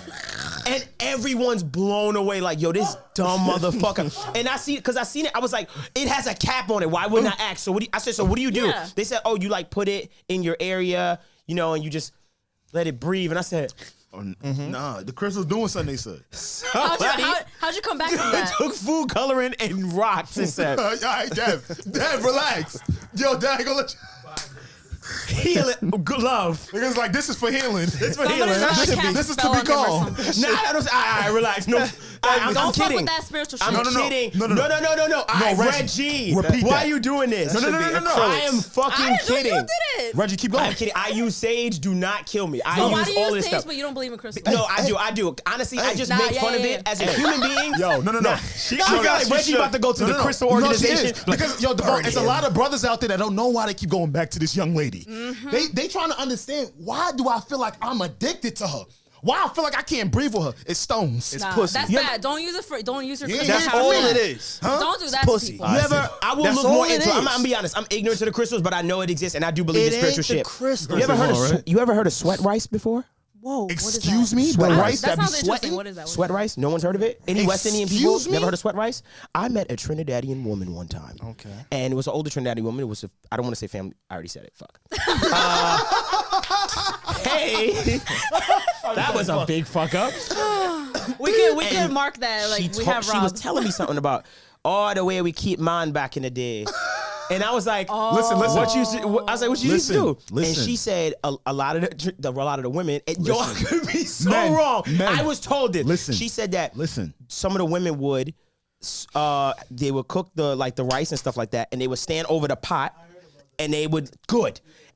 And everyone's blown away like, yo, this dumb motherfucker. And I seen it. I was like, it has a cap on it. Why wouldn't I ask? So I said, so what do you do? Yeah. They said, oh, you like put it in your area, and you just let it breathe. And I said, Nah, the crystal's doing something. They said. How'd you come back from that? Took food coloring and rocks and said, All right, Dev, relax. Yo, Dev, I ain't gonna let you. heal it. Good love. Niggas like, this is for healing. This for healing. This is to be calm. Nah, relax. No, I'm Don't fuck kidding. with that spiritual shit. I'm kidding. No. Reggie, repeat why that. are you doing this? No. I am fucking I didn't do it, kidding. you did it. Reggie, keep going. I'm kidding. I use sage. Do not kill me. I So use why do you all use this sage, stuff. but you don't believe in crystals? No, I do. Honestly, I just Nah, make yeah, fun of yeah, it yeah. as a human being. Yo, no. She feel like Reggie about to go to the crystal No, she organization. is. Because yo, Devvon, it's a lot of brothers out there that don't know why they keep going back to this young lady. They trying to understand, why do I feel like I'm addicted to her? Why I feel like I can't breathe with her? It's stones. It's pussy. That's bad. Don't use your Yeah, crystal. That's Yeah, all yeah. it is. Don't do that pussy. to people. You ever? I will That's look all more it into. I'm is. gonna be honest. I'm ignorant to the crystals, but I know it exists, and I do believe It in spiritual ain't the shit. crystals. You ever heard of Right? you ever heard of sweat rice before? Whoa. What is Excuse that? me? The Sweat rice That that be sounds interesting. sweating? What is that? Sweat rice? No one's heard of it? Any West Indian people Excuse me? never heard of sweat rice? I met a Trinidadian woman one time. Okay. And it was an older Trinidadian woman. It was I don't want to say family. I already said it. Fuck. Hey. That was a big fuck up. We can mark that. Like we have she Rob. was telling me something about the way we keep mine back in the day. And I was like, Listen. What you? I was like, what you used to do? Listen. And she said a lot of the women. And yo, I could be so Men, wrong. men. I was told this. Listen. She said that. Listen. Some of the women would, they would cook the rice and stuff like that, and they would stand over the pot, and they would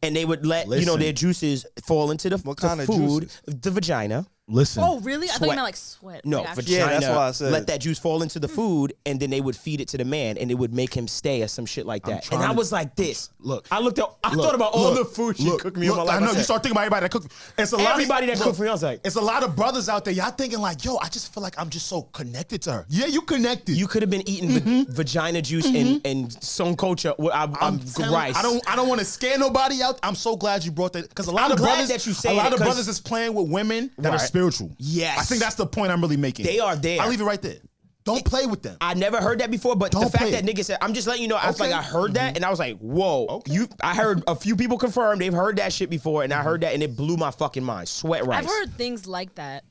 and they would let Listen. their juices fall into the kind of food, juices? the vagina. Listen. Oh, really? I thought you Sweat. meant like sweat. No, Like, actually- vagina. Yeah, that's why I said let it. that juice fall into the food, and then they would feed it to the man, and it would make him stay or some shit like that. And trying I to- was like, this. Look. I looked at. I thought about all the food she cooked me in my life. I know said, you start thinking about everybody that cooked. It's a lot Everybody of, that cooked for me, I was like- it's a lot of brothers out there. Y'all thinking like, yo, I just feel like I'm just so connected to her. Yeah, you connected. You could have been eating vagina juice and some culture. I'm telling- rice. I don't want to scare nobody out. I'm so glad you brought that because a lot I'm of glad brothers that you say a lot it, of 'cause- brothers is playing with women that are Right. spiritual. Yes. I think that's the point I'm really making. They are there. I'll leave it right there. Don't play with them. I never heard that before, but the Don't fact play that it. nigga said, I'm just letting you know, I was Okay. like, I heard that, and I was like, whoa. Okay. I heard a few people confirm they've heard that shit before, and I heard that, and it blew my fucking mind. Sweat rice. I've heard things like that.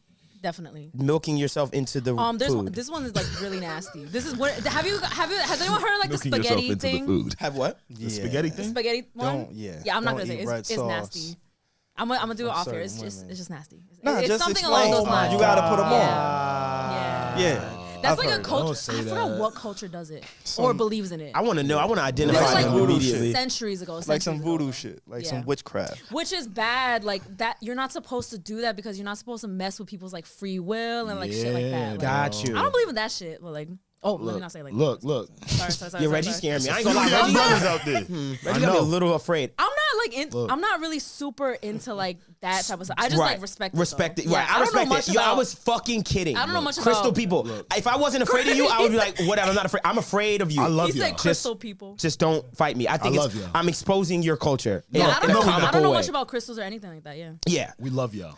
Definitely. Milking yourself into the food. This one is like really nasty. This is what has anyone heard of like Milking the yourself spaghetti into the thing? food. Have what? The spaghetti thing? Spaghetti one? Don't- yeah. Yeah, I'm not Don't gonna say eat it. red It's sauce. nasty. I'm gonna do it off here. certain It's women. just nasty. Nah, It's just something explain. along those lines. You gotta put them Yeah. on. Yeah. That's I've like a heard. culture. Don't say I forgot that. what culture does it or believes in it. I want to know. I want to identify Like them voodoo immediately. Centuries ago. Like some centuries voodoo ago. shit. Like Yeah. some witchcraft. Which is bad. Like that, you're not supposed to do that because you're not supposed to mess with people's like free will and like shit like that. Like, Got you. I don't believe in that shit. But like, let me not say like. Look. Sorry. Yeah, Reggie sorry. scared me. I ain't Some gonna lie, young Reggie. brothers out there. Reggie got me a little afraid. I'm not like I'm not really super into like that type of stuff. I just like respect it. Respect it. though. Right. Yeah, I don't know respect much it. Yo, I about- was fucking kidding. I don't know much Crystal about- people. If I wasn't afraid of you, I would be like, whatever. I'm not afraid. I'm afraid of you. I love He y'all. said crystal people. Just don't fight me. I think I love y'all. I'm exposing your culture. Yeah, I don't know. I comical don't know way. much about crystals or anything like that. Yeah. Yeah. We love y'all.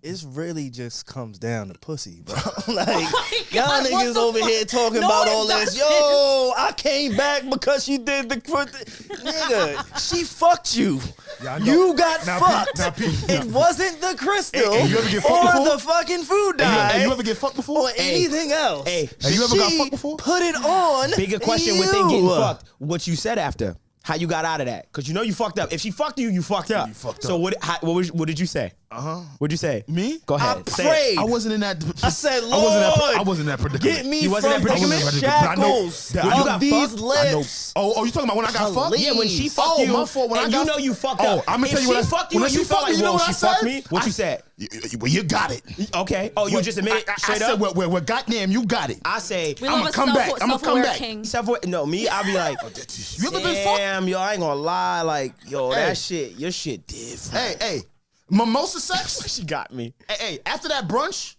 It really just comes down to pussy, bro. Like, my y'all God, what niggas the over fuck? here talking No, about it all this. doesn't. Yo, I came back because you did the nigga. She fucked you. Yeah, I know. You got Now, fucked. Pete, It wasn't the crystal Hey, you ever get fucked or before? the fucking food Hey, dye you ever get fucked before? or anything else. Hey, have you ever got She fucked before? Put it on. Bigger question you. within getting fucked. What you said after. How you got out of that? Because you know you fucked up. If she fucked you, you fucked up. You fucked so up. what did you say? What'd you say? Me? Go I ahead. Say it. prayed. I wasn't in that. I said, I wasn't in Lord, I wasn't in that predicament. Get me You wasn't from in that predicament? these But I know shackles that- of you got these fucked? I know. lips. Oh, you talking about when I got fucked? Yeah, when she Oh, fucked you, my fault. When and I got you know you fucked Oh, up. I'm gonna If tell you she what. fucked you when and she you felt fucked me, like, you know whoa, what I she said? fucked me? What you said? Well, you got it. Okay. Oh, you just admitted I straight said, up? well, goddamn, you got it. I say, We I'ma love a come back. I'ma come self-aware back. king. no, me, I'll be like, You ever been fucked? damn, yo, I ain't gonna lie, like, yo, Hey. that shit, your shit different. Hey, mimosa sex? She got me. Hey, after that brunch,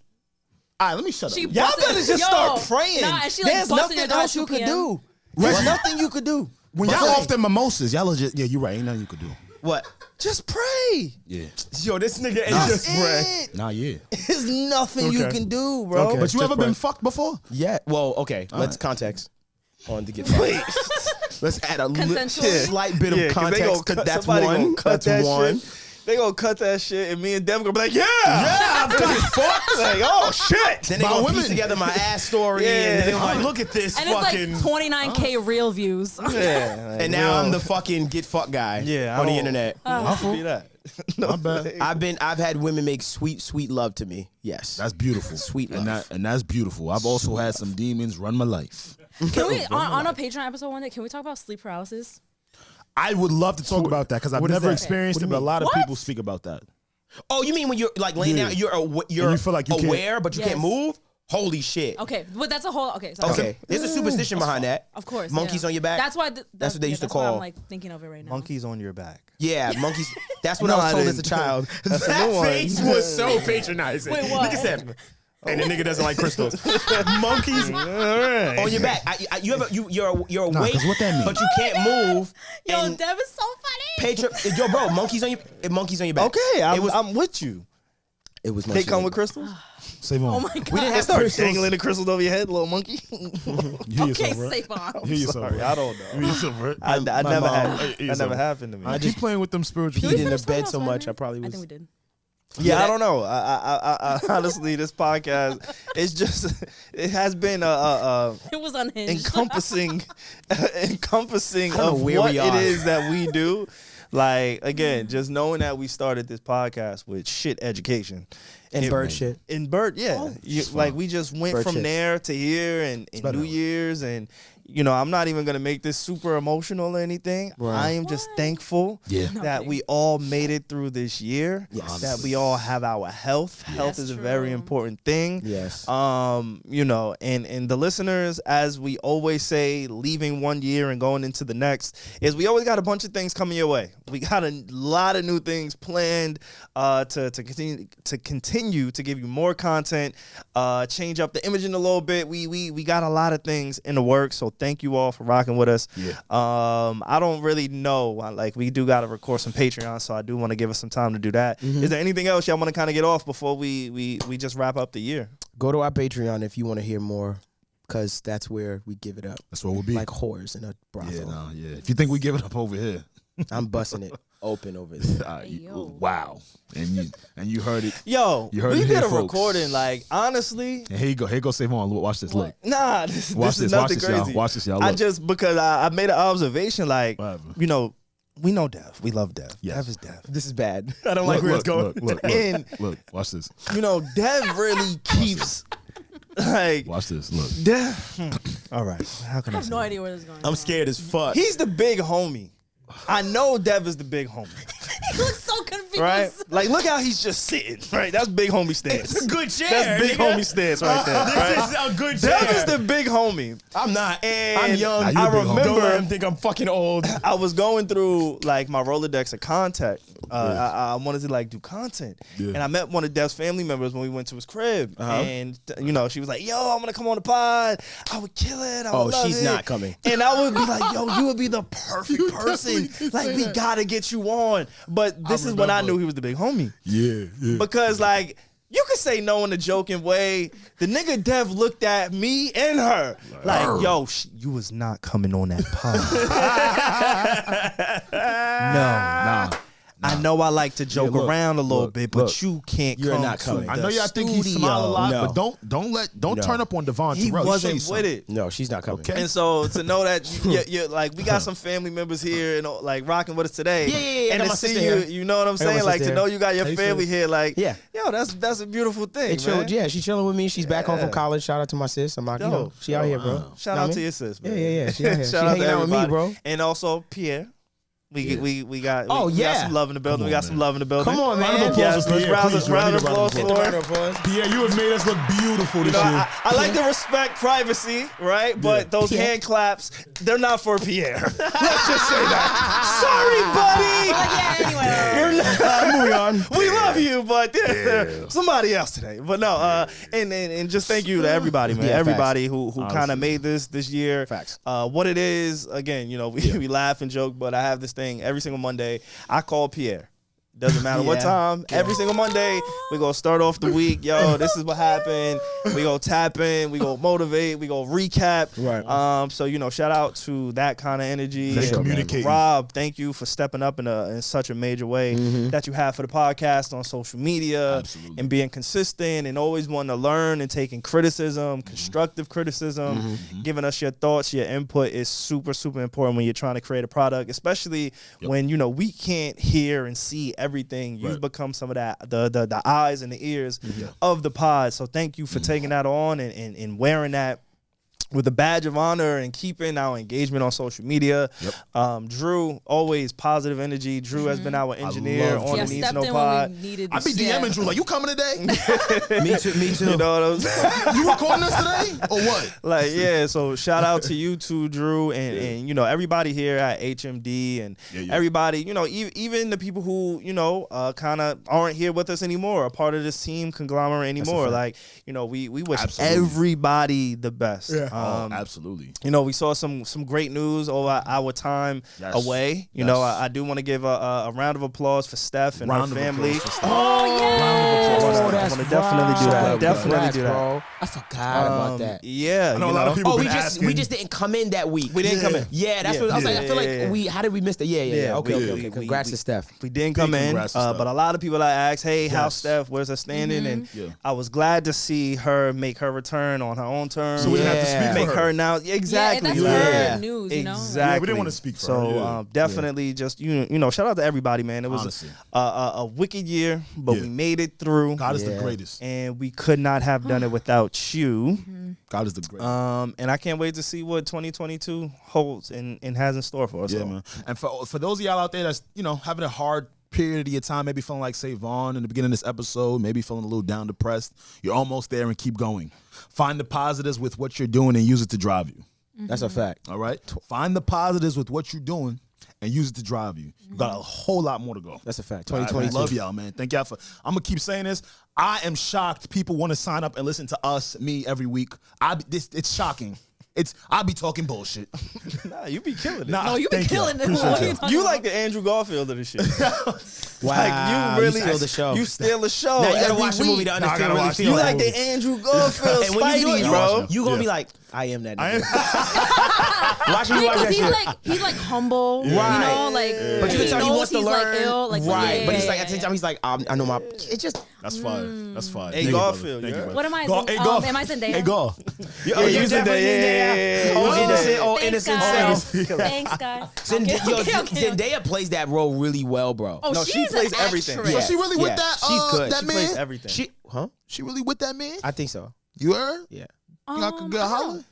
all right, let me shut up. She Y'all busted- better just Yo, start praying. Nah, and she like There's busted nothing your door else at you 2 could p.m. do. There's nothing you could do. When y'all off them mimosas, y'all are just, yeah, you're right. Ain't nothing you could do. What? Just pray. Yeah. Yo, this nigga is That's just bro. it. Nah, yeah. There's nothing you Okay. can do, bro. Okay. But you Just ever pray. been fucked before? Yeah. Well, okay. Let's right. context on to get fucked. Wait. Let's add a Consensually? slight bit Yeah, of 'cause they context. gonna cut- That's somebody one. gonna cut That's that one. shit. they gonna cut that shit, and me and Devvon gonna be like, I'm fucked. Like, oh shit. Then they gonna piece together my ass story, and then like, look at this and fucking. It's like 29K real views. Yeah, like, and now I'm the fucking get fucked guy. On the internet. I'll be that. No, My bad. I've had women make sweet love to me. Yes, That's beautiful. Sweet love. And that's beautiful. I've also had some demons run my life. Can we on a Patreon episode one day? Can we talk about sleep paralysis? I would love to talk about that because I've never that? experienced it, but a lot of people speak about that. Oh, you mean when you're like laying down, you're you feel like you aware, but you can't move? Holy shit. Okay, but that's a whole. Okay, sorry. Okay, there's a superstition behind that. Of course, monkeys on your back. That's why. That's what they used to That's why call. I'm like thinking of it right now. Monkeys on your back. Yeah, monkeys. That's what No, I was I told as a didn't. child. That's a That new one. face was so patronizing. Wait, what? Nigga said, and the nigga doesn't like crystals. Monkeys on your back. You're awake, 'cause what that mean? but you can't move. Yo, and Dev is so funny. Yo, bro, monkeys on your back. Okay, it was. I'm with you. It was. They come with crystals. SaVon. Oh my god. We didn't They have start crystals. dangling the crystals over your head, little monkey. You hear Okay, yourself, bro. SaVon. You hear yourself, Sorry, bro. I don't You know. hear yourself, bro. I My never mom- had. Hey, That so- never happened to me. I keep playing with them spiritual. Peed we in the finish talking bed about so much, Spider-Man? I probably I was. think we did. Yeah, I don't know. I honestly, this podcast, it's just, it has been It was unhinged. encompassing know of where what we it are. is that we do. Like, again, just knowing that we started this podcast with shit education. And bird shit. In bird, yeah. Like, we just went Bird from shit. there to here and better. New Year's. And, you know, I'm not even going to make this super emotional or anything. Right. I am just thankful Yeah. that we all made it through this year. Yes. That we all have our health. Health That's is a very true. important thing. Yes. You know, and the listeners, as we always say, leaving one year and going into the next, is we always got a bunch of things coming your way. We got a lot of new things planned to continue to give you more content, change up the imaging a little bit. We got a lot of things in the works, so thank you all for rocking with us. Yeah. I don't really know, like, we do got to record some Patreon, so I do want to give us some time to do that. Is there anything else y'all want to kind of get off before we just wrap up the year? Go to our Patreon if you want to hear more, because that's where we give it up. That's what we'll be. Like whores in a brothel. Yeah, no, yeah. If you think we give it up over here, I'm busting it open over there. wow. And you heard it. Yo, You heard we it did here, a folks. recording, like, honestly. And here you go SaVon. Watch this. Look. Nah, this Watch is this, watch nothing this, y'all. crazy. Watch this, y'all. I Look. just, because I made an observation, like, What happened? you know, we know Dev. We love Dev. Yes. Dev is Dev. This is bad. I don't like where it's going. Look. And- Look. Watch this. You know, Dev really keeps, like, Watch this. Look. Dev. All right. How can I I have say no that? idea where this is going. I'm scared as fuck. He's the big homie. I know Dev is the big homie, He looks so confused. right? Like, look how he's just sitting, right? That's big homie stance. It's a good chair. That's big nigga. homie stance right there. right? This is a good chair. Dev is the big homie. I'm not. And I'm young. Nah, you I a big homie. Don't let remember him think I'm fucking old. I was going through like my Rolodex of contact. I wanted to like do content, Yeah. and I met one of Dev's family members when we went to his crib, and you know she was like, "Yo, I'm gonna come on the pod. I would kill it. I would love she's it." not coming. And I would be like, "Yo, you would be the perfect person. Like, we gotta get you on." But this is when I remember. knew he was the big homie, Yeah. because like. You could say no in a joking way. The nigga Dev looked at me and her like, yo, you was not coming on that pod. No. Nah. I know I like to joke look, around a little look, bit, but look. you can't You're come not to coming. the I know y'all think he studio. smile a lot, No. but don't turn up on Devvon He Terrell. wasn't He show you with something. it. No, she's not coming. Okay. And so to know that you're like, we got some family members here and like rocking with us today. Yeah. I And got to my see sister you, here. you know what I'm I got my saying? Like sister to know here. you got your Hey, family sis. here, like, Yeah. yo, that's a beautiful thing, They chilled. man. Yeah, she's chilling with me. She's back home from Yeah. college. Shout out to my sis. I'm like, you know, she out here, bro. Shout Know out what to I your mean? sis, man. Yeah. She out here. She Shout out hanging to out with me, everybody. bro. And also Pierre. We got Oh, we got yeah. some love in the building. Come We got on, some man. love in the building. Come on, man. Round of applause Yes, for let's Pierre, round please. round Round of applause of for her. Yeah, you have made us look beautiful this You know, year. I like to respect privacy, right? But those Pierre. hand claps, they're not for Pierre. Let's just say that. Sorry, buddy. Yeah, anyway. You're not, Moving on. we love you, but somebody else today. But no, and just thank you to everybody, man. Yeah, Everybody who kind Honestly. of made this year. Facts. What it is, again, you know, we laugh and joke, but I have this thing every single Monday. I call Pierre. Doesn't matter what time. Every single Monday, we gonna start off the week. Yo, this is what happened. We gonna tap in. We gonna motivate. We gonna recap. Right. So shout out to that kind of energy. Communicate. Rob, thank you for stepping up in such a major way that you have for the podcast on social media. Absolutely. And being consistent and always wanting to learn and taking criticism, constructive criticism, giving us your thoughts, your input is super, super important when you're trying to create a product, especially when we can't hear and see everything. You've become some of that the eyes and the ears of the pod. So thank you for taking that on and wearing that with a badge of honor and keeping our engagement on social media. Drew, always positive energy. Drew has been our engineer on the Needs to Know pod. I be DMing Drew like, you coming today? Me too. You know what I'm saying? You recording us today or what? So shout out to you too, Drew, and everybody here at HMD and everybody, even the people who, kind of aren't here with us anymore, a part of this team conglomerate anymore. We wish everybody the best. Absolutely. We saw some great news over our time away. I do want to give a round of applause for Steph and her family. I want to definitely do that. Bro. I forgot about that. Yeah. I know a lot of people been asking. We just didn't come in that week. We didn't come in. Yeah, that's what I was like. I feel like how did we miss that? Yeah. Okay. Congrats to Steph. We didn't come in, but a lot of people I asked, hey, how's Steph? Where's her standing? And I was glad to see her make her return on her own terms. So we didn't have to speak for her. Now, exactly. Yeah, that's her news, Exactly. Yeah, we didn't want to speak for her. So definitely just shout out to everybody, man. It was a wicked year, but we made it through. God is the greatest, and we could not have done it without you. God is the greatest. And I can't wait to see what 2022 holds and has in store for us. Yeah, man. And for those of y'all out there that's having a hard period of your time, maybe feeling like SaVon in the beginning of this episode, maybe feeling a little down, depressed, you're almost there and keep going. Find the positives with what you're doing and use it to drive you. That's a fact. All right? Find the positives with what you're doing and use it to drive you. You got a whole lot more to go. That's a fact. 2022. I love y'all, man. Thank y'all I'm going to keep saying this. I am shocked people want to sign up and listen to me every week. It's shocking. I be talking bullshit. Nah, you be killing it. No, you be killing it. You like the Andrew Garfield of the shit. Wow, you really steal the show. You steal the show. Now you gotta every watch the movie to understand what You like the Andrew Garfield Spidey, bro. You gonna be like, I am that nigga. Watch he's like humble, right? But you can tell he wants to learn, like ill, right? But he's like at the same time he's like, I know my. It's just that's fine. That's fine. Hey Garfield, what am I? Am I Zendaya? Hey Gar. You Zendaya. Oh, innocent self. Thanks, guys. Zendaya plays that role really well, bro. Oh, no, she plays everything. So she really with that? She's good. That she man? plays everything. She really with that man? I think so. You heard? Yeah. Y'all could go holler.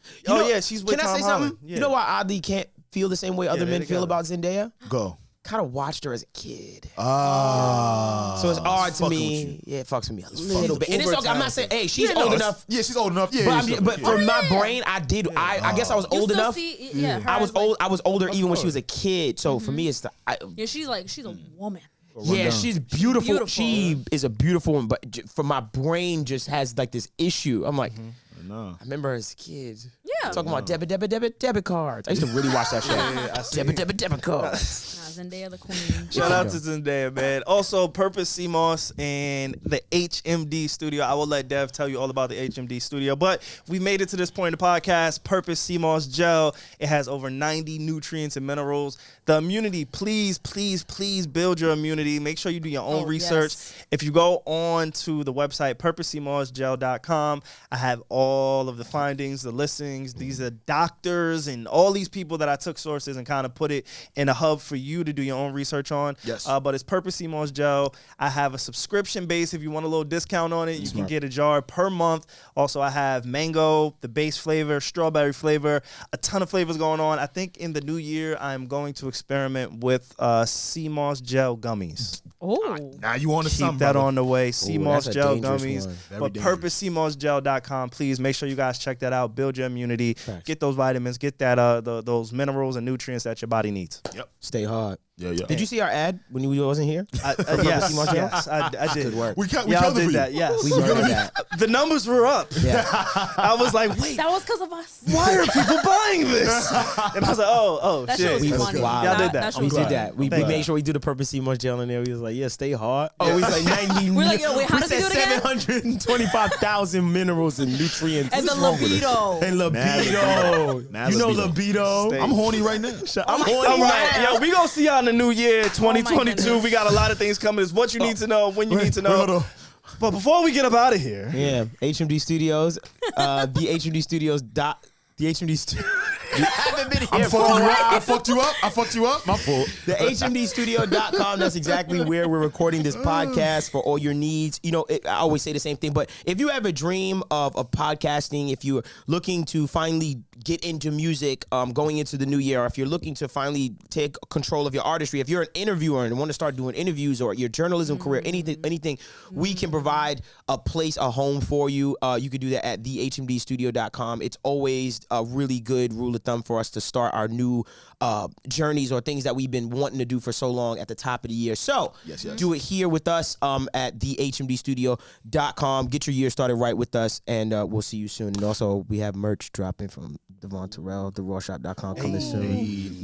She's with Can Tom I say something? Holland. Yeah. You know why I oddly can't feel the same way other men feel about Zendaya? Go. Kind of watched her as a kid. So it's odd to me. Yeah, it fucks with me a little bit. And it's okay. I'm not saying, hey, she's old enough. Yeah, she's old enough. Yeah, but for my brain, I guess I was old enough. I was older even when she was a kid. So for me, it's she's a woman. Yeah, she's beautiful. She is a beautiful woman, but for my brain just has like this issue. I'm like, I remember as a kid. Yeah. Talking about debit cards. I used to really watch that show. Debit cards. Zendaya the queen. Shout out to Zendaya, man. Also, Purpose CMOS and the HMD studio. I will let Dev tell you all about the HMD studio, but we made it to this point in the podcast. Purpose CMOS gel. It has over 90 nutrients and minerals. The immunity, please build your immunity. Make sure you do your own research. Yes. If you go on to the website, purposecmosgel.com, I have all of the findings, the listings. These are doctors and all these people that I took sources and kind of put it in a hub for you to do your own research on. Yes. But it's Purpose CMOS gel. I have a subscription base. If you want a little discount on it, you can get a jar per month. Also, I have mango, the base flavor, strawberry flavor, a ton of flavors going on. I think in the new year, I'm going to experiment with CMOS gel gummies. Oh, now you want to keep that on the way. CMOS gel gummies. But purposecmosgel.com. Please make sure you guys check that out. Build your immunity. Get those vitamins. Get that those minerals and nutrients that your body needs. Yep. Stay hard. Yeah, yeah. Did you see our ad when you wasn't here? Yes, I did. Good work. We Y'all killed it did for that, you. yes. We murdered that. The numbers were up. Yeah. I was like, wait, That was because of us. why are people buying this? And I was like, oh, That shit shit. was was funny. wild. Y'all did that. shit We was did funny. that. We Thank made you. sure we do the purpose C much gel in there. We was like, yeah, stay hard. Oh, we was like 90. We're like, yo, wait, how does he do it again? 725,000 minerals and nutrients. And the What's wrong with us? libido. And libido. Mad You know libido. libido. I'm horny right now. I'm horny. All right, yo, we gonna see y'all in the new year, my 2022. goodness. We got a lot of things coming. It's what you need to know, when you need to hold know. on. But before we get up out of here, Yeah, HMD Studios, the HMD Studios the HMD Studios. You haven't been here for I fucked you up. My fault. The HMDstudio.com, that's exactly where we're recording this podcast for all your needs. You know, I always say the same thing, but if you have a dream of podcasting, if you're looking to finally get into music going into the new year, or if you're looking to finally take control of your artistry, if you're an interviewer and want to start doing interviews or your journalism career, anything, we can provide a place, a home for you. You can do that at thehmdstudio.com. It's always a really good rule of thumb for us to start our new journeys or things that we've been wanting to do for so long at the top of the year. So do it here with us at thehmdstudio.com. Get your year started right with us, and we'll see you soon. And also, we have merch dropping from Devvon Terrell, therawshop.com coming soon.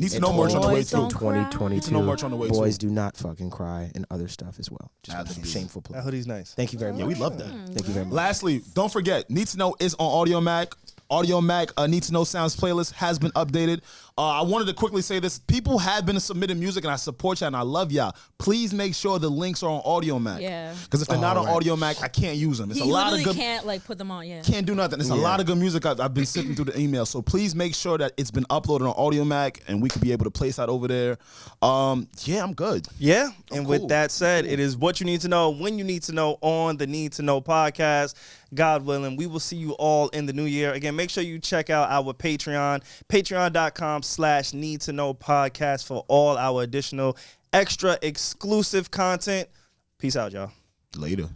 Needs to know merch on the way Boys too. don't cry. 2022. Need to know merch on the way Boys too. do not fucking cry, and other stuff as well. Just Absolutely. shameful that play. hoodie's nice. Thank you very much. Yeah, we love that. Thank you very much. Lastly, don't forget, Need to Know is on Audio Mac. Audio Mac Need to Know Sounds playlist has been updated. I wanted to quickly say this. People have been submitting music, and I support y'all, and I love y'all. Please make sure the links are on Audio Mac. Yeah. Because if they're not on Audio Mac, I can't use them. It's He a lot of literally good. can't like put them on. Yeah. Can't do nothing. It's a lot of good music I've been sifting through the email. So please make sure that it's been uploaded on Audio Mac, and we could be able to place that over there. Yeah, I'm good. Yeah, and cool. with that said, it is what you need to know, when you need to know on the Need to Know podcast. God willing, we will see you all in the new year. Again, make sure you check out our Patreon, patreon.com/need to know podcast for all our additional extra exclusive content. Peace out, y'all. Later.